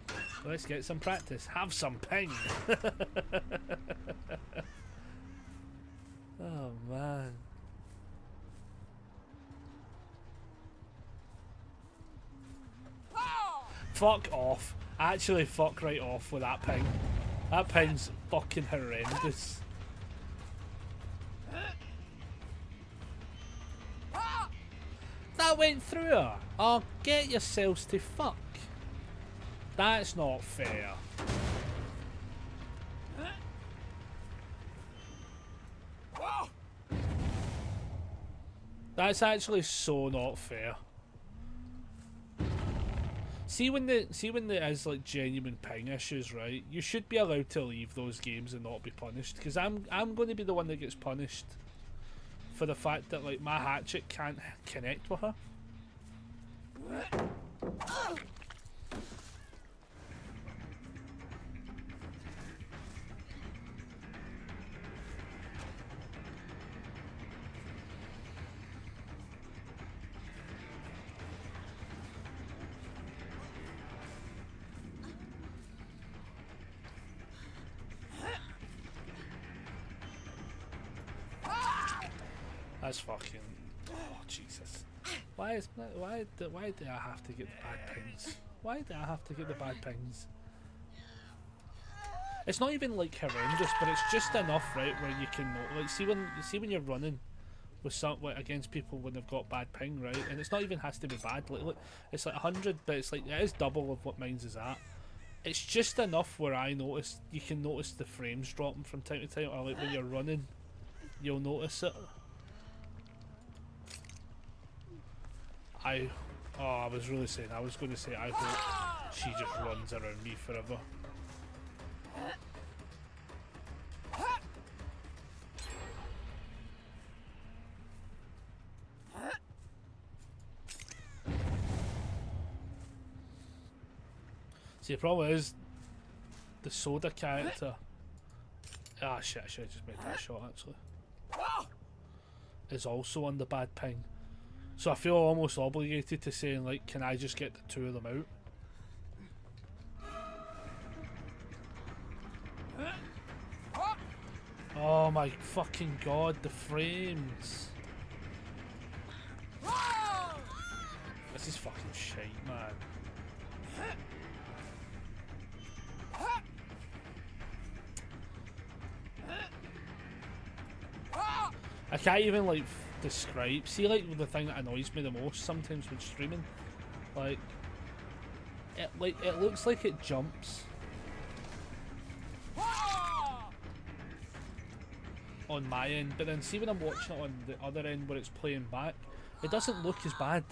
So let's get some practice. Have some ping. Oh man. Fuck off. Actually, fuck right off with that ping. That ping's fucking horrendous. That went through her. Oh, get yourselves to fuck. That's not fair. That's actually so not fair. See when there is like genuine ping issues, right? You should be allowed to leave those games and not be punished. Because I'm going to be the one that gets punished for the fact that like my hatchet can't connect with her. That's fucking. Oh Jesus! Why do I have to get the bad pings? Why do I have to get the bad pings? It's not even like horrendous, but it's just enough, right, where you can like see when you're running with against people when they've got bad ping, right, and it's not even has to be bad. Like look, it's like 100, but it's like it is double of what mine's is at. It's just enough where you can notice the frames dropping from time to time, or like when you're running, you'll notice it. I was really saying, I was going to say I hope she just runs around me forever. See, the problem is the soda character. Ah shit, I should have just made that shot actually. Is also on the bad ping. So I feel almost obligated to saying like, can I just get the two of them out? Oh my fucking god, the frames. This is fucking shite, man. I can't even like describe. See, like the thing that annoys me the most sometimes when streaming, like it looks like it jumps on my end, but then see when I'm watching it on the other end where it's playing back, it doesn't look as bad,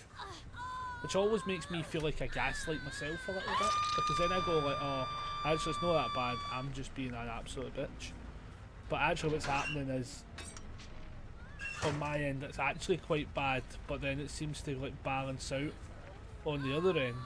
which always makes me feel like I gaslight myself a little bit, because then I go like, oh, actually it's not that bad, I'm just being an absolute bitch. But actually what's happening is, on my end it's actually quite bad, but then it seems to like balance out on the other end.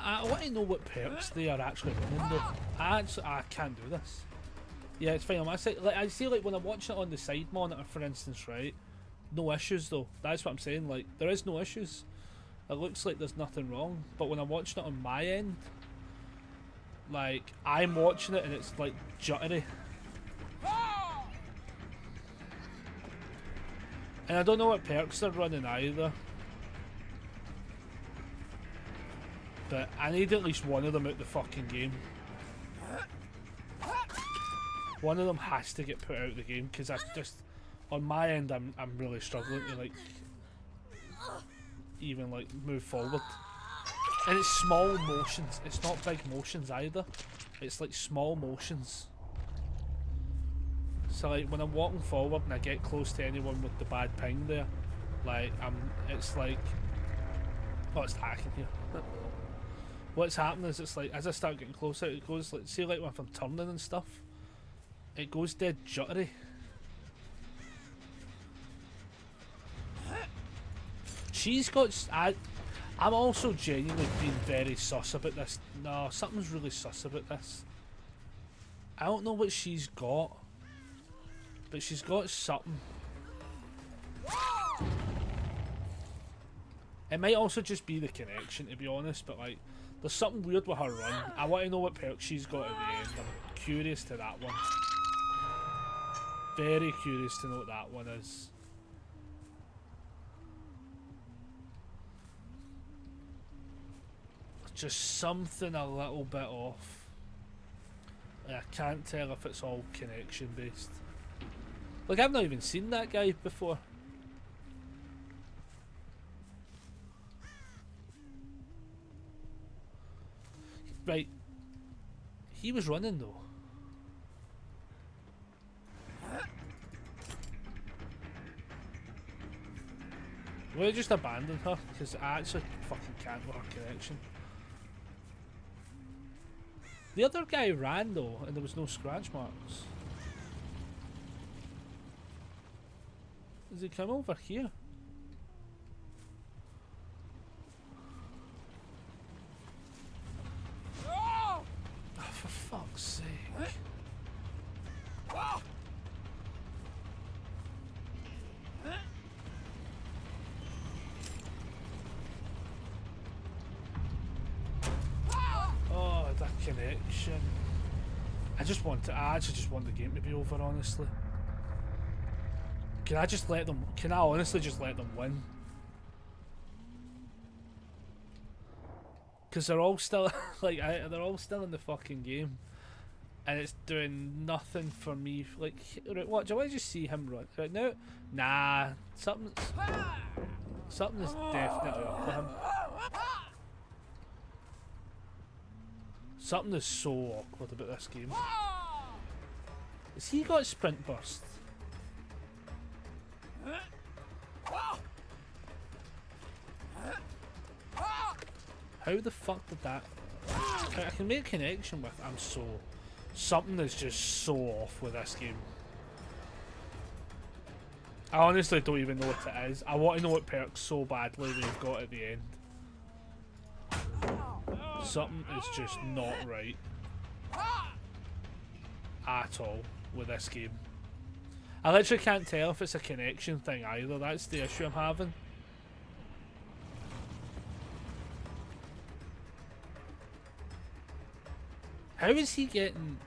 I want to know what perks they are actually running though. I can't do this. Yeah, it's fine. I see like when I'm watching it on the side monitor, for instance, right? No issues though. That's what I'm saying. Like there is no issues. It looks like there's nothing wrong. But when I'm watching it on my end, like I'm watching it and it's like jittery. And I don't know what perks they're running either. But I need at least one of them out the fucking game. One of them has to get put out of the game, because I just, on my end, I'm really struggling to like even like move forward. And it's small motions. It's not big motions either. It's like small motions. So like when I'm walking forward and I get close to anyone with the bad ping there, like it's like, oh, it's hacking here. What's happening is it's like as I start getting closer, it goes like, see like if I'm turning and stuff, it goes dead jittery. She's got. I'm also genuinely being very sus about this. No, something's really sus about this. I don't know what she's got, but she's got something. It might also just be the connection, to be honest, but like, there's something weird with her run. I want to know what perk she's got at the end. I'm curious to that one. Very curious to know what that one is. Just something a little bit off. I can't tell if it's all connection based. Like, I've not even seen that guy before. Right. He was running though. We just abandoned her because I actually fucking can't with her connection. The other guy ran though, and there was no scratch marks. Does he come over here? Oh, for fuck's sake. Oh, that connection. I actually just want the game to be over, honestly. Can I honestly just let them win? Because they're all still, like, they're all still in the fucking game. And it's doing nothing for me. Like, right, what, do I just see him run? Right now? Nah, something is definitely up with him. Something is so awkward about this game. Has he got sprint burst? How the fuck did that? I can make a connection with. Something is just so off with this game. I honestly don't even know what it is. I want to know what perks so badly they've got at the end. Something is just not right at all with this game. I literally can't tell if it's a connection thing either. That's the issue I'm having. How is he getting...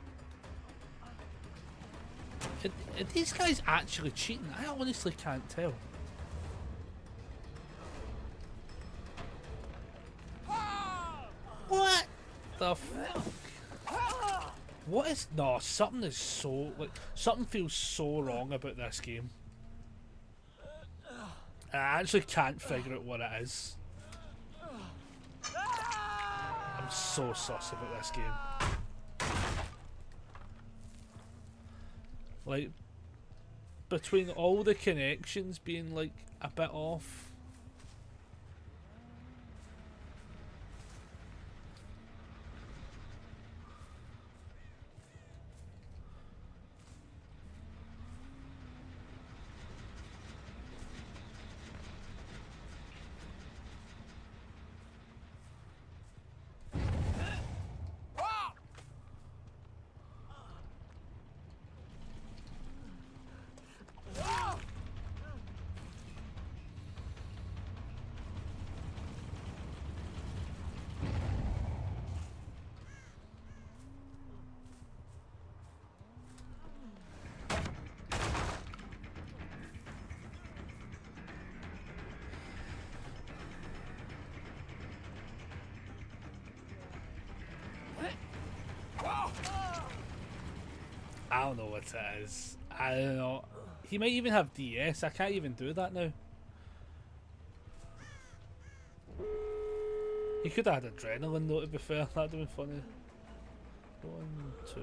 Are these guys actually cheating? I honestly can't tell. What the fuck? What is... No, something is so... Like, something feels so wrong about this game. I actually can't figure out what it is. I'm so sus about this game. Like, between all the connections being, like, a bit off. I don't know what it is. I don't know. He might even have DS. I can't even do that now. He could have had adrenaline though, to be fair. That'd have been funny. 1, 2,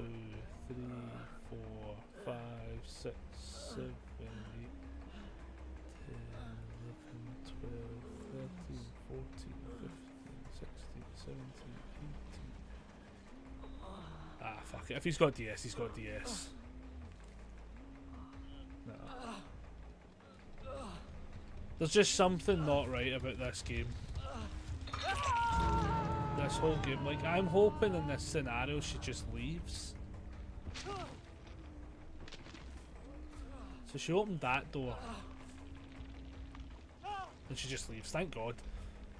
3, 4, 5, 6, 7, 8, 10, 11, 12, 13, 14, 15, 16, 17, 18. Ah, fuck it. If he's got DS, he's got DS. No. There's just something not right about this game. This whole game. Like, I'm hoping in this scenario she just leaves. So she opened that door. And she just leaves. Thank God.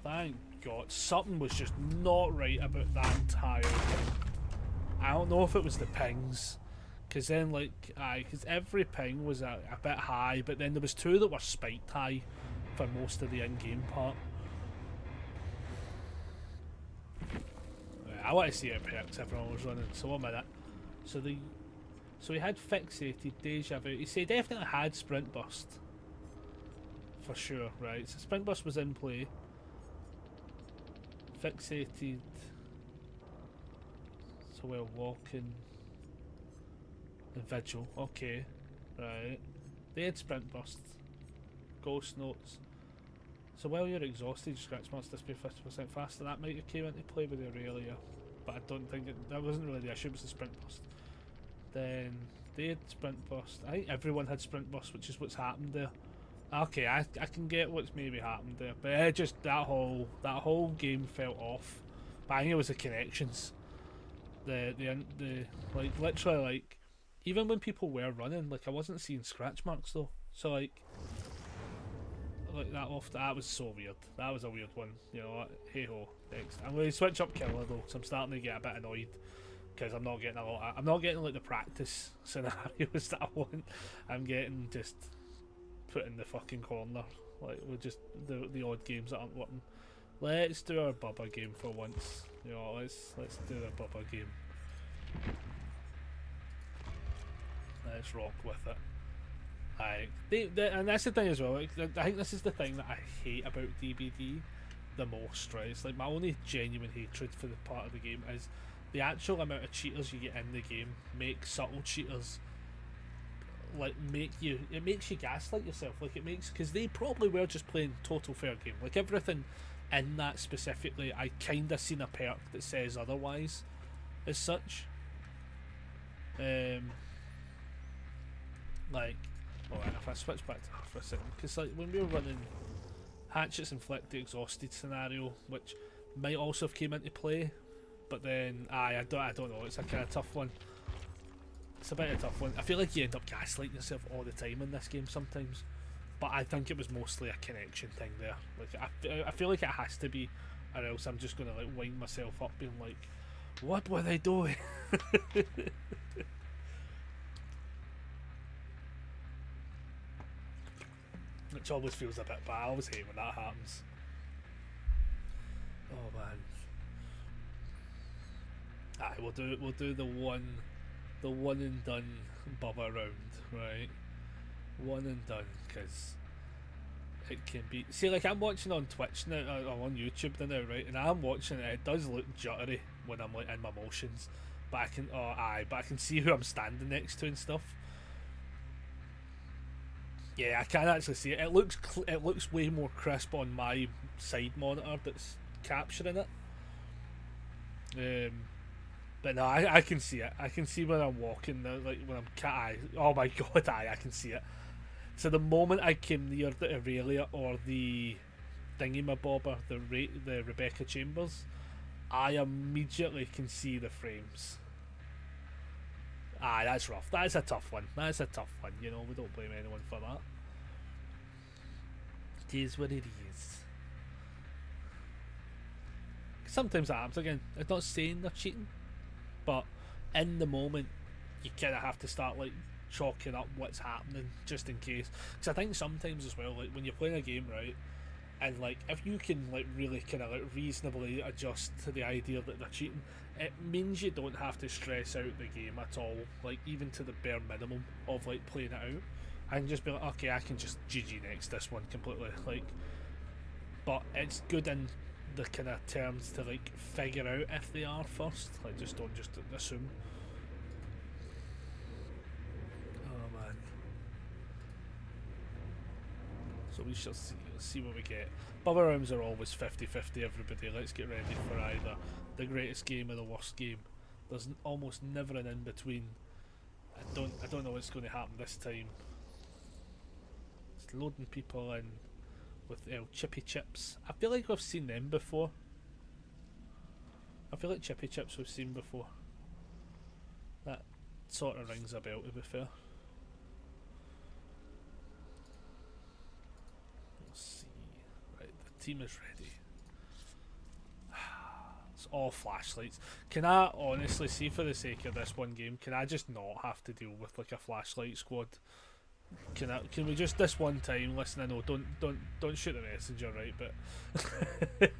Thank God. Something was just not right about that entire thing. I don't know if it was the pings. Because then, like, because every ping was a bit high, but then there was two that were spiked high for most of the in-game part. Right, I want to see how perks everyone was running, so 1 minute. So he had fixated, deja vu. He said definitely had sprint burst. For sure, right? So sprint burst was in play. Fixated. So we're walking. And vigil, okay. Right. They had sprint burst. Ghost notes. So while you're exhausted, your scratch marks disappear 50% faster. That might have came into play with the Aurelia. But I don't think that wasn't really the issue, it was the sprint burst. Then they had sprint burst. I think everyone had sprint burst, which is what's happened there. Okay, I can get what's maybe happened there, but it just that whole game felt off. But I think it was the connections. The like literally like even when people were running, like I wasn't seeing scratch marks though. So like that off, that was so weird. That was a weird one. You know what? Hey ho. Next, I'm going to switch up killer though, because I'm starting to get a bit annoyed. Because I'm not getting I'm not getting like the practice scenarios that I want. I'm getting just put in the fucking corner, like with just the odd games that aren't working. Let's do our Bubba game for once. You know, let's do the Bubba game. Let's rock with it. And that's the thing as well. Like, I think this is the thing that I hate about DBD the most. Right, it's like my only genuine hatred for the part of the game is the actual amount of cheaters you get in the game make subtle cheaters like it makes you gaslight yourself. Like it makes, because they probably were just playing total fair game. Like everything in that specifically, I kind of seen a perk that says otherwise as such. Like, oh, if I switch back to her for a second, because like when we were running Hatchets Inflict the Exhausted scenario, which might also have came into play, but then I don't know, it's a kind of tough one. It's a bit of a tough one. I feel like you end up gaslighting yourself all the time in this game sometimes, but I think it was mostly a connection thing there. Like I feel like it has to be, or else I'm just gonna like wind myself up being like, what were they doing? Which always feels a bit bad. I always hate when that happens. Oh man. Aye, we'll do the one and done Bubba round, right? One and done, because it can be. See, like I'm watching on Twitch now, I'm on YouTube now, right? And I'm watching it. It does look jittery when I'm like in my motions, but I can see who I'm standing next to and stuff. Yeah, I can actually see it. It looks way more crisp on my side monitor that's capturing it. But no, I can see it. I can see when I'm walking, like when I'm oh my god, I can see it. So the moment I came near the Aurelia or the thingy-mabobber, the Rebecca Chambers, I immediately can see the frames. That's rough. That's a tough one. That's a tough one. You know, we don't blame anyone for that. It is what it is. Sometimes that happens. Again, I'm not saying they're cheating, but in the moment, you kind of have to start like chalking up what's happening just in case. Because I think sometimes as well, like when you're playing a game, right, and like if you can like really kind of like reasonably adjust to the idea that they're cheating, it means you don't have to stress out the game at all, like even to the bare minimum of like playing it out. I can just be like, okay, I can just GG next this one completely, like. But it's good in the kind of terms to like figure out if they are first, like just don't just assume. Oh man. So we shall see. Let's see what we get. Bubba rounds are always 50-50, everybody. Let's get ready for either the greatest game or the worst game. There's almost never an in between. I don't know what's going to happen this time. It's loading people in with Chippy Chips. I feel like we've seen them before. I feel like Chippy Chips we've seen before. That sort of rings a bell, to be fair. team is ready. It's all flashlights. Can I honestly see, for the sake of this one game, can I just not have to deal with like a flashlight squad? Can we just this one time? Listen, I know don't shoot the messenger, right? But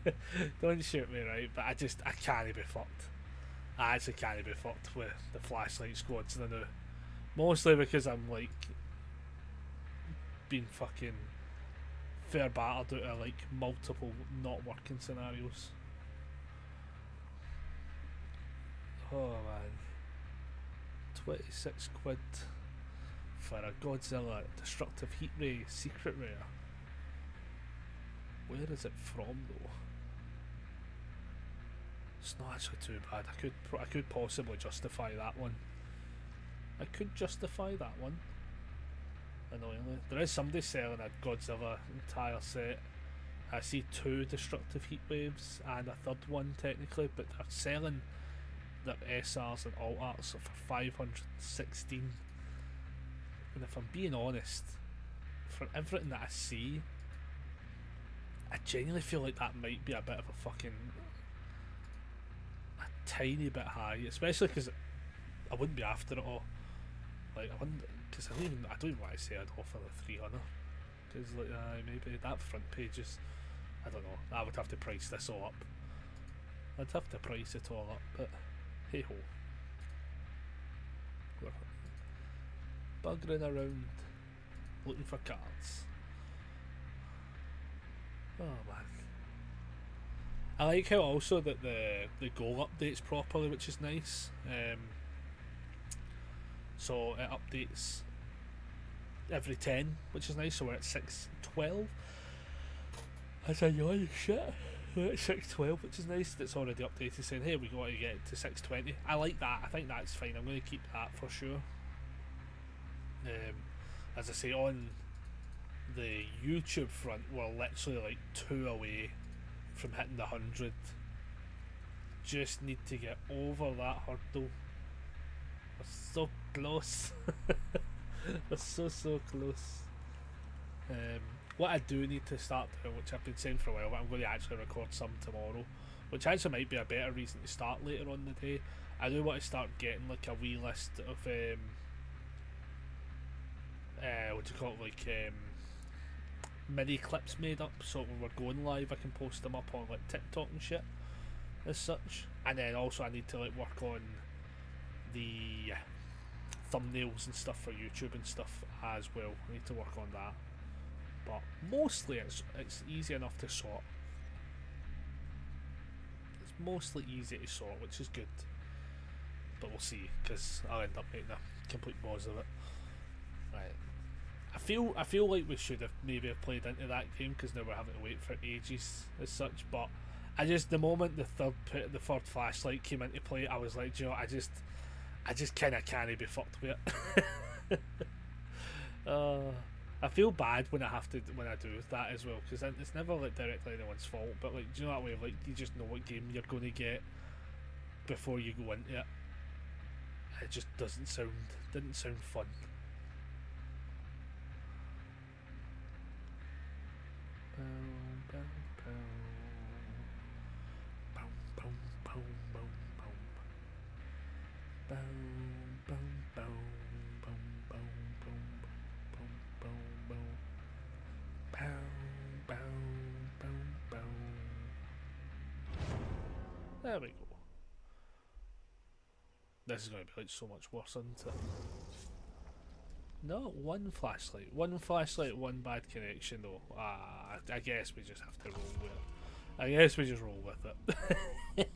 don't shoot me, right? But I can't be fucked. I actually can't be fucked with the flashlight squads. I know, mostly because I'm like being fucking fair battered out of like multiple not working scenarios. Oh man, 26 quid for a Godzilla Destructive Heat Ray secret rare. Where is it from though? It's not actually too bad. I could possibly justify that one. I could justify that one. Annoyingly, there is somebody selling a Godzilla entire set. I see 2 Destructive Heat Waves and a third one technically, but they're selling their SRs and alt arts for 516. And if I'm being honest, from everything that I see, I genuinely feel like that might be a bit of a fucking a tiny bit high, especially because I wouldn't be after it all. Like I wouldn't, because I don't even want to say I'd offer the 300, because like maybe that front page is, I don't know. I would have to price this all up. I'd have to price it all up, but hey ho. We're buggering around looking for cards. Oh man. I like how also that the goal updates properly, which is nice. So it updates every 10, which is nice. So we're at 612. That's annoying shit. We're at 612, which is nice. That's already updated saying, hey, we got to get to 620. I like that. I think that's fine. I'm going to keep that for sure. As I say, on the YouTube front, we're literally like 2 away from hitting the 100. Just need to get over that hurdle. We're so close. We're so close. What I do need to start doing, which I've been saying for a while, but I'm going to actually record some tomorrow, which actually might be a better reason to start later on in the day. I do want to start getting like a wee list of what do you call it, like mini clips made up, so when we're going live I can post them up on like TikTok and shit as such. And then also I need to like work on the thumbnails and stuff for YouTube and stuff as well. I need to work on that, but mostly it's easy enough to sort. It's mostly easy to sort, which is good, but we'll see, because I'll end up making a complete boss of it. Right, I feel like we should have maybe have played into that game, because now we're having to wait for ages as such. But I just, the moment the third flashlight came into play, I was like, you know, I just kind of can't be fucked with it. I feel bad when I do that as well, because it's never like directly anyone's fault. But like, do you know that way of like, you just know what game you're going to get before you go into it. It just didn't sound fun. There we go. This is going to be like so much worse, isn't it? No, one flashlight, one bad connection though. I guess we just have to roll with it. I guess we just roll with it.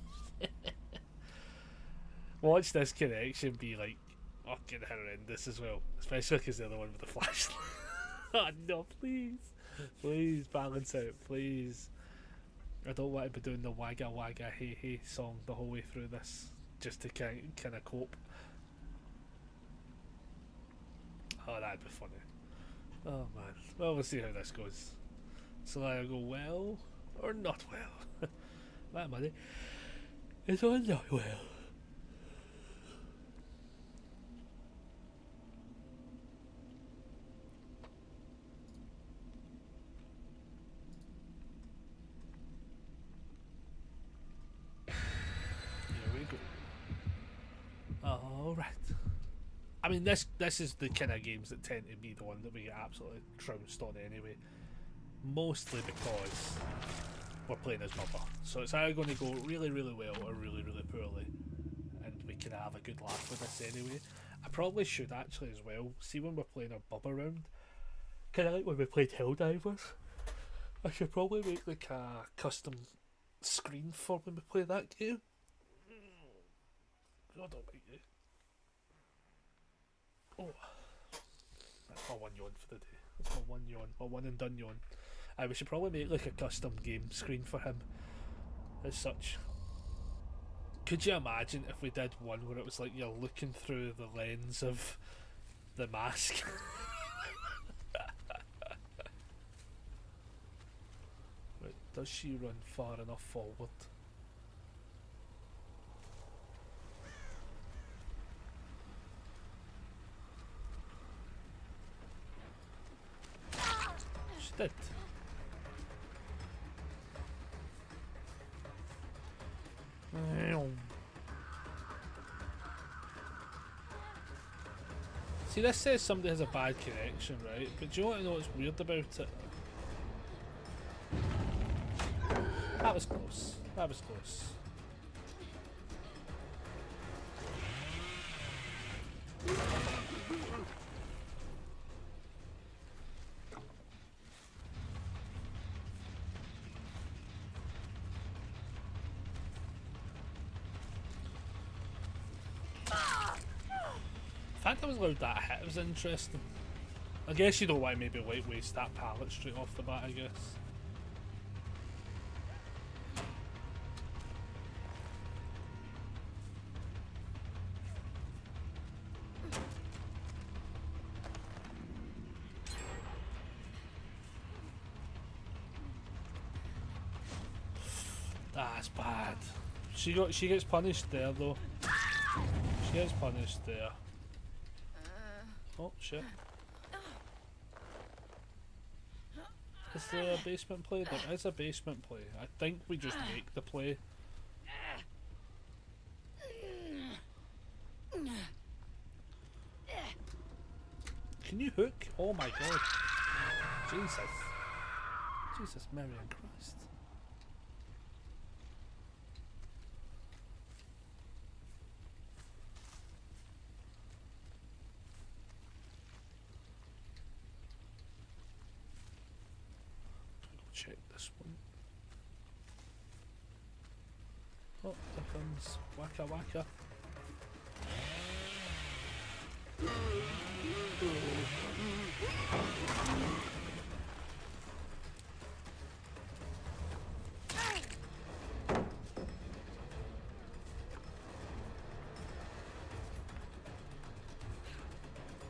Watch this connection be like fucking horrendous as well, especially because they're the one with the flashlight. Oh no, please balance out, please. I don't want to be doing the wagga wagga hey hey song the whole way through this, just to kind of cope. Oh, that'd be funny. Oh man. Well, we'll see how this goes. So either go well or not well. That money is all not well. mean, this is the kind of games that tend to be the one that we get absolutely trounced on anyway. Mostly because we're playing as Bubba. So it's either going to go really, really well or really, really poorly. And we can have a good laugh with this anyway. I probably should actually as well. See when we're playing our Bubba round. Kind of like when we played Helldivers. I should probably make like a custom screen for when we play that game. I don't like you. Oh, that's my one yawn for the day. That's my one yawn, my one and done yawn. We should probably make like a custom game screen for him as such. Could you imagine if we did one where it was like you're looking through the lens of the mask? Right, does she run far enough forward? She did. See, this says somebody has a bad connection, right? But do you want to know what's weird about it? That was close. That was close. The fact I was allowed that hit was interesting. I guess you don't want to maybe light waste that pallet straight off the bat, I guess. That's bad. She gets punished there though. She gets punished there. Oh shit. Is there a basement play? There is a basement play. I think we just make the play. Can you hook? Oh my god. Jesus. Jesus, Mary and Christ. Check this one. Oh, there comes Waka Waka.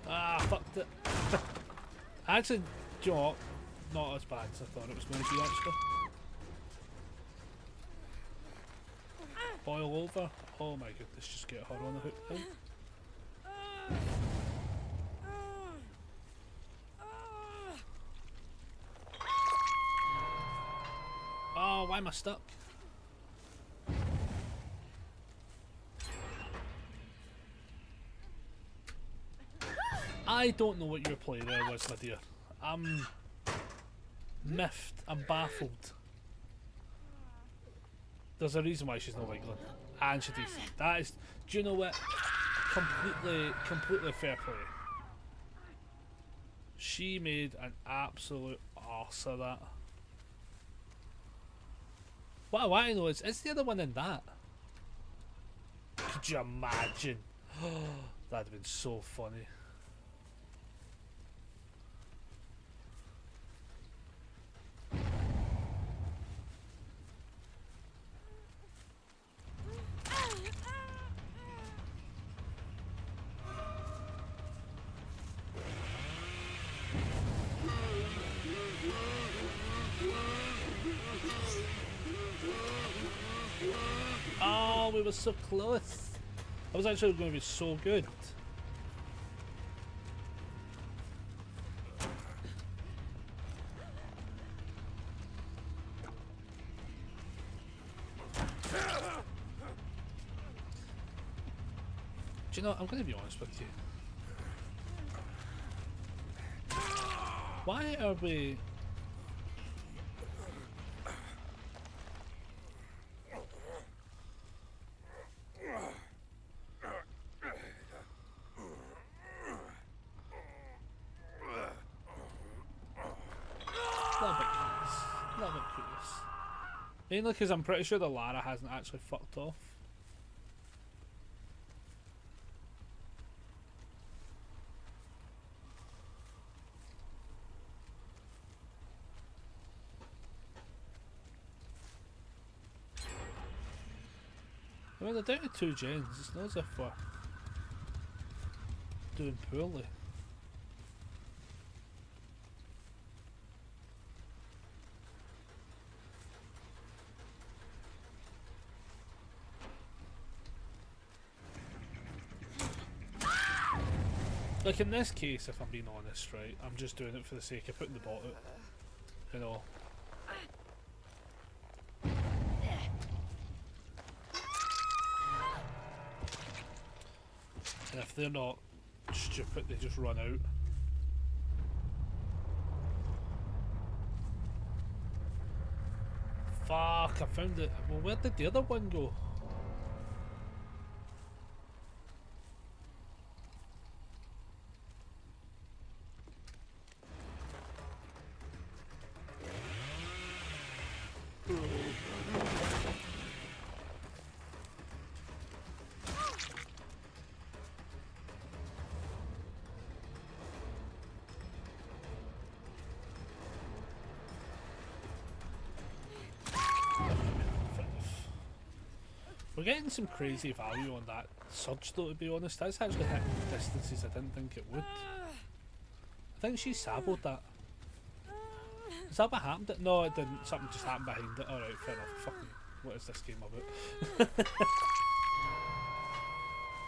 Ah, fucked it. Actually, do you know what? Not as bad as I thought it was going to be, actually. Boil over. Oh my goodness, just get her on the hook then. Oh, why am I stuck? I don't know what your play there was, my dear. I'm miffed. I'm baffled. There's a reason why she's not wiggling. And she does. That is, do you know what? Completely fair play. She made an absolute arse of that. What I want to know is the other one in that? Could you imagine? That'd have been so funny. Oh, we were so close. I was actually going to be so good. Do you know, I'm going to be honest with you. Why are we... A little bit curious. A little bit curious. Mainly because I'm pretty sure the Lara hasn't actually fucked off. I mean, they're down to 2 gens. It's not as if we're doing poorly. Like in this case, if I'm being honest, right, I'm just doing it for the sake of putting the bot out. You know. And if they're not stupid, they just run out. Fuck, I found it. Well, where did the other one go? We're getting some crazy value on that surge though, to be honest. That's actually hitting distances I didn't think it would. I think she saboed that. Is that what happened? No, it didn't. Something just happened behind it. Alright, fair enough. Fucking, what is this game about?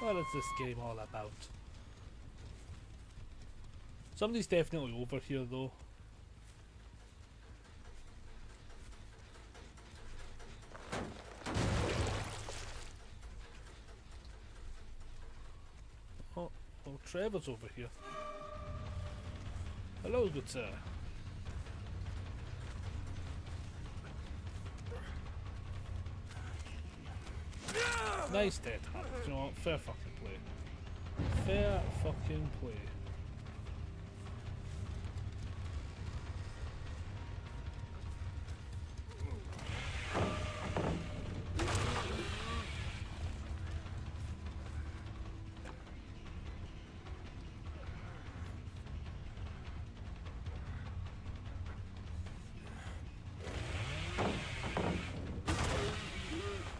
What is this game all about? Somebody's definitely over here though. Oh, Trevor's over here. Hello, good sir. Nice dead. You know what? Fair fucking play. Fair fucking play.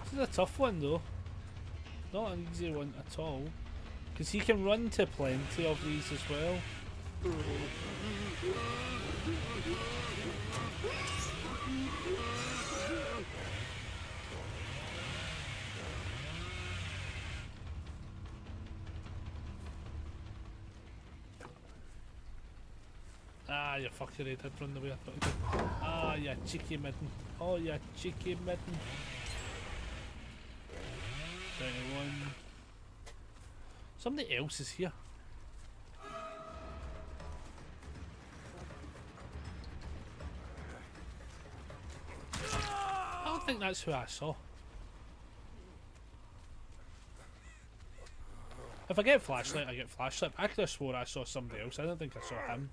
This is a tough one though. Not an easy one at all. Because he can run to plenty of these as well. Ah, you fuckery, did run the way I thought it did. Ah, you cheeky mitten. Oh, you cheeky mitten. Down to 1. Somebody else is here. I don't think that's who I saw. If I get flashlight, I get flashlight. I could have swore I saw somebody else. I don't think I saw him.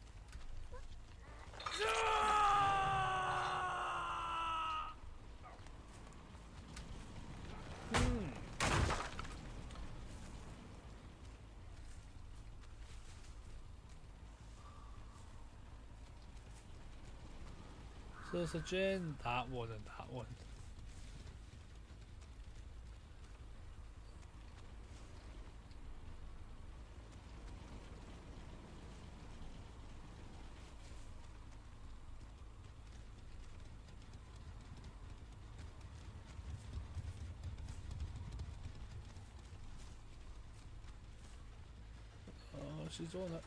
So there's a gen, that one and that one. Oh, she's on it.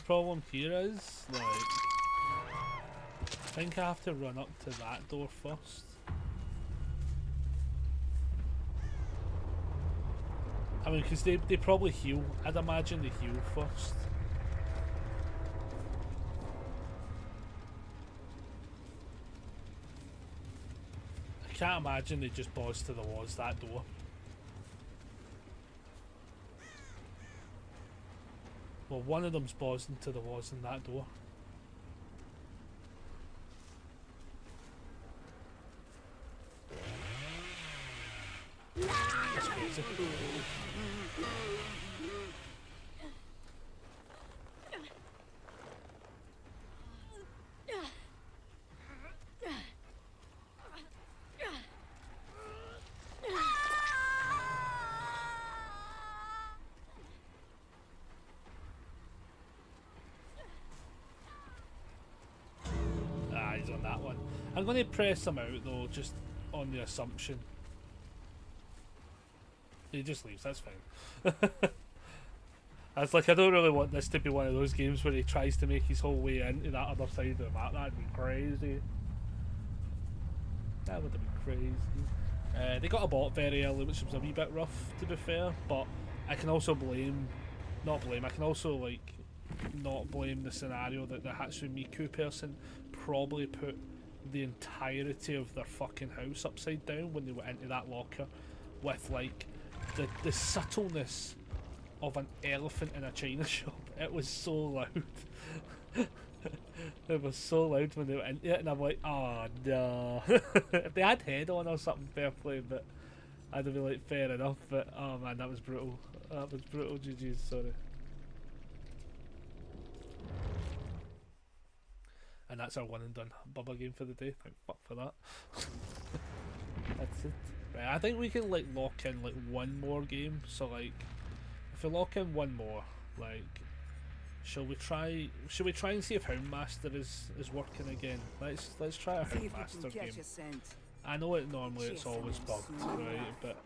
problem here is, like, I think I have to run up to that door first. I mean, because they probably heal. I'd imagine they heal first. I can't imagine they just buzzed towards that door. Well, one of them's buzzing to the walls in that door. That's crazy. Ah, he's on that one. I'm going to press him out though, just on the assumption. He just leaves, that's fine. I was like, I don't really want this to be one of those games where he tries to make his whole way into that other side of the map. That'd be crazy. That would have been crazy. They got a bot very early, which was a wee bit rough, to be fair, but I can also I can also, like, not blame the scenario that the Hatsune Miku person probably put the entirety of their fucking house upside down when they went into that locker with, like, the subtleness of an elephant in a china shop. It was so loud. It was so loud when they went into it, and I'm like, oh no. If they had head on or something, fair play, but I'd have been like, fair enough, but oh man, that was brutal. That was brutal, GG's, sorry. And that's our one and done Bubba game for the day. Thank fuck for that. That's it. Right, I think we can like lock in like one more game. So like, if we lock in one more, like, should we try and see if Houndmaster is working again? Let's try a Houndmaster game. I know it normally it's always bugged, right? But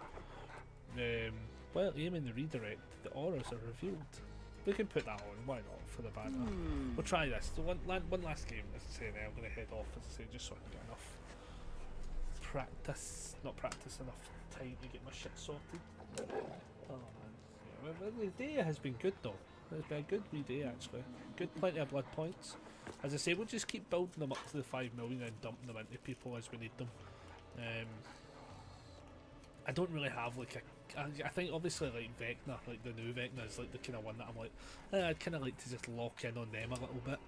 while aiming the redirect, the auras are revealed. We can put that on, why not, for the banner. We'll try this. So one last game, as I say, then I'm going to head off, as I say, just so I can get enough practice, enough time to get my shit sorted. Oh man, yeah, the day has been good though. It's been a good wee day actually. Good, plenty of blood points. As I say, we'll just keep building them up to the 5 million and dumping them into people as we need them. I don't really have like a. I think obviously like Vecna, like the new Vecna is like the kind of one that I'm like, I'd kind of like to just lock in on them a little bit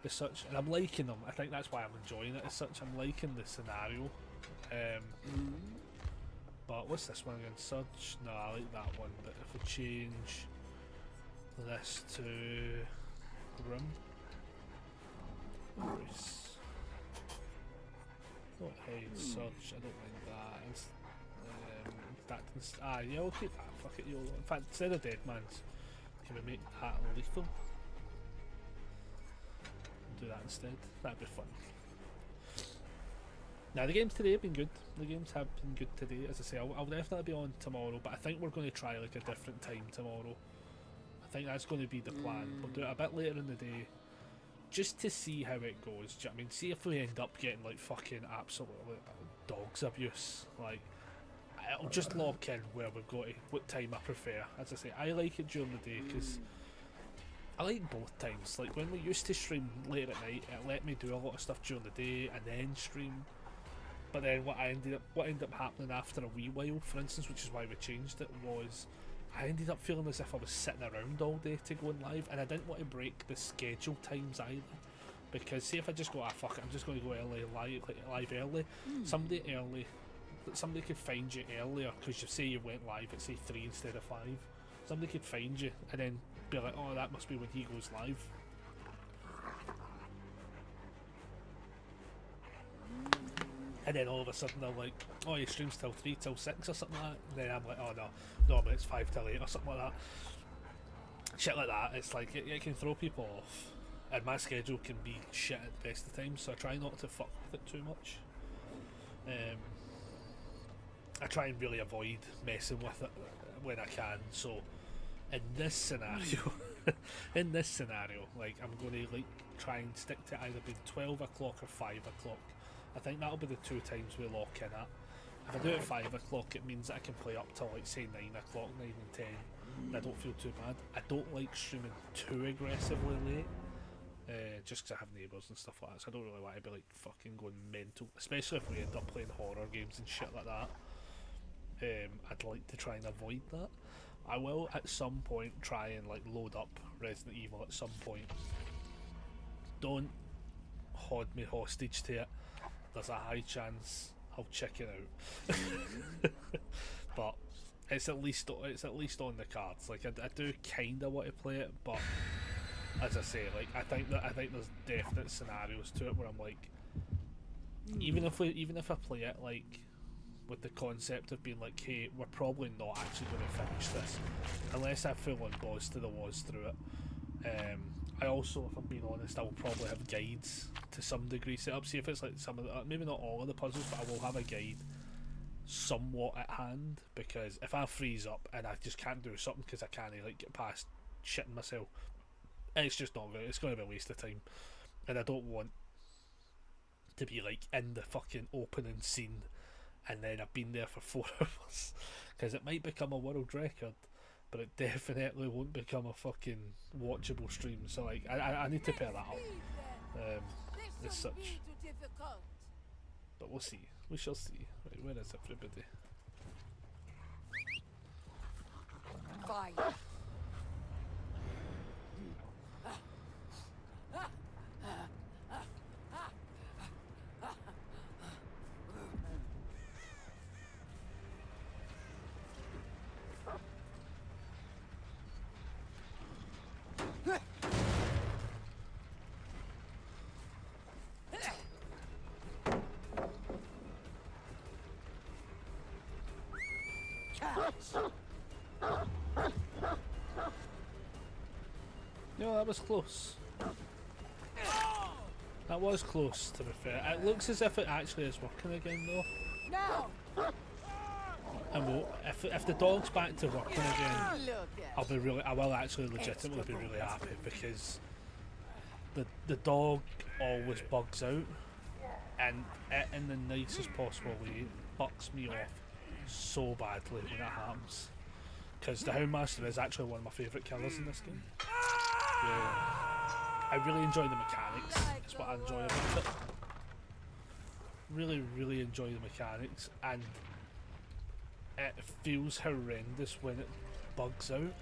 as such, and I'm liking them. I think that's why I'm enjoying it as such. I'm liking the scenario. But what's this one again? Surge? No, I like that one, but if we change this to Grim. Bruce. Not Hate, Surge, I don't mind that. Yeah, we'll keep that. Fuck it, YOLO. In fact, instead of Dead Man's, can we make that lethal? Do that instead. That'd be fun. Now, the games today have been good. The games have been good today. As I say, I'll definitely be on tomorrow, but I think we're going to try like a different time tomorrow. I think that's going to be the plan. We'll do it a bit later in the day, just to see how it goes. Do you know what I mean? See if we end up getting like fucking absolutely dogs abuse. Like, I'll just lock in where we've got to, what time I prefer. As I say, I like it during the day because I like both times. Like when we used to stream late at night, it let me do a lot of stuff during the day and then stream. But then what ended up happening after a wee while, for instance, which is why we changed it, was I ended up feeling as if I was sitting around all day to go live, and I didn't want to break the schedule times either. Because see if I just go, fuck it, I'm just going to go early, live early. Somebody could find you earlier because you say you went live at say 3 instead of 5. Somebody could find you and then be like, oh, that must be when he goes live. And then all of a sudden they're like, oh, he streams till 3 till 6 or something like that. And then I'm like, oh no, but it's 5 till 8 or something like that. Shit like that. It's like it can throw people off, and my schedule can be shit at the best of times. So I try not to fuck with it too much. I try and really avoid messing with it when I can. So in this scenario, in this scenario, like I'm going to like try and stick to either being 12 o'clock or 5 o'clock. I think that'll be the two times we lock in at. If I do it at 5 o'clock, it means that I can play up till like say 9 o'clock, 9 and 10, and I don't feel too bad. I don't like streaming too aggressively late, just because I have neighbours and stuff like that, so I don't really want to be like fucking going mental, especially if we end up playing horror games and shit like that. I'd like to try and avoid that. I will at some point try and like load up Resident Evil at some point. Don't hold me hostage to it. There's a high chance I'll check it out. But it's at least on the cards. Like I do kinda want to play it, but as I say, like I think there's definite scenarios to it where I'm like, even if I play it like with the concept of being like, hey, we're probably not actually going to finish this unless I full on balls to the walls through it. I also, if I'm being honest, I will probably have guides to some degree set up. See if it's like some of the, maybe not all of the puzzles, but I will have a guide somewhat at hand, because if I freeze up and I just can't do something because I can't like get past shitting myself, it's just not good. It's going to be a waste of time, and I don't want to be like in the fucking opening scene and then I've been there for 4 hours, because it might become a world record, but it definitely won't become a fucking watchable stream. So like I need to pair that up as such, but we'll see, we shall see. Right, where is everybody? Fire. No, that was close. That was close, to be fair. It looks as if it actually is working again though. Now. And we'll, if the dog's back to working again, I will actually legitimately be really happy, because the dog always bugs out, and it, in the nicest possible way, bucks me off so badly when it happens, because the Houndmaster is actually one of my favourite killers in this game. Yeah. I really enjoy the mechanics. That's what I enjoy about it. Really enjoy the mechanics, and it feels horrendous when it bugs out.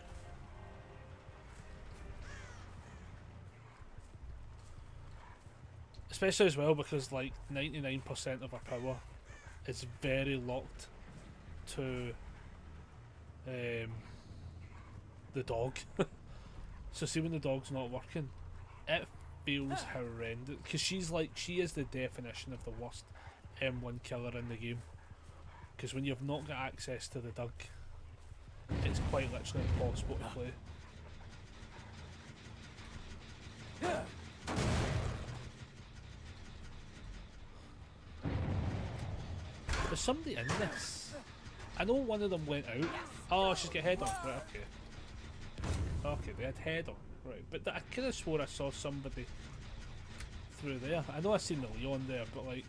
Especially as well because like 99% of our power is very locked to the dog. So see, when the dog's not working, it feels horrendous, because she is the definition of the worst M1 killer in the game. Because when you've not got access to the dog, it's quite literally impossible to play. There's somebody in this. I know one of them went out. Oh, she's got head on. Right, okay. Okay, they had head on. Right, but I could have swore I saw somebody through there. I know I seen the Leon there, but like...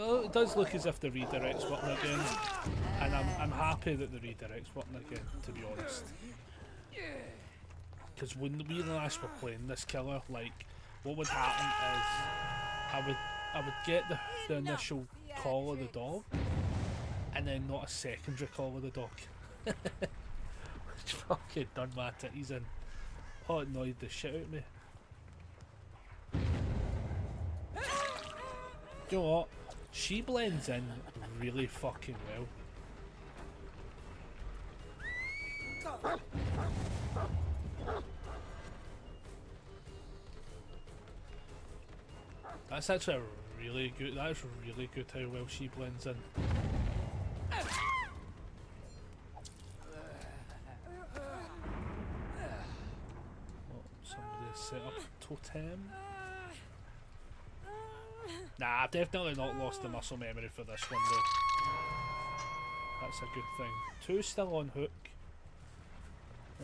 It does look as if the redirect's working again, and I'm happy that the redirect's working again, to be honest. Because when we last were playing this killer, like, what would happen is I would get the initial call of the dog, and then not a secondary call of the dog. Which fucking done my titties in. Oh, it annoyed the shit out of me. You know what? She blends in really fucking well. That's actually a really good. That's really good how well she blends in. Oh, somebody has set up Tem. Nah, I've definitely not lost the muscle memory for this one though. That's a good thing. 2 still on hook.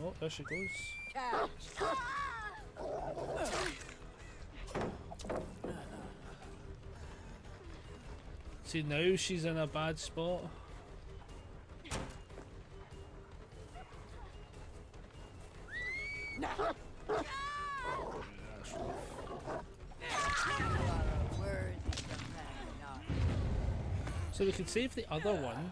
Oh, there she goes. See, now she's in a bad spot. Yeah, that's rough. So we can save the other one.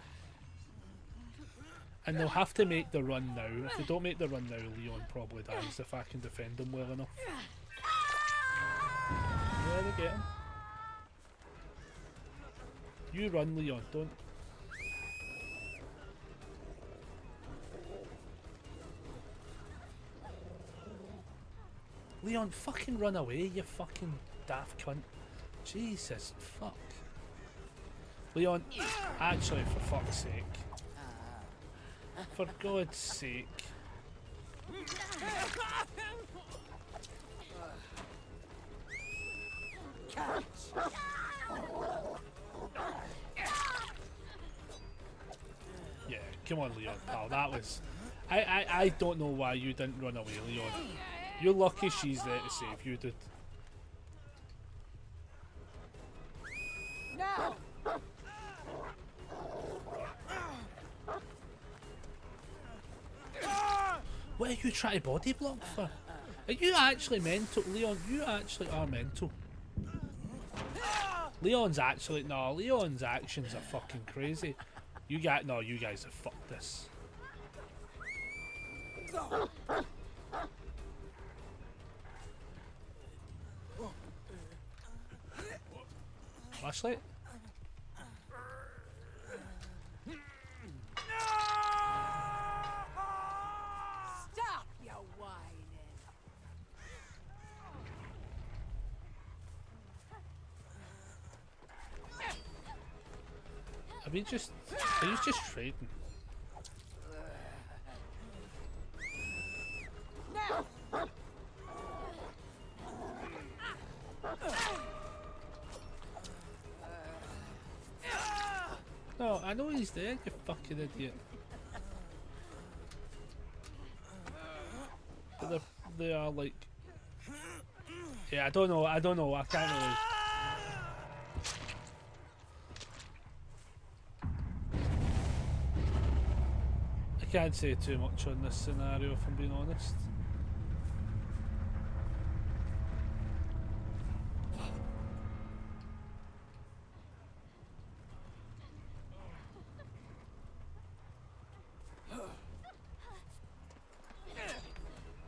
And they'll have to make the run now. If they don't make the run now, Leon probably dies if I can defend him well enough. Yeah, they get him. You run, Leon, don't. Leon, fucking run away, you fucking daft cunt. Jesus, fuck. Leon, actually, for fuck's sake. For God's sake. Yeah, come on, Leon, pal. That was... I don't know why you didn't run away, Leon. You're lucky she's there to save you, dude. No! What are you trying to body block for? Are you actually mental? Leon, you actually are mental. Leon's actually... No, Leon's actions are fucking crazy. You guys... No, you guys have fucked this. Flashlight? Stop, you whining! Are we just... Are you just trading? No! No, I know he's there, you fucking idiot. But they are like... Yeah, I don't know, I can't really... I can't say too much on this scenario if I'm being honest.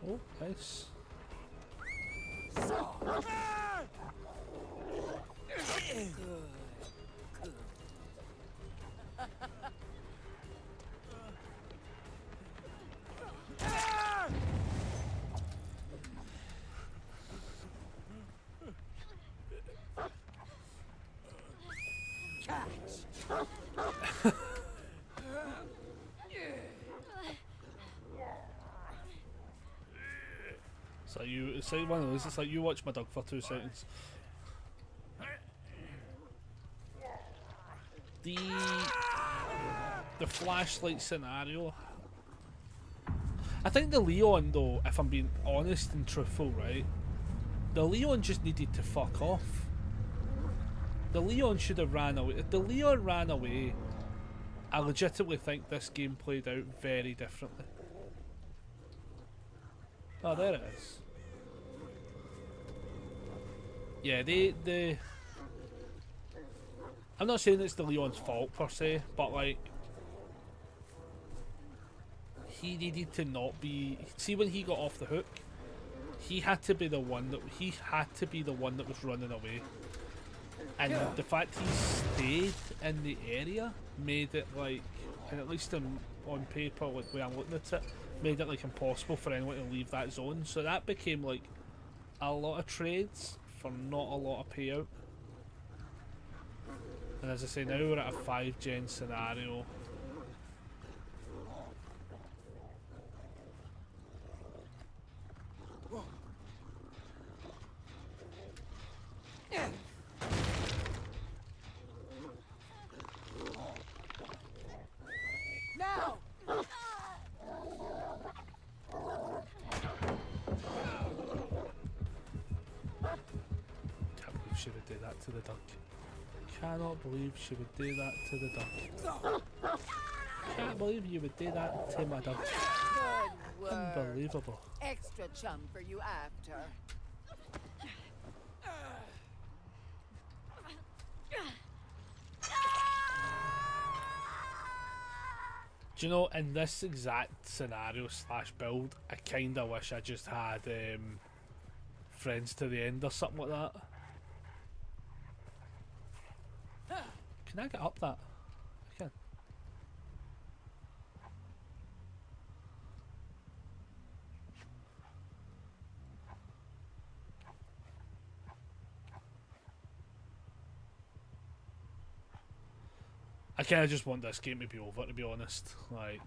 Oh, nice. So it's like one of those, it's like you watch my dog for 2 seconds. The flashlight scenario. I think the Leon though, if I'm being honest and truthful, right? The Leon just needed to fuck off. The Leon should have ran away. If the Leon ran away, I legitimately think this game played out very differently. Oh, there it is. Yeah, I'm not saying it's the Leon's fault per se, but like, he needed to not be. See, when he got off the hook, he had to be the one that was running away, and the fact he stayed in the area made it like, and at least on paper, like the way I'm looking at it, made it like impossible for anyone to leave that zone. So that became like a lot of trades for not a lot of payout. And as I say, now we're at a 5-gen scenario. that to the duck. Cannot believe she would do that to the duck. Can't believe you would do that to my duck. Good work. Unbelievable. Extra chum for you after. Do you know, in this exact scenario slash build, I kinda wish I just had friends to the end or something like that. Can I get up that? I can. I kinda just want this game to be over, to be honest. Like,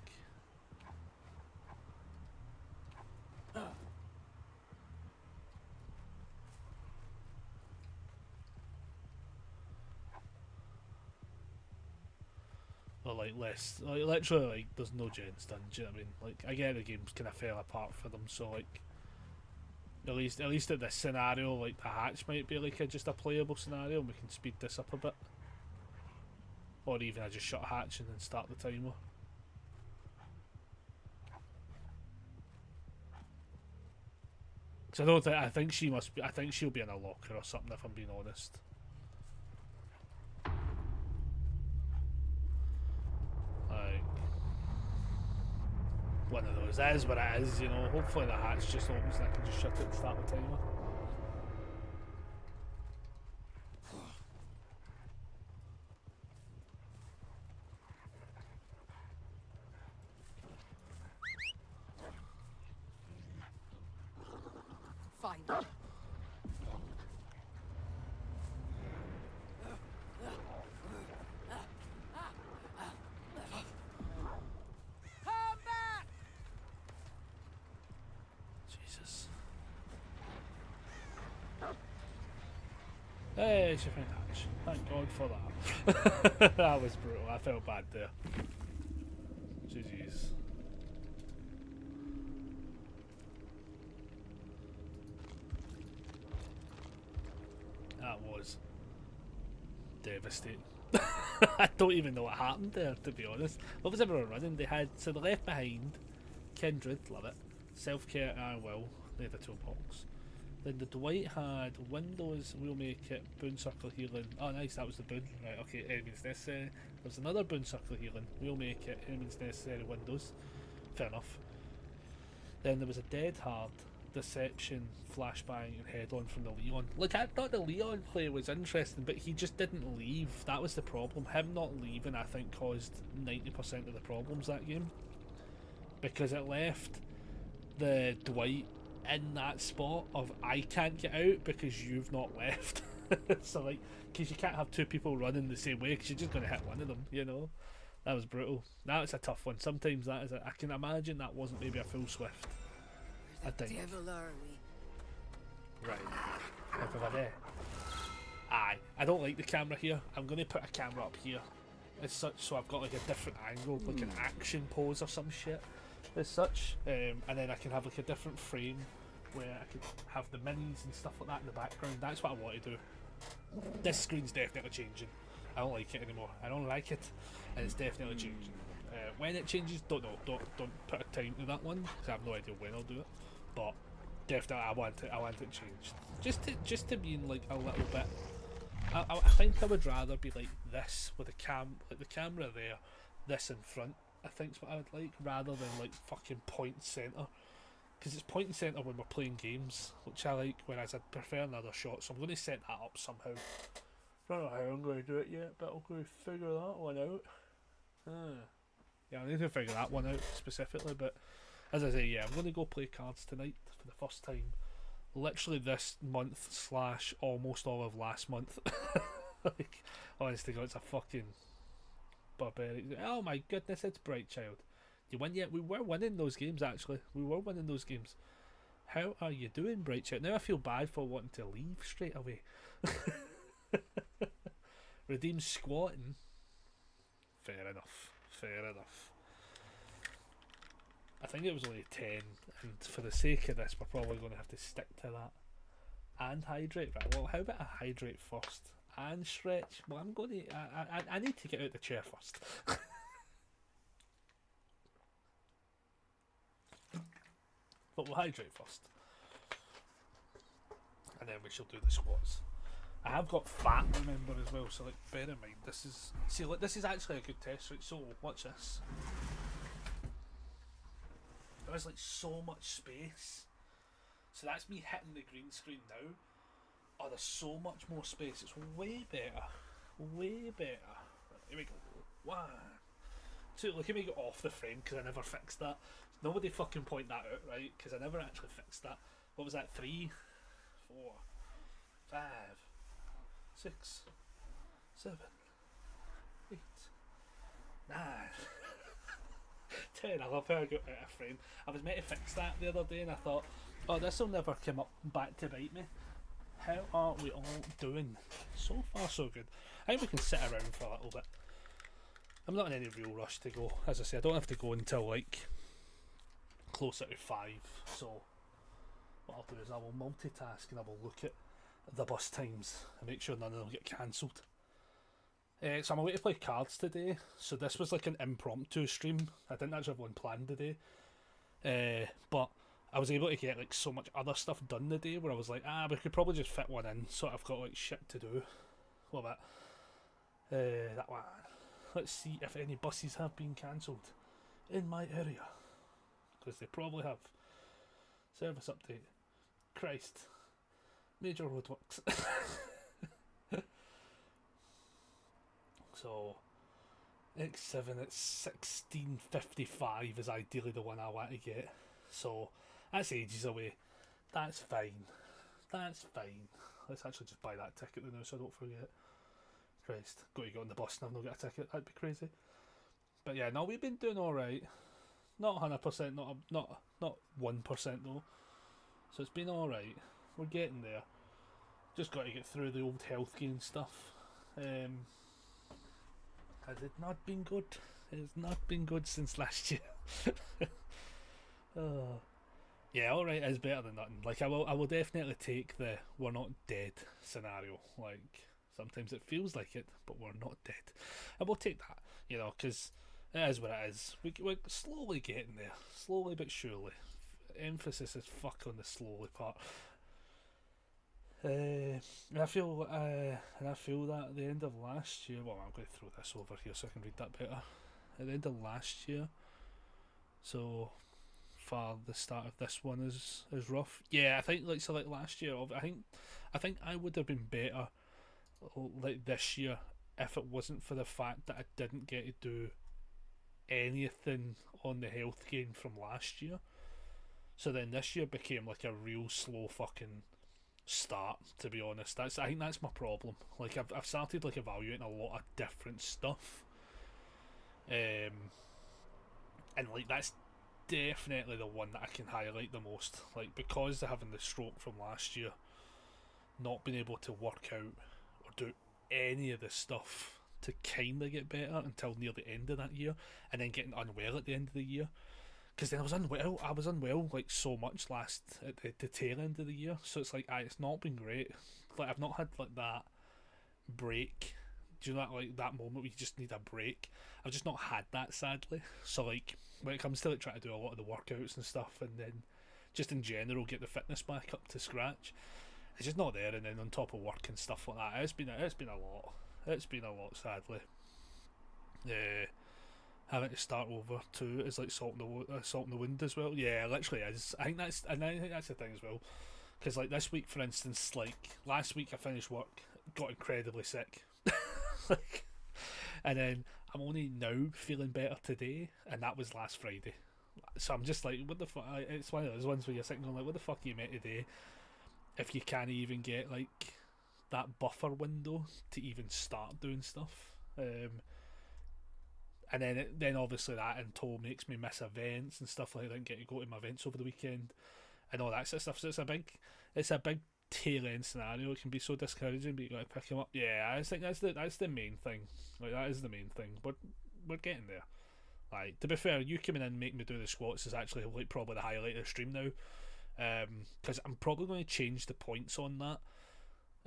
or like less, like literally, like there's no gens done. Do you know what I mean? Like, I get the games kind of fell apart for them, so like, at least in this scenario, like the hatch might be like just a playable scenario, and we can speed this up a bit. Or even I just shut hatch and then start the timer. Cause I don't think, I think she must be, I think she'll be in a locker or something, if I'm being honest. Like, one of those. That is what it is, you know. Hopefully the hatch just opens and I can just shut it and start the timer. Fine. Come back! Jesus. Hey, she found hatch. Thank God for that. That was brutal. I felt bad there. Jeez. That was devastating. I don't even know what happened there, to be honest. What was everyone running? They had, so they left behind Kindred, love it. Self-care, Iron Will, they had the toolbox. Then the Dwight had Windows, We'll Make It, Boon Circle Healing. Oh nice, that was the Boon. Right, okay, enemies necessary. There was another Boon Circle Healing, We'll Make It, enemies necessary, Windows. Fair enough. Then there was a Dead Hard, Deception, Flashbang, and Head On from the Leon. Like, I thought the Leon play was interesting, but he just didn't leave. That was the problem. Him not leaving, I think, caused 90% of the problems that game. Because it left the Dwight in that spot of, I can't get out because you've not left. So, like, because you can't have two people running the same way because you're just going to hit one of them, you know? That was brutal. That's a tough one. Sometimes that is I can imagine that wasn't maybe a full Swift. I think. Devil are we? Right. Everybody. Aye. I don't like the camera here. I'm going to put a camera up here as such, so I've got like a different angle, like an action pose or some shit as such, and then I can have like a different frame where I could have the minis and stuff like that in the background. That's what I want to do. This screen's definitely changing. I don't like it anymore. I don't like it, and it's definitely changing. When it changes, don't know. Don't put a time to that one because I have no idea when I'll do it. But definitely, I want it changed. Just to be in like a little bit. I think I would rather be like this with the camera there, this in front. I think's what I would like, rather than like fucking point center. Because it's point and center when we're playing games, which I like. Whereas I'd prefer another shot. So I'm going to set that up somehow. I don't know how I'm going to do it yet, but I'm going to figure that one out. Yeah, I need to figure that one out specifically, but as I say, yeah, I'm going to go play cards tonight for the first time. Literally this month slash almost all of last month. Like, honestly, God, it's a fucking barbaric. Oh my goodness, it's Bright Child. You win yet? We were winning those games, actually. We were winning those games. How are you doing, Bright Child? Now I feel bad for wanting to leave straight away. Redeem squatting. Fair enough. Fair enough. I think it was only 10, and for the sake of this, we're probably going to have to stick to that. and hydrate. Right, well, how about I hydrate first and stretch? Well, I'm going to. I need to get out the chair first. But we'll hydrate first, and then we shall do the squats. I have got fat, remember, as well. So, like, bear in mind, this is this is actually a good test. Right? So, watch this. There's like so much space. So that's me hitting the green screen now. Oh, there's so much more space. It's way better. Way better. Right, here we go. 1, 2. Look at me get off the frame because I never fixed that. Nobody fucking point that out, right? Because I never actually fixed that. What was that? 3, 4, 5, 6, 7, 8, 9. 10. I love how I got out of frame. I was meant to fix that the other day and I thought, oh, this will never come up back to bite me. How are we all doing? So far so good. I think we can sit around for a little bit. I'm not in any real rush to go. As I say, I don't have to go until like closer to 5. So what I'll do is I will multitask and I will look at the bus times and make sure none of them get cancelled. So I'm away to play cards today, so this was like an impromptu stream. I didn't actually have one planned today, but I was able to get like so much other stuff done today where I was like, we could probably just fit one in, so I've got like shit to do. What about that one? Let's see if any buses have been cancelled in my area, because they probably have. Service update. Christ. Major roadworks. So X7 at 16:55 is ideally the one I want to get. So that's ages away. That's fine. That's fine. Let's actually just buy that ticket now so I don't forget. Christ, got to get on the bus and I've not got a ticket. That'd be crazy. But yeah, no, we've been doing all right. Not 100%, not 1% though. So it's been all right. We're getting there. Just got to get through the old health gain stuff. Has it not been good? It has not been good since last year. Yeah, alright is better than nothing. Like I will definitely take the we're not dead scenario. Like sometimes it feels like it, but we're not dead. I will take that, you know, because it is what it is. We're slowly getting there, slowly but surely. Emphasis is fuck on the slowly part. And I feel that at the end of last year, well, I'm going to throw this over here so I can read that better. At the end of last year, so far the start of this one is rough. Yeah, I think like last year, I think I would have been better like this year if it wasn't for the fact that I didn't get to do anything on the health gain from last year. So then this year became like a real slow fucking start, to be honest. I think that's my problem. Like I've started like evaluating a lot of different stuff, and like that's definitely the one that I can highlight the most. Like because of having the stroke from last year, not being able to work out or do any of this stuff to kind of get better until near the end of that year, and then getting unwell at the end of the year. Because then I was unwell like so much at the tail end of the year. So it's like, it's not been great. Like I've not had like that break. Do you know that like that moment where you just need a break? I've just not had that, sadly. So like when it comes to like trying to do a lot of the workouts and stuff, and then just in general get the fitness back up to scratch, it's just not there. And then on top of work and stuff like that, it's been a lot. It's been a lot, sadly. Having to start over too is like salt in the wind as well. Yeah, literally is. I think that's the thing as well. Because like this week, for instance, like last week I finished work, got incredibly sick, like, and then I'm only now feeling better today, and that was last Friday. So I'm just like, what the fuck? It's one of those ones where you're sitting going like, what the fuck are you meant to do if you can't even get like that buffer window to even start doing stuff? And then obviously that in total makes me miss events and stuff like that, and get to go to my events over the weekend and all that sort of stuff. So it's a big tail end scenario. It can be so discouraging, but you got to pick them up. Yeah, I think that's the main thing. Like that is the main thing. But we're getting there. Like to be fair, you coming in and making me do the squats is actually like probably the highlight of the stream now. because I'm probably going to change the points on that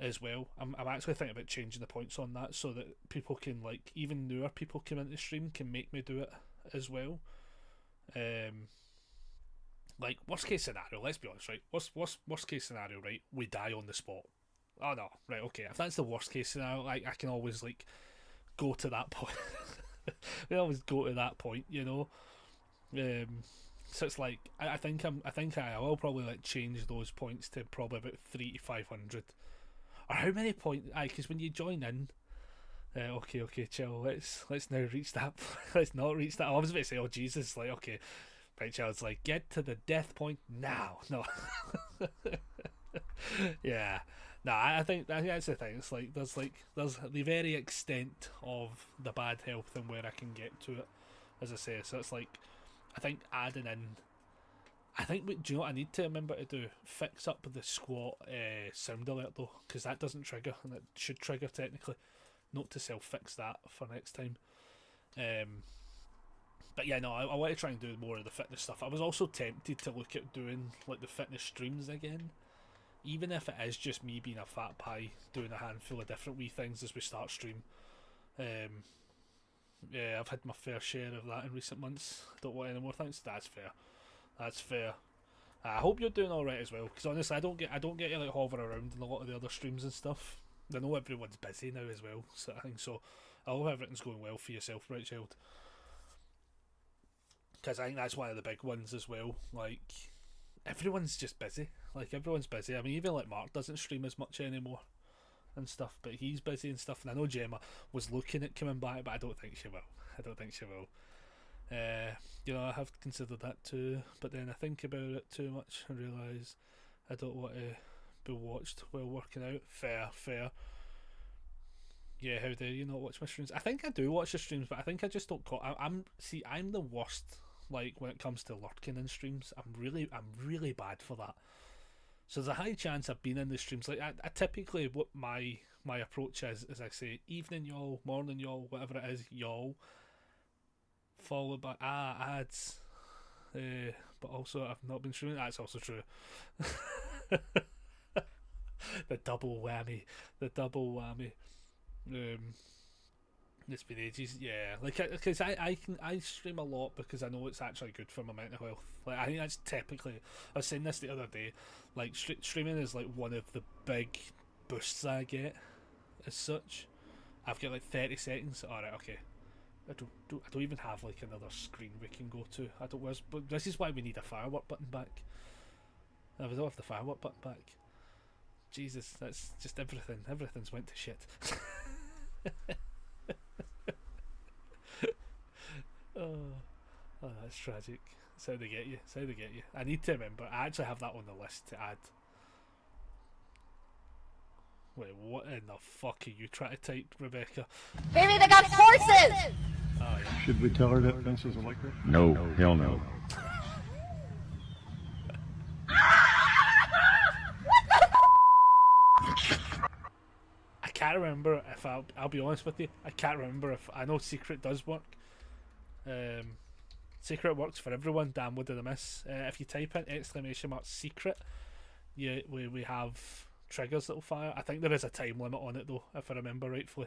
as well. I'm actually thinking about changing the points on that so that people can, like, even newer people come into the stream can make me do it as well. Like, worst case scenario, let's be honest, right? Worst case scenario, right? We die on the spot. Oh no, right, okay. If that's the worst case scenario, like, I can always, like, go to that point. We always go to that point, you know. So it's like I think I will probably, like, change those points to probably about 300 to 500. Or how many points? Because when you join in, okay, chill. Let's now reach that. Let's not reach that. I was about to say, oh Jesus, like, okay, right, chill. It's like, get to the death point now. No, yeah. No, I think that's the thing. It's like there's the very extent of the bad health and where I can get to it, as I say. So it's like, I think adding in. I think, do you know what I need to remember to do? Fix up the squat sound alert though, because that doesn't trigger, and it should trigger technically. Note to self, fix that for next time. But yeah, no, I want to try and do more of the fitness stuff. I was also tempted to look at doing, like, the fitness streams again, even if it is just me being a fat pie doing a handful of different wee things as we start stream. Yeah, I've had my fair share of that in recent months. Don't want any more things. That's fair. That's fair. I hope you're doing all right as well, because honestly, I don't get to, like, hover around in a lot of the other streams and stuff. I know everyone's busy now as well, so I think so. I hope everything's going well for yourself, right, child? Because I think that's one of the big ones as well. Like, everyone's just busy. Like, everyone's busy. I mean, even, like, Mark doesn't stream as much anymore and stuff, but he's busy and stuff. And I know Gemma was looking at coming back, but I don't think she will. You know, I have considered that too, but then I think about it too much and realise I don't want to be watched while working out. Fair. Yeah, how dare you not watch my streams? I think I do watch the streams, but I think I just don't call. I'm the worst. Like, when it comes to lurking in streams, I'm really bad for that. So there's a high chance I've been in the streams. Like, I typically, what my approach is I say evening y'all, morning y'all, whatever it is, y'all, followed by ads. But also I've not been streaming. That's also true. The double whammy. It's been ages, yeah. Like, because I stream a lot because I know it's actually good for my mental health. Like, I think that's typically. I was saying this the other day. Like, streaming is, like, one of the big boosts I get. As such, I've got, like, 30 seconds. All right, okay. I don't even have, like, another screen we can go to. But this is why we need a firework button back. I don't have the firework button back. Jesus, that's just everything. Everything's went to shit. Oh, that's tragic. That's how they get you. I need to remember. I actually have that on the list to add. Wait, what in the fuck are you trying to type, Rebecca? Baby, they got horses! Oh, yeah. Should we tell her that Vince is electric? No, hell no. I can't remember if I'll be honest with you. I can't remember if I know Secret does work. Secret works for everyone. Damn, what did I miss? If you type in !secret, we have triggers that'll fire. I think there is a time limit on it though, if I remember rightfully.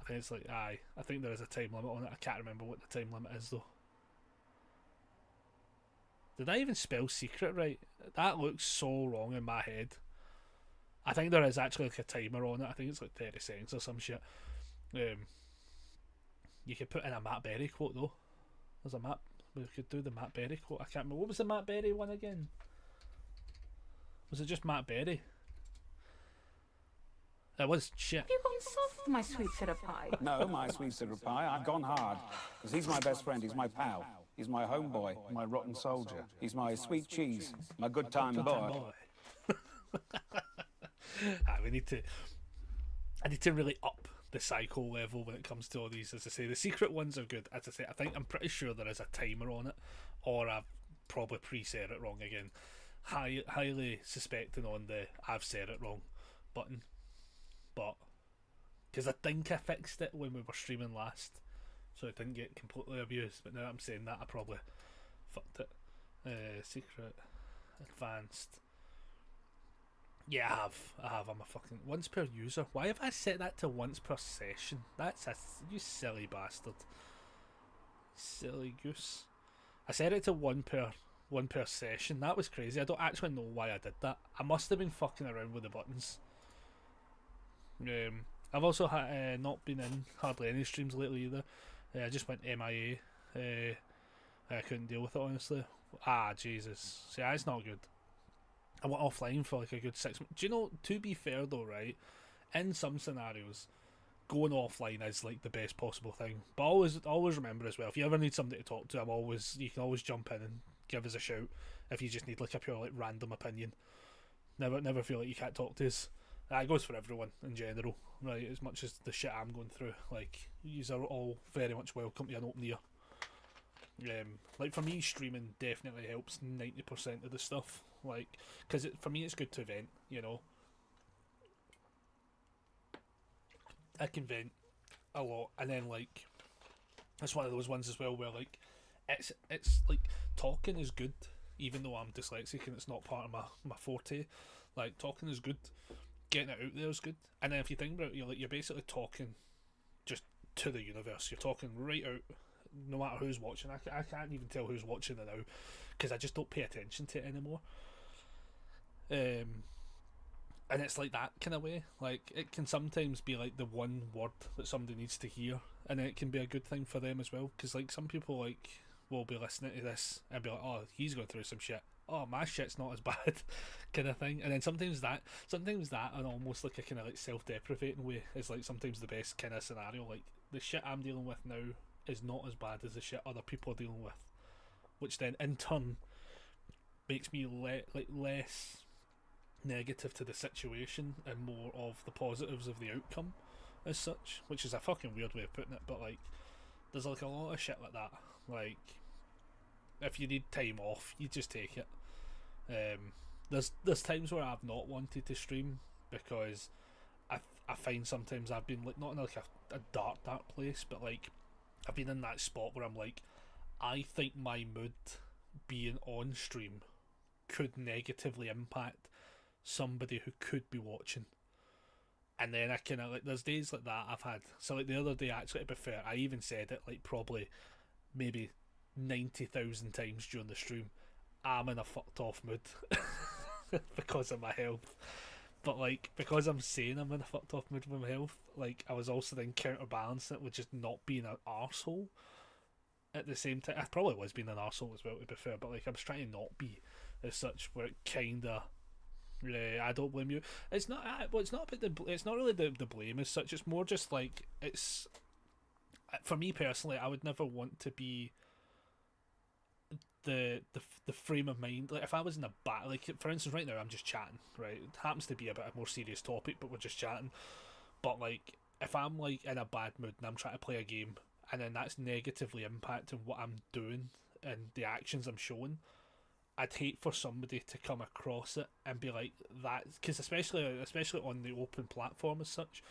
I think it's like I think there is a time limit on it. I can't remember what the time limit is though. Did I even spell secret right? That looks so wrong in my head. I think there is actually, like, a timer on it. I think it's like 30 seconds or some shit. You could put in a Matt Berry quote though. There's a Matt. We could do the Matt Berry quote. I can't remember. What was the Matt Berry one again? Was it just Matt Berry? It was shit. You gone soft, my sweet cider pie. No, my sweet cider pie. I've gone hard. Because he's my best friend. He's my pal. He's my homeboy. My rotten soldier. He's my sweet cheese. My good time boy. I need to really up the psycho level when it comes to all these. As I say, the secret ones are good. As I say, I'm pretty sure there is a timer on it, or I've probably pre-said it wrong again. Highly suspecting on the I've said it wrong button, but because I think I fixed it when we were streaming last, so it didn't get completely abused. But now I'm saying that I probably fucked it. Secret. advanced. Yeah, I have. I'm a fucking once per user. Why have I set that to once per session? That's a you silly bastard. Silly goose. I set it to one per session. That was crazy. I don't actually know why I did that. I must have been fucking around with the buttons. I've also not been in hardly any streams lately either. I just went MIA. I couldn't deal with it honestly. Jesus. See, that's not good. I went offline for like a good 6 months. Do you know, to be fair though, right, in some scenarios, going offline is like the best possible thing. But always remember as well, if you ever need somebody to talk to, you can always jump in and give us a shout if you just need like a pure like random opinion. Never feel like you can't talk to us. That goes for everyone in general, right? As much as the shit I'm going through, like, yous are all very much welcome to an open ear. Like for me, streaming definitely helps 90% of the stuff. Like, because for me it's good to vent, you know. I can vent a lot, and then like, it's one of those ones as well where like, it's like talking is good, even though I'm dyslexic and it's not part of my forte. Like talking is good, getting it out there is good, and then if you think about it, you're basically talking just to the universe. You're talking right out. No matter who's watching, I can't even tell who's watching it now because I just don't pay attention to it anymore. And it's like that kind of way. Like it can sometimes be like the one word that somebody needs to hear, and then it can be a good thing for them as well. Because like some people like will be listening to this and be like, "Oh, he's going through some shit. Oh, my shit's not as bad," kind of thing. And then sometimes that, and almost like a kind of like self-deprecating way is like sometimes the best kind of scenario. Like the shit I'm dealing with now is not as bad as the shit other people are dealing with, which then in turn makes me less negative to the situation and more of the positives of the outcome as such, which is a fucking weird way of putting it, but like there's like a lot of shit like that. Like if you need time off, you just take it. There's times where I've not wanted to stream because I find sometimes I've been like not in like a dark place, but like I've been in that spot where I'm like, I think my mood being on stream could negatively impact somebody who could be watching. And then I kind of like, there's days like that I've had. So like the other day, actually, to be fair, I even said it like probably maybe 90,000 times during the stream. I'm in a fucked off mood because of my health. But like, because I'm saying I'm in a fucked off mood with my health, like I was also then counterbalancing it with just not being an arsehole at the same time. I probably was being an arsehole as well, to be fair, but like I was trying to not be as such, where it kinda I don't blame you. It's not well, it's not about it's not really the blame as such, it's more just like, it's for me personally, I would never want to be the frame of mind. Like if I was in a bad, like for instance right now I'm just chatting, right, it happens to be a bit of a more serious topic, but we're just chatting. But like if I'm like in a bad mood and I'm trying to play a game and then that's negatively impacting what I'm doing and the actions I'm showing, I'd hate for somebody to come across it and be like that, because especially on the open platform as such,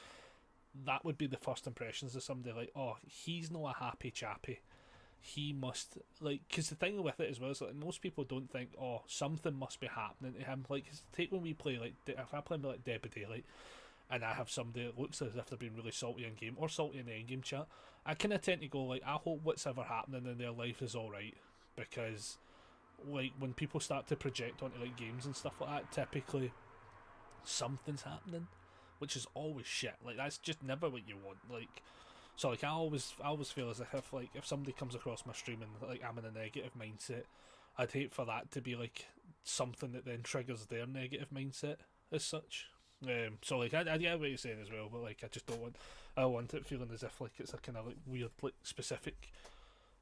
that would be the first impressions of somebody, like, oh, he's not a happy chappy, he must, like, because the thing with it as well is like most people don't think, oh, something must be happening to him. Like, take when we play, like, if I play like Dead by Daylight and I have somebody that looks as if they're being really salty in game or salty in the in game chat, I kind of tend to go like, I hope what's ever happening in their life is alright, because like when people start to project onto like games and stuff like that, typically something's happening, which is always shit. Like that's just never what you want. Like, so like I always feel as if like if somebody comes across my stream and like I'm in a negative mindset, I'd hate for that to be like something that then triggers their negative mindset as such. So like I get what you're saying as well, but like I just don't want, I want it feeling as if like it's a kind of like weird like specific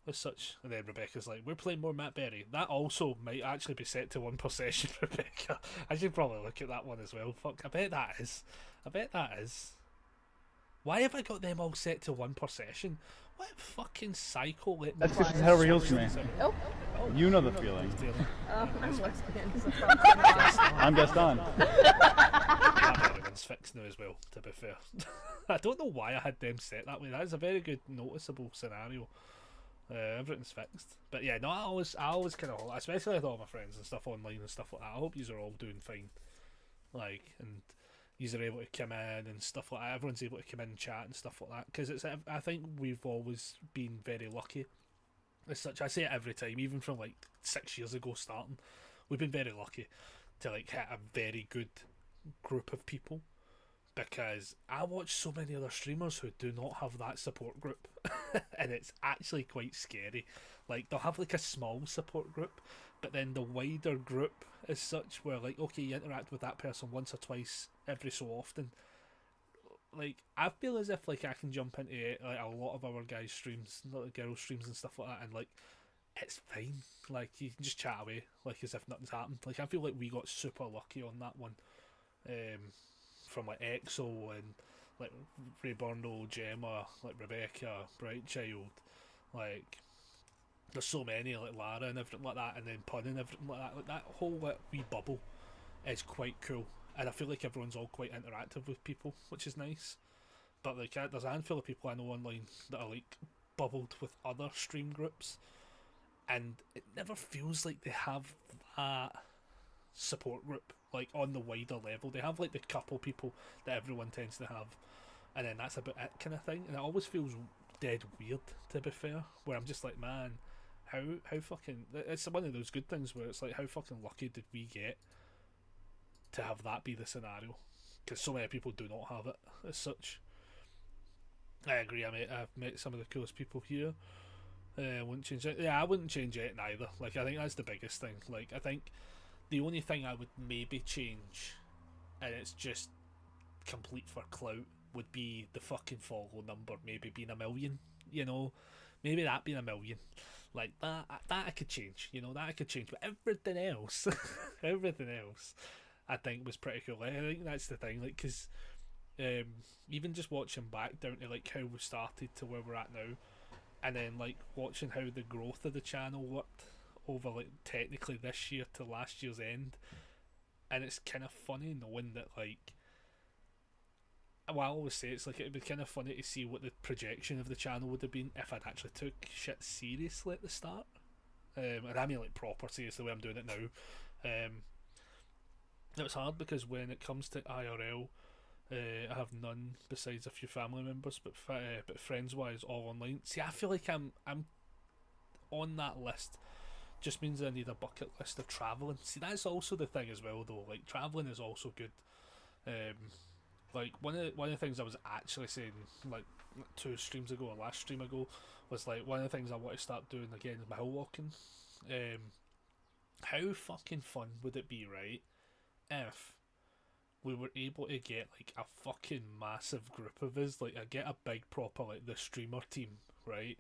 as such. And then Rebecca's like, we're playing more Matt Berry. That also might actually be set to 1 per session, Rebecca. I should probably look at that one as well. Fuck, I bet that is. Why have I got them all set to 1 per session? What fucking psycho let me. That's because she's how real to me. Oh, You know the feeling. I'm lesbian. So I'm Gaston. Everyone's fixed now as well, to be fair. I don't know why I had them set that way. That is a very good noticeable scenario. Everything's fixed. But yeah, no, I always kind of, especially with all my friends and stuff online and stuff like that. I hope you are all doing fine. Like, and you are able to come in and stuff like that. Everyone's able to come in and chat and stuff like that. Because I think we've always been very lucky. As such, I say it every time, even from like 6 years ago starting, we've been very lucky to like hit a very good group of people. Because I watch so many other streamers who do not have that support group, and it's actually quite scary. Like, they'll have like a small support group, but then the wider group is such where, like, okay, you interact with that person once or twice every so often. Like, I feel as if like I can jump into like a lot of our guys' streams, like girls' streams and stuff like that, and like it's fine. Like, you can just chat away like as if nothing's happened. Like, I feel like we got super lucky on that one. From like EXO and like Reborno, Gemma, like Rebecca, Brightchild, like there's so many, like Lara and everything like that, and then Pun and everything like that. Like, that whole like, wee bubble is quite cool, and I feel like everyone's all quite interactive with people, which is nice. But like, there's a handful of people I know online that are like bubbled with other stream groups, and it never feels like they have that support group like on the wider level. They have like the couple people that everyone tends to have, and then that's about it kind of thing, and it always feels dead weird, to be fair, where I'm just like, man, how fucking, it's one of those good things where it's like, how fucking lucky did we get to have that be the scenario, because so many people do not have it as such. I agree. I've met some of the coolest people here. Wouldn't change it. Yeah, I wouldn't change it either. Like, I think that's the biggest thing. Like, I think the only thing I would maybe change, and it's just complete for clout, would be the fucking follow number maybe being 1 million. You know, maybe that being 1 million. Like, that I could change. You know, that I could change. But everything else, everything else, I think was pretty cool. I think that's the thing. Like, because even just watching back down to like how we started to where we're at now, and then like watching how the growth of the channel worked over like technically this year to last year's end, and it's kind of funny knowing that, like, well, I always say it's like it'd be kind of funny to see what the projection of the channel would have been if I'd actually took shit seriously at the start, and I mean like proper serious the way I'm doing it now. It's hard because when it comes to IRL, I have none besides a few family members, but friends wise all online. See, I feel like I'm on that list. Just means I need a bucket list of travelling. See, that's also the thing as well, though. Like, travelling is also good. Like, one of the things I was actually saying, like 2 streams ago or last stream ago, was like one of the things I want to start doing again is my hill walking. How fucking fun would it be, right, if we were able to get like a fucking massive group of us, like I get a big proper like the streamer team, right,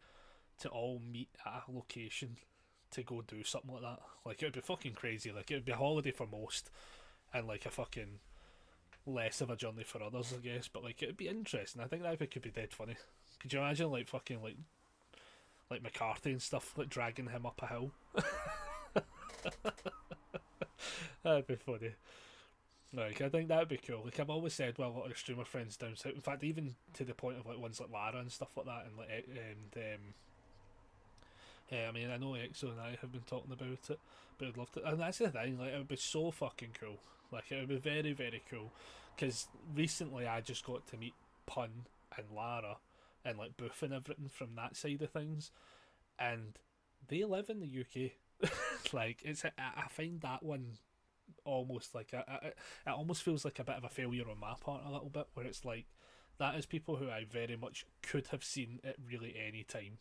to all meet at a location to go do something like that. Like, it would be fucking crazy. Like, it would be a holiday for most, and like a fucking less of a journey for others, I guess. But like, it would be interesting. I think that could be dead funny. Could you imagine like fucking like McCarthy and stuff, like dragging him up a hill? That'd be funny. Like, I think that'd be cool. Like, I've always said, well, a lot of streamer friends down south. In fact, even to the point of like ones like Lara and stuff like that, and like I mean, I know EXO and I have been talking about it, but I'd love to. And that's the thing. Like, it would be so fucking cool. Like, it would be very, very cool. Because recently I just got to meet Pun and Lara and like Booth and everything from that side of things, and they live in the UK. Like, I find that one almost like it almost feels like a bit of a failure on my part a little bit, where it's like that is people who I very much could have seen at really any time.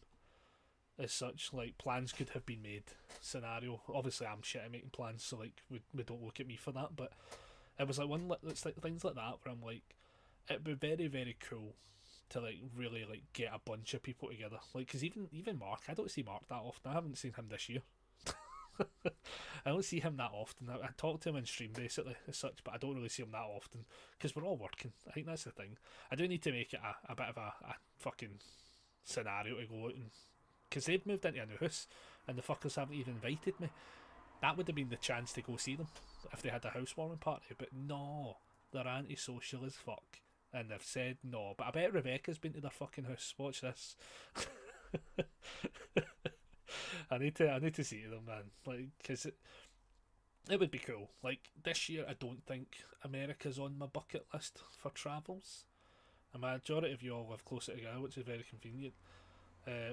As such, like, plans could have been made scenario. Obviously I'm shit at making plans, so like we don't look at me for that, but it was like it's like things like that where I'm like, it'd be very, very cool to like really like get a bunch of people together. Like, because even Mark, I don't see Mark that often. I haven't seen him this year. I don't see him that often. I talk to him in stream basically as such, but I don't really see him that often because we're all working. I think that's the thing. I do need to make it a bit of a fucking scenario to go out, and because they've moved into a new house and the fuckers haven't even invited me. That would have been the chance to go see them if they had a housewarming party, but no, they're antisocial as fuck and they've said no. But I bet Rebecca's been to their fucking house. Watch this. I need to see them, man. Like, cause it would be cool. Like this year, I don't think America's on my bucket list for travels. A majority of you all live closer together, which is very convenient.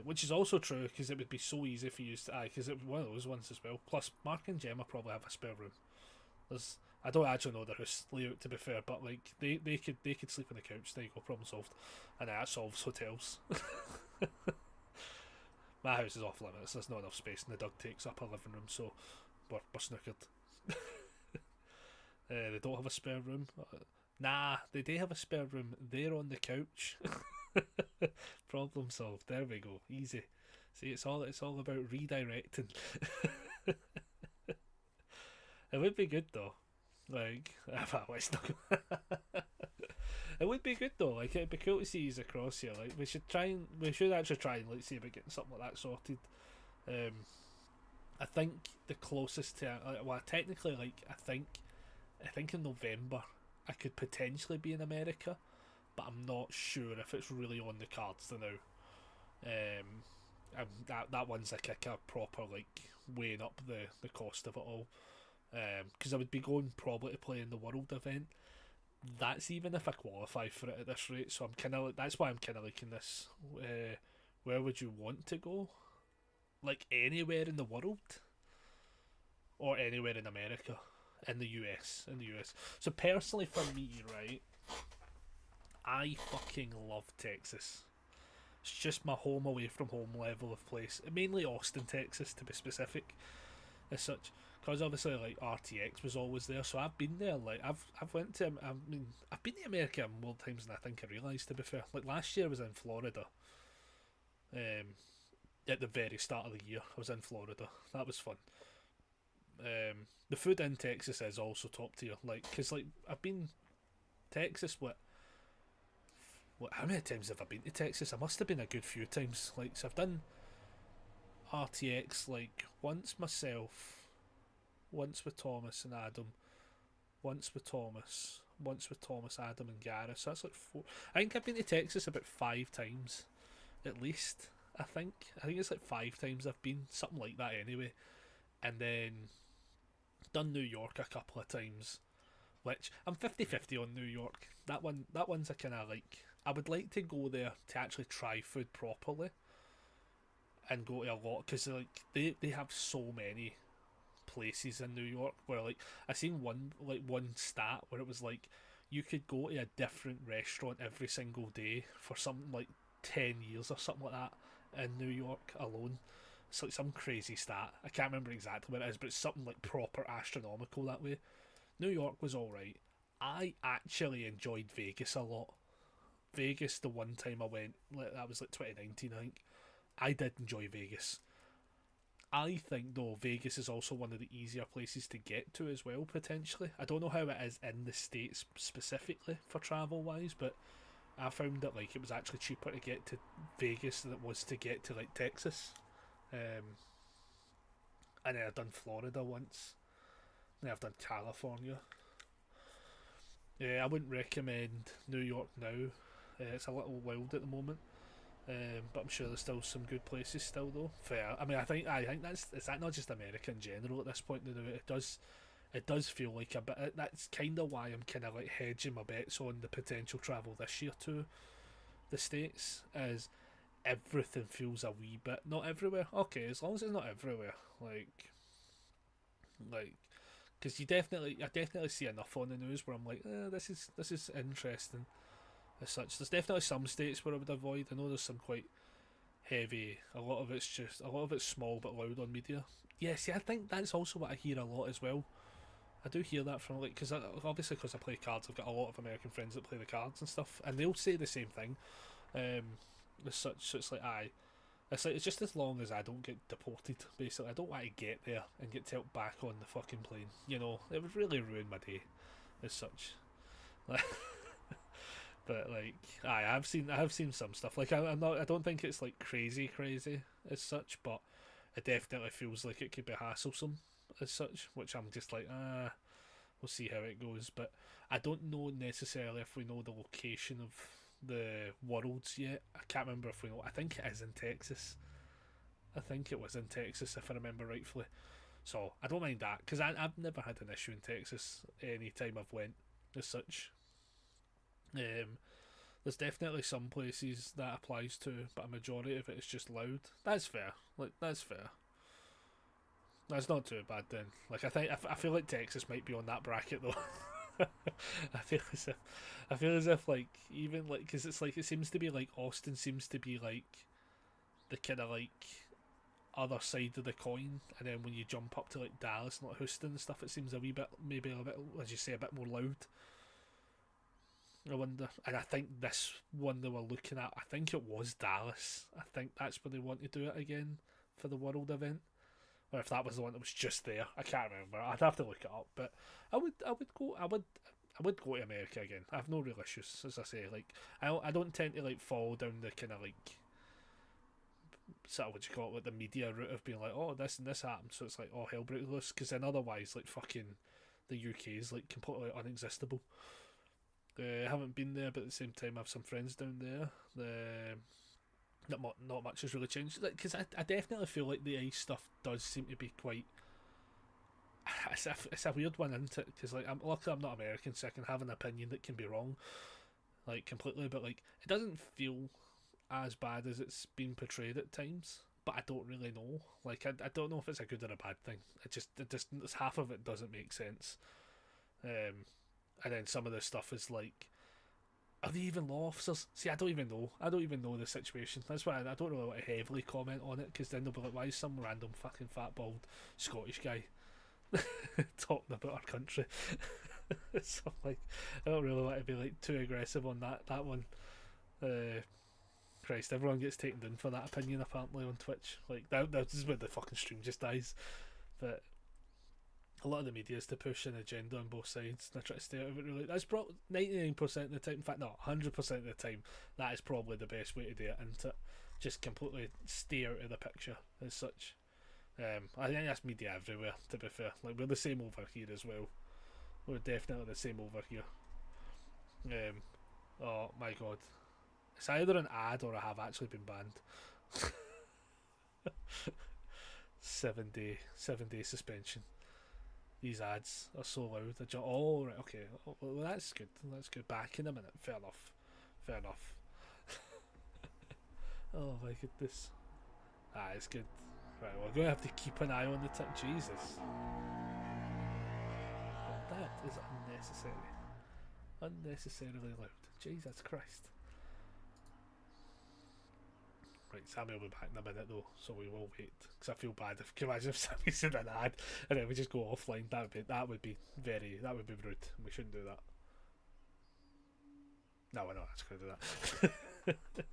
Which is also true because it would be so easy for you to because it would be one of those ones as well. Plus, Mark and Gemma probably have a spare room. I don't actually know their house layout to be fair, but like they could sleep on the couch. There you go, problem solved, and that solves hotels. My house is off limits. There's not enough space, and the dog takes up a living room, so we're snookered. They don't have a spare room. Nah, they do have a spare room. They're on the couch. Problem solved. There we go. Easy. See, it's all about redirecting. It would be good though. Like, it would be good though. Like, it'd be cool to see you across here. Like, we should actually try and like see about getting something like that sorted. I think the closest to well, technically, like, I think in November I could potentially be in America, but I'm not sure if it's really on the cards to now. That one's like a proper like weighing up the cost of it all. Because I would be going probably to play in the World event. That's even if I qualify for it at this rate. So I'm kind of that's why I'm kind of liking this. Where would you want to go? Like anywhere in the world, or anywhere in America, in the US. So personally, for me, right, I fucking love Texas. It's just my home away from home level of place. Mainly Austin, Texas, to be specific, as such. Because obviously, like, RTX was always there, so I've been there. Like, I've been to America more times than I think I realised. To be fair, like last year I was in Florida. At the very start of the year, I was in Florida. That was fun. The food in Texas is also top tier. Like, cause like I've been Texas. What? How many times have I been to Texas? I must have been a good few times. Like, so I've done RTX like once myself. Once with Thomas and Adam, once with Thomas, Adam and Gareth. So that's like 4. I think I've been to Texas about 5 times, at least. I think it's like 5 times I've been, something like that anyway. And then done New York a couple of times, which I'm 50-50 on New York. That one's a kind of like, I would like to go there to actually try food properly and go to a lot, because like they have so many places in New York where, like, I seen one stat where it was like you could go to a different restaurant every single day for something like 10 years or something like that in New York alone. It's like some crazy stat. I can't remember exactly what it is, but it's something like proper astronomical that way. New York was alright. I actually enjoyed Vegas a lot. Vegas, the one time I went, that was like 2019, I think. I did enjoy Vegas. I think, though, Vegas is also one of the easier places to get to as well, potentially. I don't know how it is in the States specifically for travel-wise, but I found that, like, it was actually cheaper to get to Vegas than it was to get to, like, Texas. And then I've done Florida once. Then I've done California. Yeah, I wouldn't recommend New York now. It's a little wild at the moment. But I'm sure there's still some good places still though. Fair. I mean, I think is that not just America in general at this point. It does feel like a bit. That's kind of why I'm kind of like hedging my bets on the potential travel this year to the States, as everything feels a wee bit, not everywhere. Okay, as long as it's not everywhere, like, because I definitely see enough on the news where I'm like, this is interesting. As such, there's definitely some states where I would avoid. I know there's some quite heavy. A lot of it's small but loud on media. Yeah, see, I think that's also what I hear a lot as well. I do hear that from, like, because obviously because I play cards, I've got a lot of American friends that play the cards and stuff, and they'll say the same thing. As such, so it's like it's just as long as I don't get deported. Basically, I don't want to get there and get taken back on the fucking plane. You know, it would really ruin my day. As such, but like, I have seen some stuff. Like, I don't think it's like crazy as such, but it definitely feels like it could be hasslesome as such. Which I'm just like, we'll see how it goes. But I don't know necessarily if we know the location of the worlds yet. I can't remember if we know. I think it is in Texas. I think it was in Texas, if I remember rightfully. So I don't mind that, because I've never had an issue in Texas any time I've went as such. There's definitely some places that applies to, but a majority of it is just loud. That's fair. Like, that's fair. That's not too bad then. Like, I feel like Texas might be on that bracket though. I feel as if like, even like, because it's like, it seems to be like Austin seems to be like the kind of like other side of the coin, and then when you jump up to like Dallas and like Houston and stuff, it seems a wee bit, maybe a bit, as you say, a bit more loud. I wonder, and I think this one they were looking at, I think it was Dallas. I think that's where they want to do it again for the World event, or if that was the one that was just there, I can't remember. I'd have to look it up, but I would go to America again. I have no real issues, as I say. Like, I don't tend to like fall down the kind of like sort of what you call it, like the media route of being like, oh, this and this happened, so it's like, oh, hell breaks loose, because then otherwise, like, fucking the UK is like completely unexistable. I haven't been there, but at the same time I have some friends down there. Not much has really changed, because I definitely feel like the ice stuff does seem to be quite, it's a weird one, isn't it? Because like, luckily I'm not American, so I can have an opinion that can be wrong, like, completely, but like, it doesn't feel as bad as it's been portrayed at times, but I don't really know. Like, I don't know if it's a good or a bad thing. It just half of it doesn't make sense. And then some of the stuff is like, are they even law officers? See, I don't even know the situation. That's why I don't really want to heavily comment on it, because then they'll be like, why is some random fucking fat bald Scottish guy talking about our country? So I'm like, I don't really want to be like too aggressive on that one. Christ, everyone gets taken down for that opinion apparently on Twitch. Like, that is where the fucking stream just dies. But a lot of the media is to push an agenda on both sides, and I try to stay out of it really. That's probably 99% of the time, in fact, no, 100% of the time, that is probably the best way to do it, and to just completely stay out of the picture as such. I think that's media everywhere, to be fair. Like, we're the same over here as well. We're definitely the same over here. Oh my god. It's either an ad or I have actually been banned. 7-day suspension. These ads are so loud. Oh, right, okay. Well, that's good. That's good. Back in a minute. Fair enough. Oh my goodness. It's good. Right, we're going to have to keep an eye on the Jesus. Well, that is unnecessary. Unnecessarily loud. Jesus Christ. Right, Sammy will be back in a minute though, so we will wait, because I feel bad. Can you imagine if Sammy said an ad and then we just go offline? That would be rude. We shouldn't do that. No, we're not actually going to do that.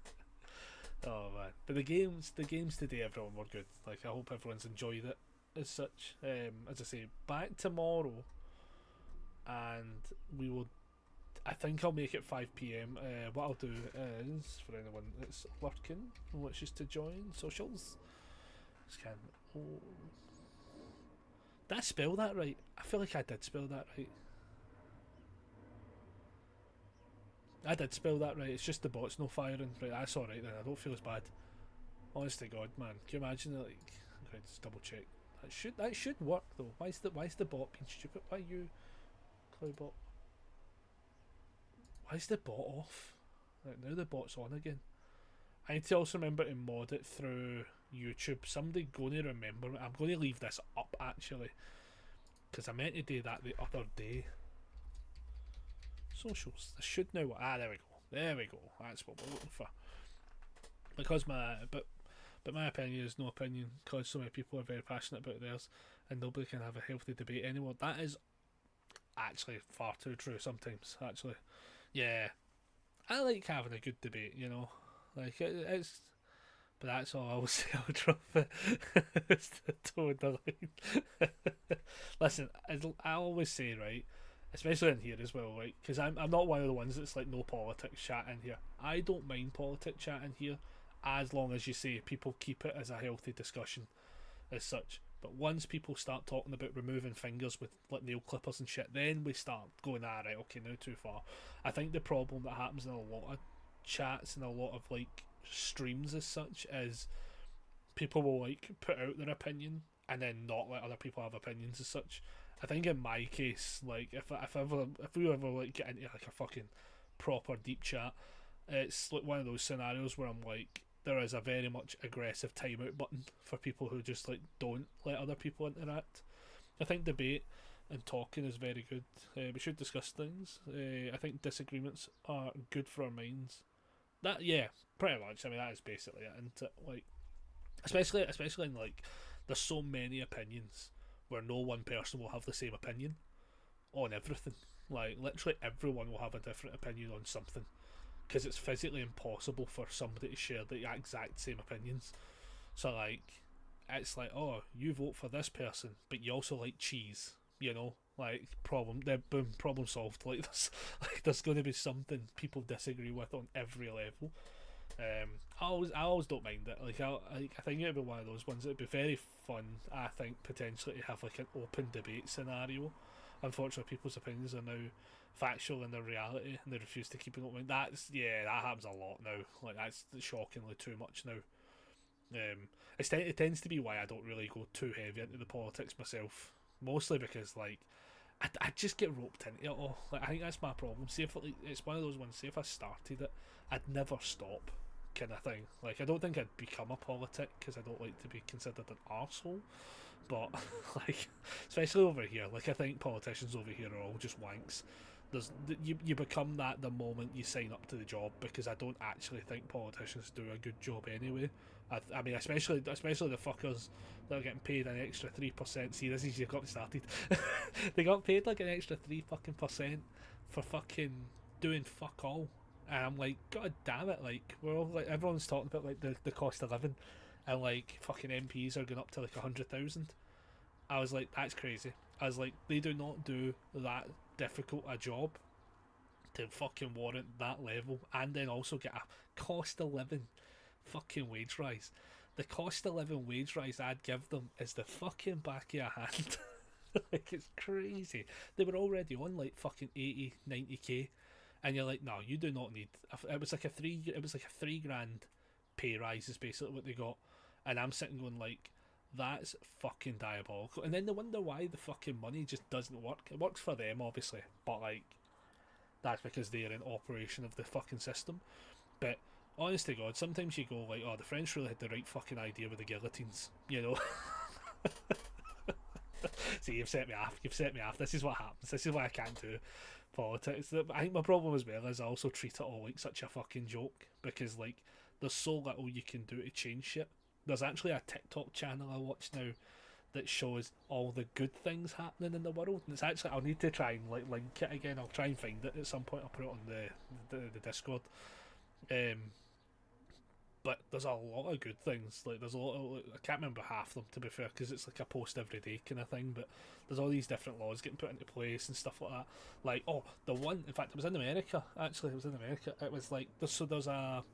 Oh man, but the games today, everyone were good. Like, I hope everyone's enjoyed it as such. As I say, back tomorrow, and we will. I think I'll make it 5 PM. What I'll do is, for anyone that's lurking and wishes to join socials, did I spell that right? I feel like I did spell that right. I did spell that right. It's just the bot's no firing. Right, that's alright then. I don't feel as bad. Honest to God, man. Can you imagine it? Like, okay, just double check. That should work though. Why is the bot being stupid? Why you, Cloudbot? Why is the bot off? Right, now the bot's on again. I need to also remember to mod it through YouTube. Somebody going to remember. I'm going to leave this up actually, because I meant to do that the other day. Socials. I should know what. There we go. That's what we're looking for. Because but my opinion is no opinion, because so many people are very passionate about theirs, and nobody can have a healthy debate anymore. That is actually far too true sometimes. Actually, yeah, I like having a good debate. You know, like it's. But that's all I will say. I'll drop it. It's the toe the line. Listen, I always say, right, especially in here as well, right, because I'm not one of the ones that's like no politics chat in here. I don't mind politics chat in here, as long as you say people keep it as a healthy discussion as such. But once people start talking about removing fingers with like nail clippers and shit, then we start going, right, okay, now too far. I think the problem that happens in a lot of chats and a lot of like streams as such is people will like put out their opinion and then not let other people have opinions as such. I think in my case, like if we ever like get into like a fucking proper deep chat, it's like one of those scenarios where I'm like, there is a very much aggressive timeout button for people who just like don't let other people interact. I think debate and talking is very good. We should discuss things. I think disagreements are good for our minds. That, yeah, pretty much. I mean, that is basically it. And like, especially in like, there's so many opinions where no one person will have the same opinion on everything. Like, literally everyone will have a different opinion on something, because it's physically impossible for somebody to share the exact same opinions. So like, it's like, oh, you vote for this person, but you also like cheese, you know, like boom, problem solved. Like there's going to be something people disagree with on every level. I always don't mind it. Like I think it'd be one of those ones. It'd be very fun, I think, potentially to have like an open debate scenario. Unfortunately, people's opinions are now factual in their reality, and they refuse to keep it open. That happens a lot now. Like, that's shockingly too much now. It tends to be why I don't really go too heavy into the politics myself. Mostly because like I just get roped into it all. Like, I think that's my problem. See if it's one of those ones. See if I started it, I'd never stop, kind of thing. Like, I don't think I'd become a politic because I don't like to be considered an arsehole. But like, especially over here, like I think politicians over here are all just wanks. You become that the moment you sign up to the job, because I don't actually think politicians do a good job anyway. I mean, especially the fuckers that are getting paid an extra 3%. See, this is, you've got started. They got paid like an extra 3% for fucking doing fuck all, and I'm like, god damn it! Like, we're all like, everyone's talking about like the cost of living, and like fucking MPs are going up to like 100,000. I was like, that's crazy. I was like, they do not do that difficult a job to fucking warrant that level, and then also get a cost of living fucking wage rise. The cost of living wage rise I'd give them is the fucking back of your hand. Like, it's crazy. They were already on like fucking 80, 90k, and you're like, no, you do not need. It was like a three grand pay rise is basically what they got, and I'm sitting going like, that's fucking diabolical. And then they wonder why the fucking money just doesn't work. It works for them, obviously, but like, that's because they're in operation of the fucking system. But honest to God, sometimes you go like, oh, the French really had the right fucking idea with the guillotines, you know. See, you've set me off. This is what happens. This is why I can't do politics. I think my problem as well is I also treat it all like such a fucking joke, because like, there's so little you can do to change shit. There's actually a TikTok channel I watch now that shows all the good things happening in the world, and it's actually, I'll need to try and like link it again. I'll try and find it at some point. I'll put it on the Discord. But there's a lot of good things. Like, there's a lot of, I can't remember half of them, to be fair, because it's like a post every day kind of thing. But there's all these different laws getting put into place and stuff like that. Like, oh, the one, in fact, it was in America. Actually, it was in America. It was like, there's a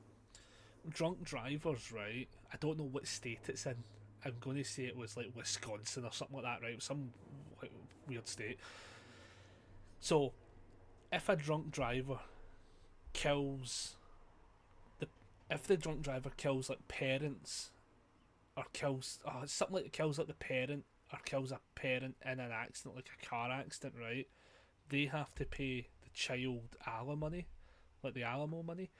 drunk drivers, right? I don't know what state it's in. I'm going to say it was like Wisconsin or something like that, right? Some like weird state. So, if a drunk driver kills if the drunk driver kills like parents, or kills something like kills like the parent, or kills a parent in an accident, like a car accident, right? They have to pay the child alimony, like the Alamo money,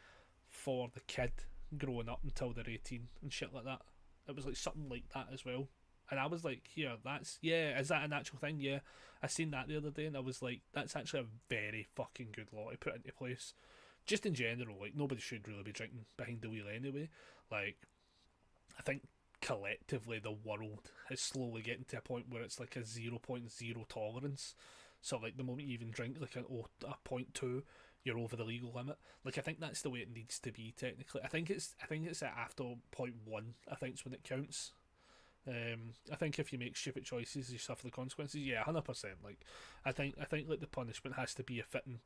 for the kid growing up until they're 18 and shit like that. It was like something like that as well. And I was like, here, is that an actual thing? Yeah. I seen that the other day, and I was like, that's actually a very fucking good law to put into place. Just in general, like, nobody should really be drinking behind the wheel anyway. Like, I think collectively the world is slowly getting to a point where it's like a 0.0 tolerance. So like, the moment you even drink like a 0.2, you're over the legal limit. Like, I think that's the way it needs to be technically. I think it's at after 0.1, I think it's when it counts. I think if you make stupid choices, you suffer the consequences. Yeah, 100%. Like, I think like the punishment has to be a fitting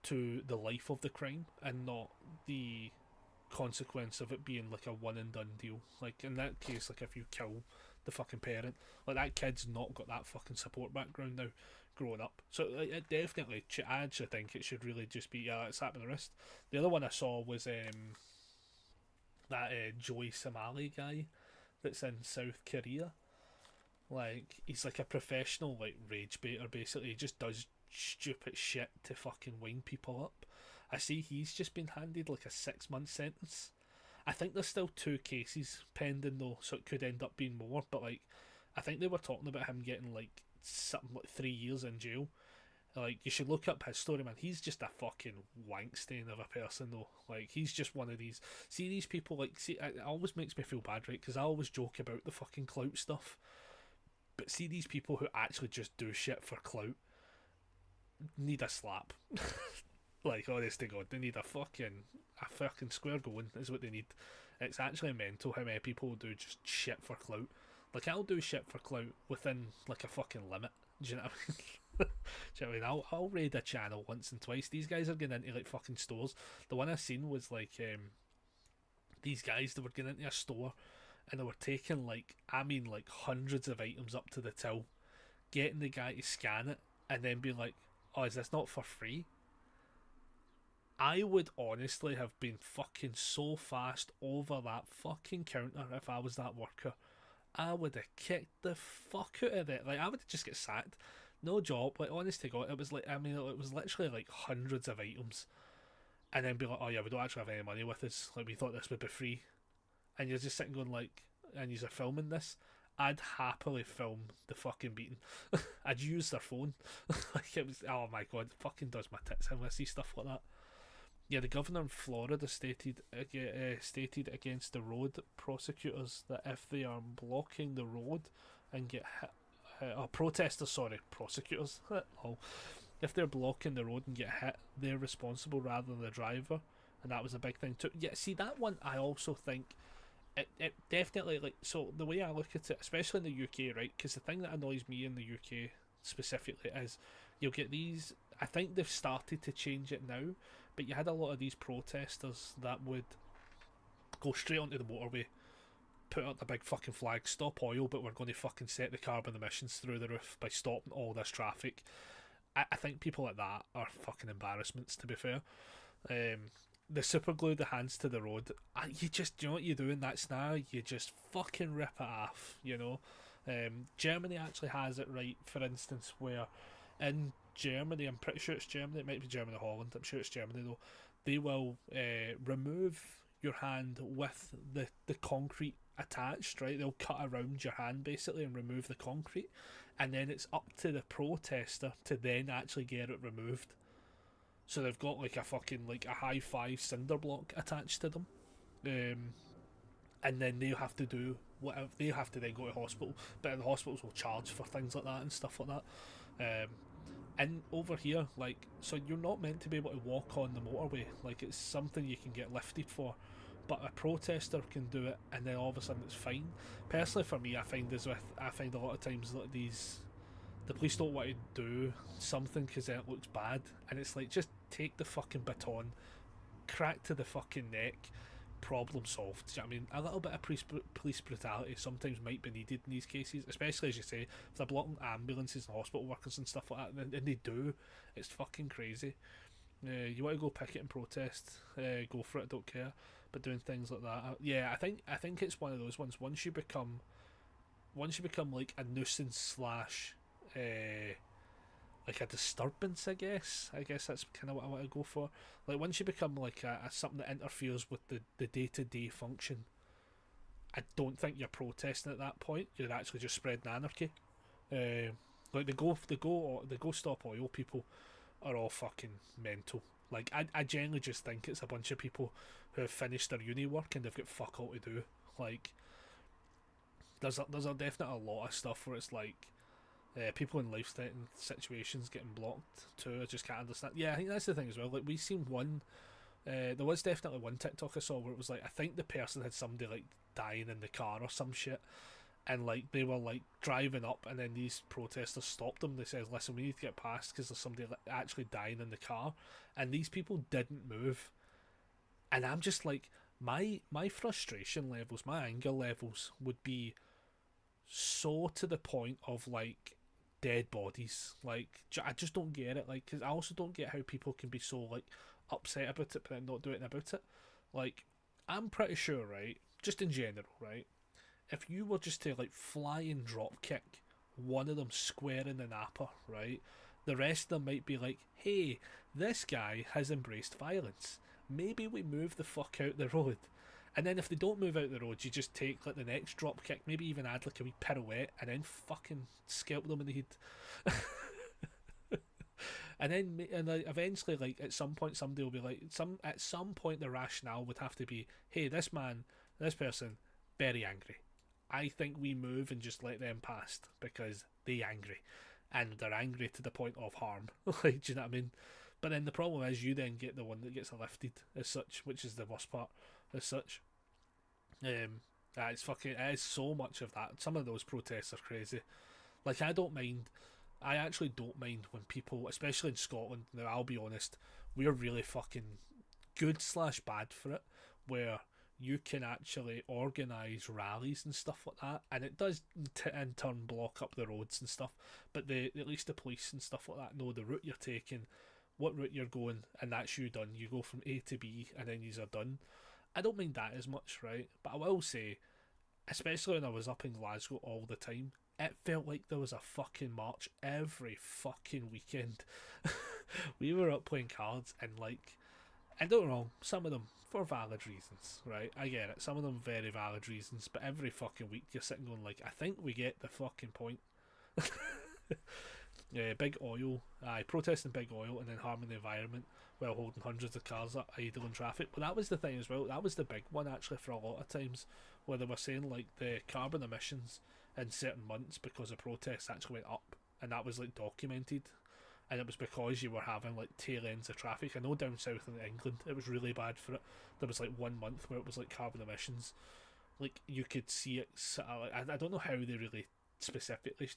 to the life of the crime, and not the consequence of it being like a one and done deal. Like, in that case, like, if you kill the fucking parent. Like, that kid's not got that fucking support background now, growing up. So like, it definitely, I actually think it should really just be, yeah, slap in the wrist. The other one I saw was that Joey Somali guy that's in South Korea. Like, he's like a professional, like, rage baiter, basically. He just does stupid shit to fucking wind people up. I see he's just been handed like a 6-month sentence. I think there's still 2 cases pending though, so it could end up being more, but like, I think they were talking about him getting like something like 3 years in jail. Like, you should look up his story, man. He's just a fucking wankstain of a person, though. Like, he's just one of these. See these people, like, see, it always makes me feel bad, right? Because I always joke about the fucking clout stuff. But see these people who actually just do shit for clout need a slap. Like, honest to God, they need a fucking square going, is what they need. It's actually mental how many people do just shit for clout. Like, I'll do shit for clout within, like, a fucking limit. Do you know what I mean? Do you know what I mean? I'll raid a channel once and twice. These guys are getting into like fucking stores. The one I seen was like these guys that were getting into a store and they were taking like, I mean, like hundreds of items up to the till, getting the guy to scan it and then being like, oh, is this not for free? I would honestly have been fucking so fast over that fucking counter if I was that worker. I would have kicked the fuck out of it. Like, I would just get sacked. No job. Like, honest to God, it was like, I mean, it was literally like hundreds of items. And then be like, oh yeah, we don't actually have any money with us. Like, we thought this would be free. And you're just sitting going like, and you're filming this. I'd happily film the fucking beating. I'd use their phone. Like, it was, oh my God, it fucking does my tits in when I see stuff like that. Yeah, the governor in Florida stated against the road prosecutors that if they are blocking the road and get hit, protesters, sorry, prosecutors, oh, if they're blocking the road and get hit, they're responsible rather than the driver, and that was a big thing too. Yeah, see, that one I also think it definitely, like, so the way I look at it, especially in the UK, right, because the thing that annoys me in the UK specifically is you'll get these, I think they've started to change it now, but you had a lot of these protesters that would go straight onto the motorway, put up the big fucking flag, stop oil, but we're going to fucking set the carbon emissions through the roof by stopping all this traffic. I think people like that are fucking embarrassments, to be fair. The super glue the hands to the road, you just, you know what you do in that scenario? You just fucking rip it off, you know? Germany actually has it right, for instance, where in Germany, I'm pretty sure it's Germany, it might be Germany or Holland, I'm sure it's Germany though, they will remove your hand with the concrete attached, right? They'll cut around your hand basically and remove the concrete, and then it's up to the protester to then actually get it removed. So they've got like a fucking, like a high 5 cinder block attached to them, and then they'll have to do whatever, they have to then go to hospital, but the hospitals will charge for things like that and stuff like that. And over here, like, so you're not meant to be able to walk on the motorway, like it's something you can get lifted for, but a protester can do it and then all of a sudden it's fine. Personally for me, I find a lot of times that the police don't want to do something because then it looks bad, and it's like, just take the fucking baton, crack to the fucking neck, problem solved. Do you know what I mean? A little bit of police brutality sometimes might be needed in these cases, especially, as you say, if they're blocking ambulances and hospital workers and stuff like that, and they do. It's fucking crazy. You want to go picket and protest, go for it, don't care. But doing things like that, yeah, I think it's one of those ones. Once you become like a nuisance slash like a disturbance, I guess that's kind of what I want to go for. Like, once you become like a something that interferes with the day-to-day function, I don't think you're protesting at that point. You're actually just spreading anarchy. Like the go stop oil people are all fucking mental. Like, I genuinely just think it's a bunch of people who have finished their uni work and they've got fuck all to do. Like, there's a definite a lot of stuff where it's like, people in life-threatening situations getting blocked too. I just can't understand. Yeah, I think that's the thing as well. Like, we've seen one, there was definitely one TikTok I saw where it was like, I think the person had somebody like dying in the car or some shit, and like they were like driving up, and then these protesters stopped them. They said, listen, we need to get past because there's somebody actually dying in the car, and these people didn't move. And I'm just like, my frustration levels, my anger levels would be so to the point of like dead bodies. Like I just don't get it. Like, because I also don't get how people can be so like upset about it but then not do anything about it. Like, I'm pretty sure, right, just in general, right, if you were just to like fly and drop kick one of them square in the napper, right, the rest of them might be like, hey, this guy has embraced violence, maybe we move the fuck out the road. And then if they don't move out the road, you just take like the next drop kick, maybe even add like a wee pirouette, and then fucking scalp them in the head. And then like, eventually, like at some point, somebody will be like, at some point the rationale would have to be, hey, this person, very angry. I think we move and just let them past because they angry, and they're angry to the point of harm. Like, do you know what I mean? But then the problem is you then get the one that gets lifted as such, which is the worst part as such. It is so much of that. Some of those protests are crazy. Like, I actually don't mind when people, especially in Scotland, now I'll be honest, we're really fucking good / bad for it, where you can actually organise rallies and stuff like that, and it does in turn block up the roads and stuff, but at least the police and stuff like that know the route you're taking, what route you're going, and that's you done. You go from A to B and then you're done. I don't mind that as much, right? But I will say, especially when I was up in Glasgow all the time, it felt like there was a fucking march every fucking weekend. We were up playing cards and like, and don't get me wrong, some of them for valid reasons, right? I get it. Some of them very valid reasons, but every fucking week you're sitting going like, I think we get the fucking point. Yeah, big oil, protesting big oil and then harming the environment while holding hundreds of cars up idle in traffic. But that was the thing as well. That was the big one actually for a lot of times, where they were saying like the carbon emissions in certain months because of protests actually went up, and that was like documented. And it was because you were having like tail ends of traffic. I know down south in England it was really bad for it. There was like 1 month where it was like carbon emissions, like you could see it. I don't know how they really specifically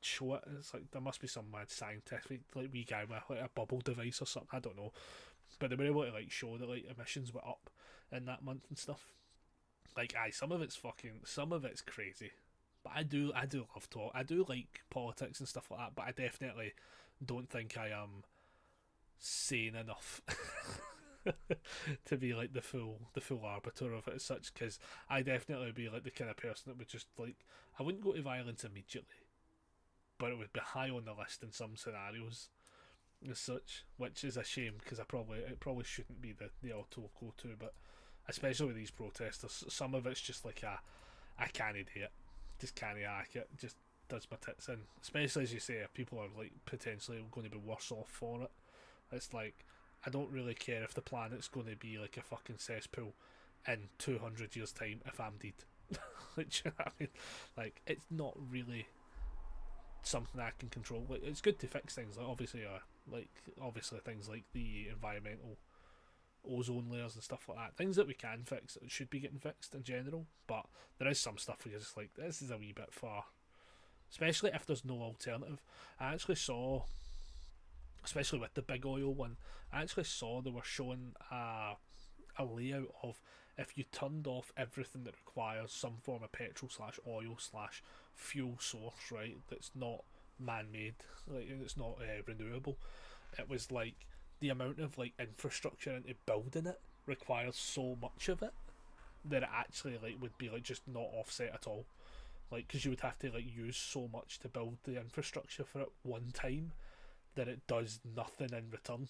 show it. It's like there must be some mad scientific like wee guy with like a bubble device or something. I don't know, but they were able to like show that like emissions were up in that month and stuff. Like, some of it's crazy. But I do love talk. I do like politics and stuff like that. But I definitely don't think I am sane enough to be like the full arbiter of it as such. Because I definitely would be like the kind of person that would just like, I wouldn't go to violence immediately, but it would be high on the list in some scenarios as such, which is a shame because it probably shouldn't be the auto go to. But especially with these protesters, some of it's just like I can't do it. Just can't hack it. Just does my tits in. Especially as you say, if people are like potentially going to be worse off for it. It's like, I don't really care if the planet's going to be like a fucking cesspool in 200 years time if I'm dead. Like, you know what I mean? Like, it's not really something I can control. Like, it's good to fix things. Like, obviously things like the environmental ozone layers and stuff like that, things that we can fix that should be getting fixed in general. But there is some stuff where you're just like, this is a wee bit far, especially if there's no alternative. I actually saw, especially with the big oil one, I actually saw they were showing a layout of if you turned off everything that requires some form of petrol / oil / fuel source, right, that's not man-made, like it's not renewable. It was like the amount of like infrastructure into building it requires so much of it that it actually like would be like just not offset at all, like because you would have to like use so much to build the infrastructure for it one time that it does nothing in return.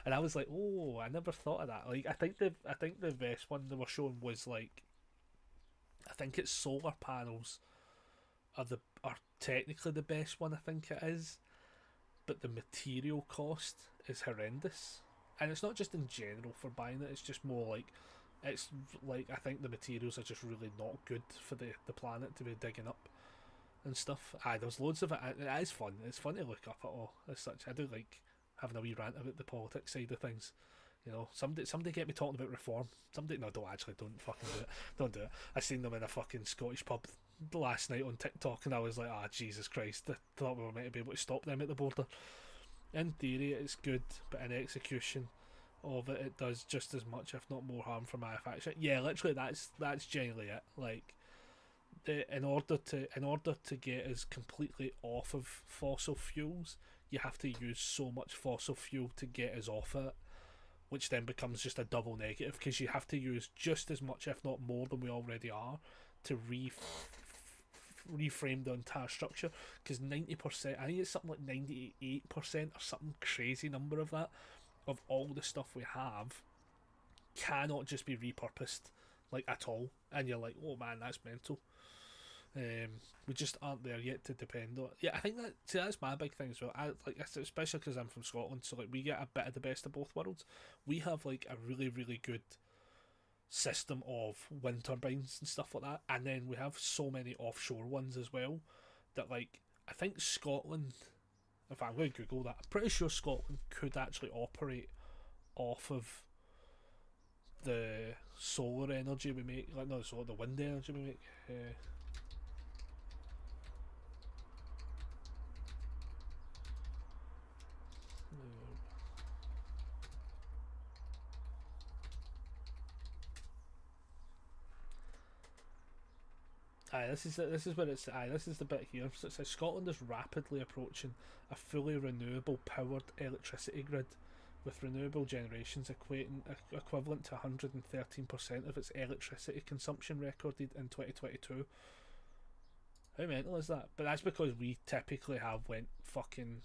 And I was like, oh, I never thought of that. Like, I think the best one they were showing was like, I think it's solar panels are technically the best one, I think it is, but the material cost is horrendous. And it's not just in general for buying it, it's just more like, it's like, I think the materials are just really not good for the planet to be digging up and stuff. There's loads of it. It is fun. It's fun to look up at all as such. I do like having a wee rant about the politics side of things. You know, somebody get me talking about reform. Don't fucking do it. Don't do it. I seen them in a fucking Scottish pub last night on TikTok, and I was like, Jesus Christ, I thought we were meant to be able to stop them at the border. In theory, it's good, but in execution of it, it does just as much, if not more, harm for manufacturing. Yeah, literally, that's genuinely it. Like, in order to get us completely off of fossil fuels, you have to use so much fossil fuel to get us off it, which then becomes just a double negative because you have to use just as much, if not more, than we already are to reframe the entire structure. Because 90%, I think it's something like 98% or something crazy number of that, of all the stuff we have, cannot just be repurposed like at all. And you're like, oh man, that's mental. We just aren't there yet to depend on. Yeah, I think that's my big thing as well. Especially because I'm from Scotland, so like we get a bit of the best of both worlds. We have like a really, really good system of wind turbines and stuff like that, and then we have so many offshore ones as well that, like, I think Scotland, if I'm going to Google that, I'm pretty sure Scotland could actually operate off of the solar energy we make, like no, the wind energy we make. This is where it's. This is the bit here. So it says Scotland is rapidly approaching a fully renewable powered electricity grid, with renewable generations equivalent to 113% of its electricity consumption recorded in 2022. How mental is that? But that's because we typically have went fucking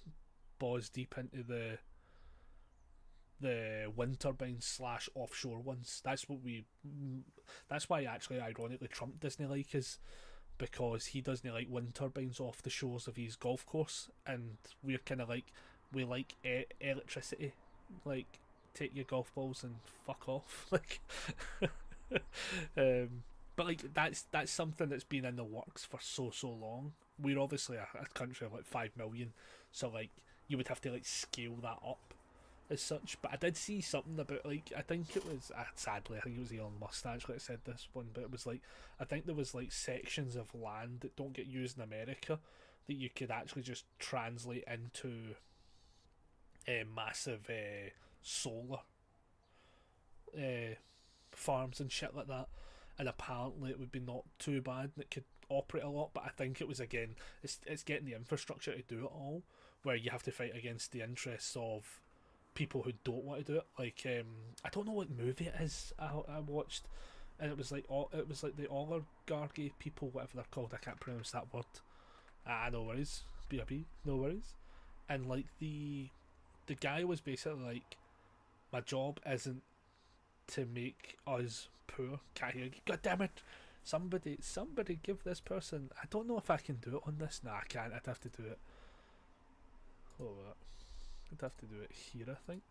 balls deep into the wind turbines / offshore ones. That's why actually ironically Trump doesn't like us, because he doesn't like wind turbines off the shores of his golf course, and we're kind of like, we like electricity, like take your golf balls and fuck off. Like but like that's something that's been in the works for so long. We're obviously a country of like 5 million, so like you would have to like scale that up as such. But I did see something about, like, I think it was sadly I think it was Elon Musk actually that said this one, but it was like, I think there was like sections of land that don't get used in America that you could actually just translate into massive solar farms and shit like that, and apparently it would be not too bad and it could operate a lot. But I think it was, again, it's getting the infrastructure to do it all, where you have to fight against the interests of people who don't want to do it. Like I don't know what movie it is I watched, and it was like the oligarchy people, whatever they're called. I can't pronounce that word. No worries, BRB, no worries. And like the guy was basically like, my job isn't to make us poor. Can't hear you. God damn it! Somebody give this person. I don't know if I can do it on this. Nah, I can't. I'd have to do it. Oh, what? I'd have to do it here, I think.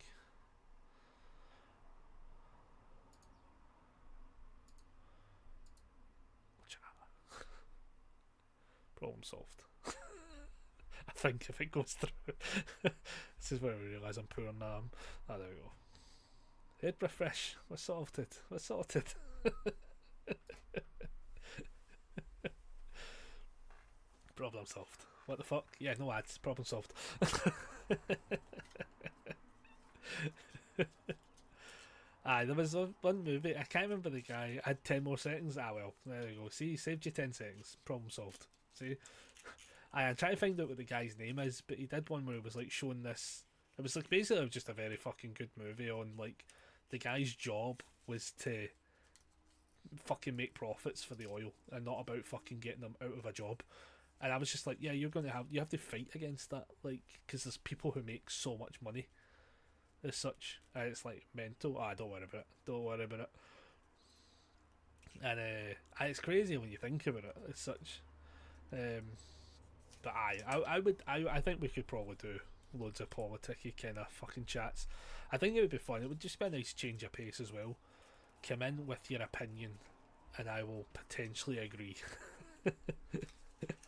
Problem solved. I think if it goes through. This is where we realise I'm poor now. There we go. Hit refresh. We're sorted. Problem solved. What the fuck? Yeah, no ads. Problem solved. There was one movie, I can't remember the guy. I had 10 more seconds. Well, there you go. See, saved you 10 seconds. Problem solved. See? I'm trying to find out what the guy's name is, but he did one where it was like showing this. It was like basically just a very fucking good movie on, like, the guy's job was to fucking make profits for the oil and not about fucking getting them out of a job. And I was just like, yeah, you have to fight against that, like, because there's people who make so much money as such, and it's like mental. Don't worry about it. And it's crazy when you think about it as such. But I think we could probably do loads of politicky kind of fucking chats. I think it would be fun. It would just be a nice change of pace as well. Come in with your opinion, and I will potentially agree.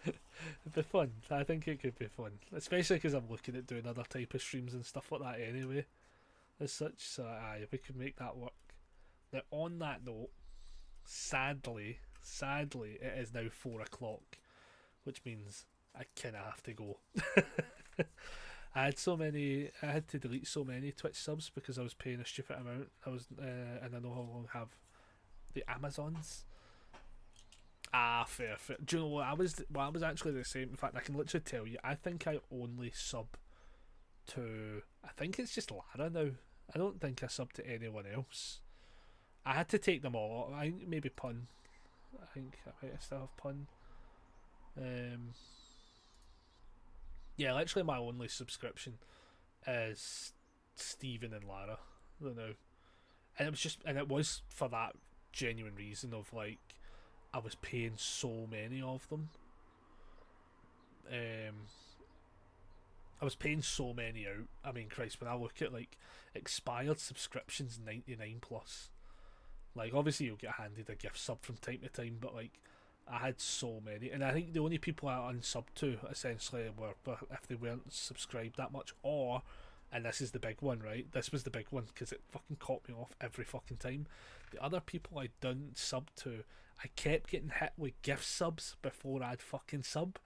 It'd be fun. I think it could be fun, especially because I'm looking at doing other type of streams and stuff like that anyway, as such. So if we could make that work. Now, on that note, sadly, it is now 4 o'clock, which means I kind of have to go. I had to delete so many Twitch subs because I was paying a stupid amount. And I know how long I have the Amazons. Ah, fair, fair. Do you know what? I was actually the same. In fact, I can literally tell you. I think I only sub to. I think it's just Lara now. I don't think I sub to anyone else. I had to take them all. I think maybe Pun. I think I might still have Pun. Yeah, literally my only subscription is Steven and Lara. I don't know. And it was for that genuine reason of like I was paying so many of them. I was paying so many out. I mean, Christ, when I look at like expired subscriptions, 99 plus. Like, obviously, you'll get handed a gift sub from time to time, but like, I had so many, and I think the only people I unsubbed to essentially were if they weren't subscribed that much, or, and this is the big one, right? This was the big one because it fucking caught me off every fucking time. The other people I didn't sub to, I kept getting hit with gift subs before I'd fucking sub.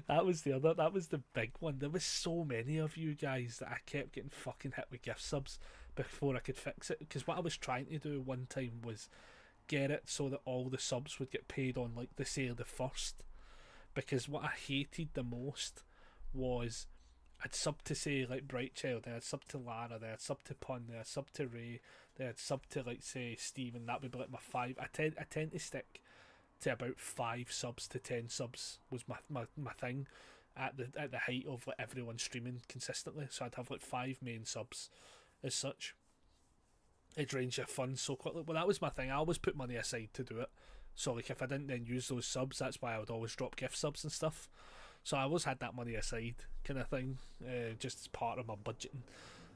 That was the big one. There was so many of you guys that I kept getting fucking hit with gift subs before I could fix it. Because what I was trying to do one time was get it so that all the subs would get paid on like the say the first. Because what I hated the most was I'd sub to say like Brightchild, then I'd sub to Lara, then I'd sub to Pun, then I'd sub to Ray, then I'd sub to like say Steven. That would be like my 5. I tend to stick to about 5 subs to 10 subs was my thing at the height of like everyone streaming consistently. So I'd have like 5 main subs as such. It drains your funds so quickly. Well, that was my thing. I always put money aside to do it. So like if I didn't then use those subs, that's why I would always drop gift subs and stuff. So I always had that money aside kind of thing, just as part of my budgeting.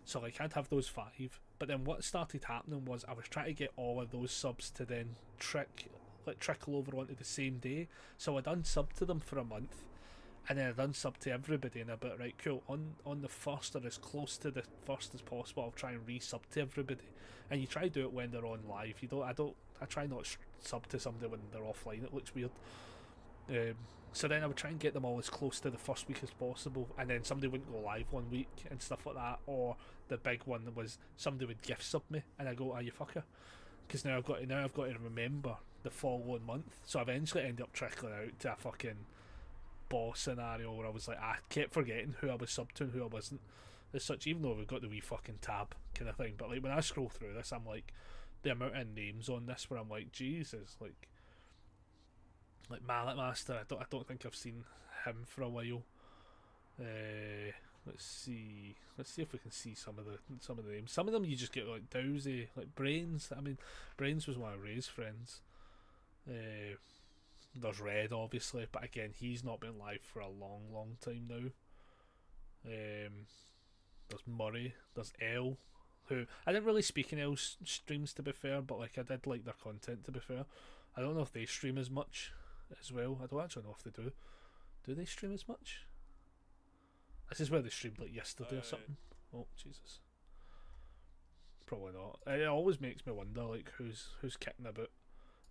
So like I'd have those 5. But then what started happening was I was trying to get all of those subs to then trickle over onto the same day. So I'd unsub to them for a month, and then I'd unsub to everybody, and I'd be like, right, cool, on the first or as close to the first as possible, I'll try and resub to everybody. And you try to do it when they're on live. I try not sub to somebody when they're offline. It looks weird. So then I would try and get them all as close to the first week as possible, and then somebody wouldn't go live one week and stuff like that. Or the big one was somebody would gift sub me, and I go, you fucker, because now I've got to remember the following month. So I eventually ended up trickling out to a fucking boss scenario where I was like, I kept forgetting who I was sub to and who I wasn't as such, even though we've got the wee fucking tab kind of thing. But like when I scroll through this, I'm like, the amount of names on this where I'm like, Jesus, like Mallet Master, I don't think I've seen him for a while. Let's see if we can see some of the names. Some of them you just get like Dowsy, like Brains. I mean, Brains was one of Ray's friends. There's Red, obviously, but again, he's not been live for a long time now. There's Murray, there's Elle, who I didn't really speak in Elle's streams, to be fair, but like I did like their content, to be fair. I don't know if they stream as much as well. I don't actually know if they do. Do they stream as much? This is where they streamed like yesterday or something. Oh Jesus, probably not. It always makes me wonder like who's kicking about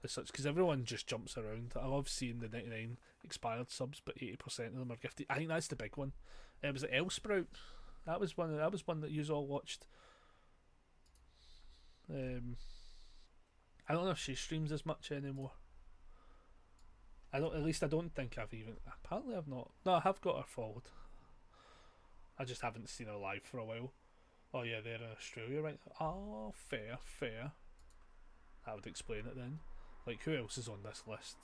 as such, because everyone just jumps around. I love seeing the 99 expired subs, but 80% of them are gifted. I think that's the big one. It was the Sprout. That was one that you all watched. I don't know if she streams as much anymore. I don't think I've even. Apparently, I've not. No, I have got her followed. I just haven't seen her live for a while. Oh yeah, they're in Australia right now. Oh, fair. That would explain it then. Like, who else is on this list?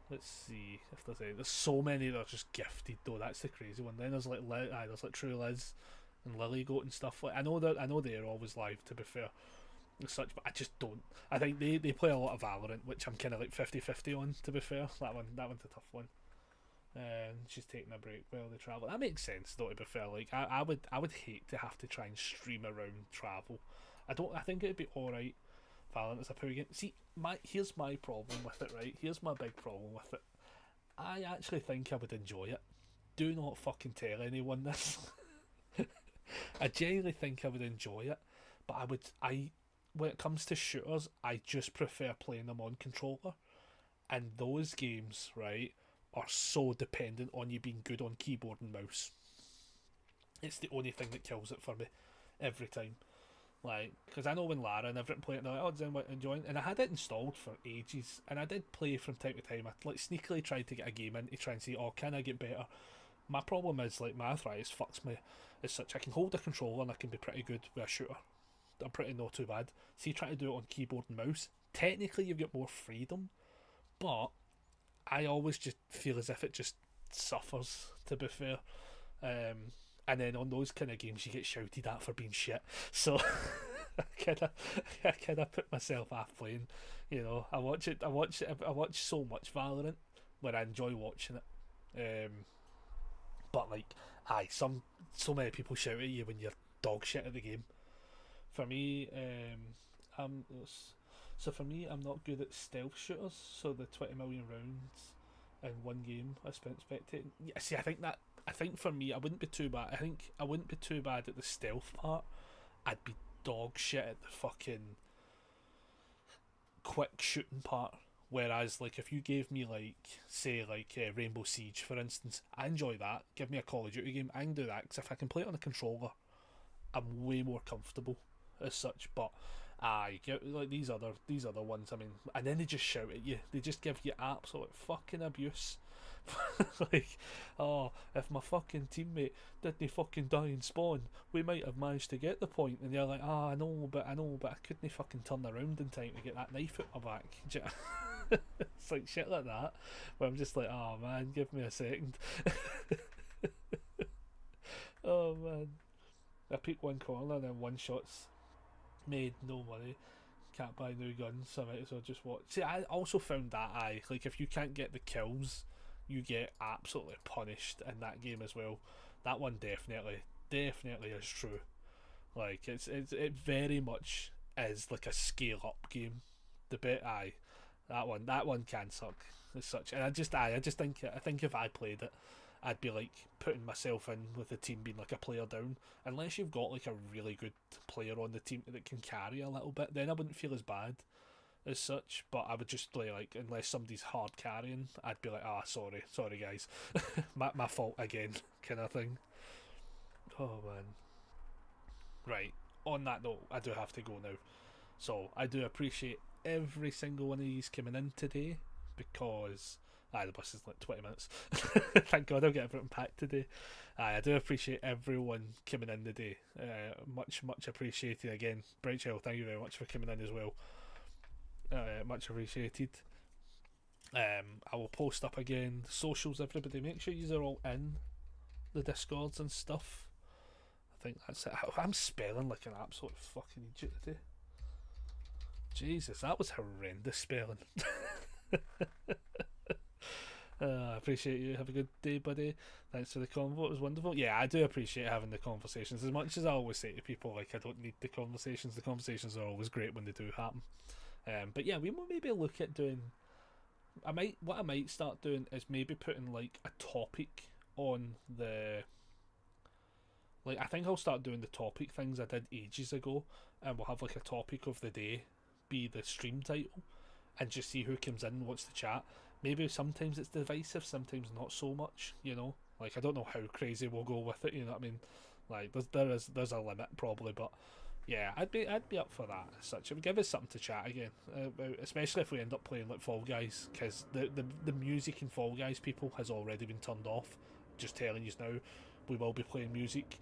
Let's see if there's any. There's so many that are just gifted though. That's the crazy one. Then there's like there's like True Liz and Lily Goat and stuff. Like I know they're always live, to be fair, and such, but I just don't. I think they play a lot of Valorant, which I'm kind of like 50-50 on, to be fair. That one's a tough one. And she's taking a break while they travel. That makes sense though, to be fair. Like I would hate to have to try and stream around travel. I think it'd be alright. Valorant is a poor game. See, here's my problem with it, right? Here's my big problem with it. I actually think I would enjoy it. Do not fucking tell anyone this. I genuinely think I would enjoy it, but when it comes to shooters, I just prefer playing them on controller. And those games, right, are so dependent on you being good on keyboard and mouse. It's the only thing that kills it for me every time. Like, because I know when Lara and everyone play it, they're like, oh, does anyone enjoy it? And I had it installed for ages, and I did play from time to time. I like sneakily tried to get a game in to try and see, oh, can I get better? My problem is, like, my arthritis fucks me as such. I can hold a controller and I can be pretty good with a shooter. I'm pretty not too bad. See, trying to do it on keyboard and mouse, technically you've got more freedom, but I always just feel as if it just suffers, to be fair. And then on those kind of games, you get shouted at for being shit. So I kind of put myself off playing. You know, I watch so much Valorant where I enjoy watching it. But like, so many people shout at you when you're dog shit at the game. For me, I'm not good at stealth shooters. So the 20 million rounds in one game I spent spectating. Yeah, see, I think for me, I wouldn't be too bad. I think I wouldn't be too bad at the stealth part. I'd be dog shit at the fucking quick shooting part. Whereas, like, if you gave me, like, say, like Rainbow Siege, for instance, I enjoy that. Give me a Call of Duty game, I can do that. Because if I can play it on a controller, I'm way more comfortable as such. But like these other ones, I mean, and then they just shout at you. They just give you absolute fucking abuse. Like, oh, if my fucking teammate didn't fucking die in spawn, we might have managed to get the point. And you're like, I know, but I couldn't fucking turn around in time to get that knife out my back. It's like shit like that, where I'm just like, oh man, give me a second. Oh man, I peek one corner and then one shot's made no money. Can't buy new guns, so I might as well just watch. See, I also found that like if you can't get the kills, you get absolutely punished in that game as well. That one definitely is true. Like it very much is like a scale up game. The bit that one can suck as such. And I just think if I played it, I'd be like putting myself in with the team being like a player down. Unless you've got like a really good player on the team that can carry a little bit, then I wouldn't feel as bad as such. But I would just play like, unless somebody's hard carrying, I'd be like, sorry guys, my fault again, kind of thing. Oh man. Right, on that note, I do have to go now. So I do appreciate every single one of these coming in today, because the bus is like 20 minutes. Thank God I'll get everything packed today. I do appreciate everyone coming in today. Much appreciated again. Bright Shell, thank you very much for coming in as well. Much appreciated. I will post up again the socials, everybody. Make sure you are all in the Discords and stuff. I think that's it. I'm spelling like an absolute fucking idiot today. Jesus, that was horrendous spelling. I appreciate you. Have a good day, buddy. Thanks for the convo. It was wonderful. Yeah, I do appreciate having the conversations. As much as I always say to people, like, I don't need the conversations. The conversations are always great when they do happen. But yeah, we will maybe look at doing. What I might start doing is maybe putting like a topic on the. Like, I think I'll start doing the topic things I did ages ago, and we'll have like a topic of the day be the stream title, and just see who comes in and wants to chat. Maybe sometimes it's divisive, sometimes not so much, you know. Like, I don't know how crazy we'll go with it, you know what I mean? Like, there's a limit probably, but yeah, I'd be up for that as such. It would give us something to chat again, especially if we end up playing like Fall Guys, because the music in Fall Guys, people, has already been turned off. Just telling you now, we will be playing music.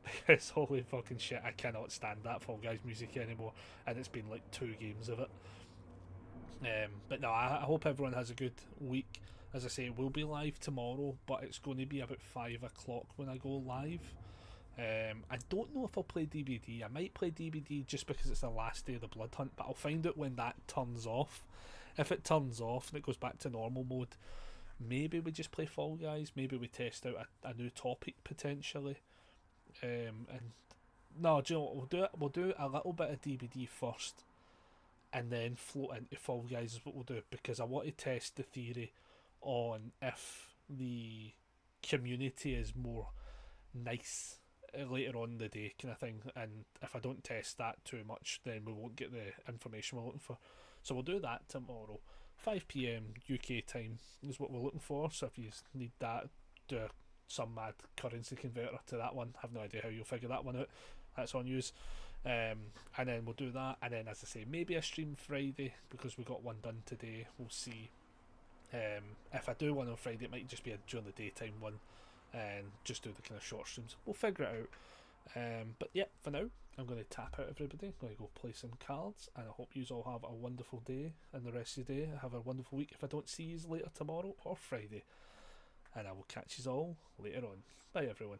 Because holy fucking shit, I cannot stand that Fall Guys music anymore, and it's been like 2 games of it. But no, I hope everyone has a good week. As I say, we'll be live tomorrow, but it's going to be about 5 o'clock when I go live. I don't know if I'll play DBD. I might play DBD just because it's the last day of the Blood Hunt, but I'll find out when that turns off. If it turns off and it goes back to normal mode, maybe we just play Fall Guys. Maybe we test out a new topic potentially. And no, do you know what we'll do? We'll do a little bit of DBD first, and then float into Fall Guys is what we'll do, because I want to test the theory on if the community is more nice later on in the day kind of thing, and if I don't test that too much, then we won't get the information we're looking for. So we'll do that tomorrow, 5 PM UK time is what we're looking for. So if you need that, do some mad currency converter to that one. I have no idea how you'll figure that one out, that's on yous. And then we'll do that, and then as I say, maybe a stream Friday because we got one done today. We'll see. If I do one on Friday, it might just be a during the daytime one, and just do the kind of short streams. We'll figure it out. But yeah, for now, I'm going to tap out everybody. I'm going to go play some cards, and I hope you all have a wonderful day and the rest of the day. Have a wonderful week if I don't see you later tomorrow or Friday. And I will catch you all later on. Bye everyone.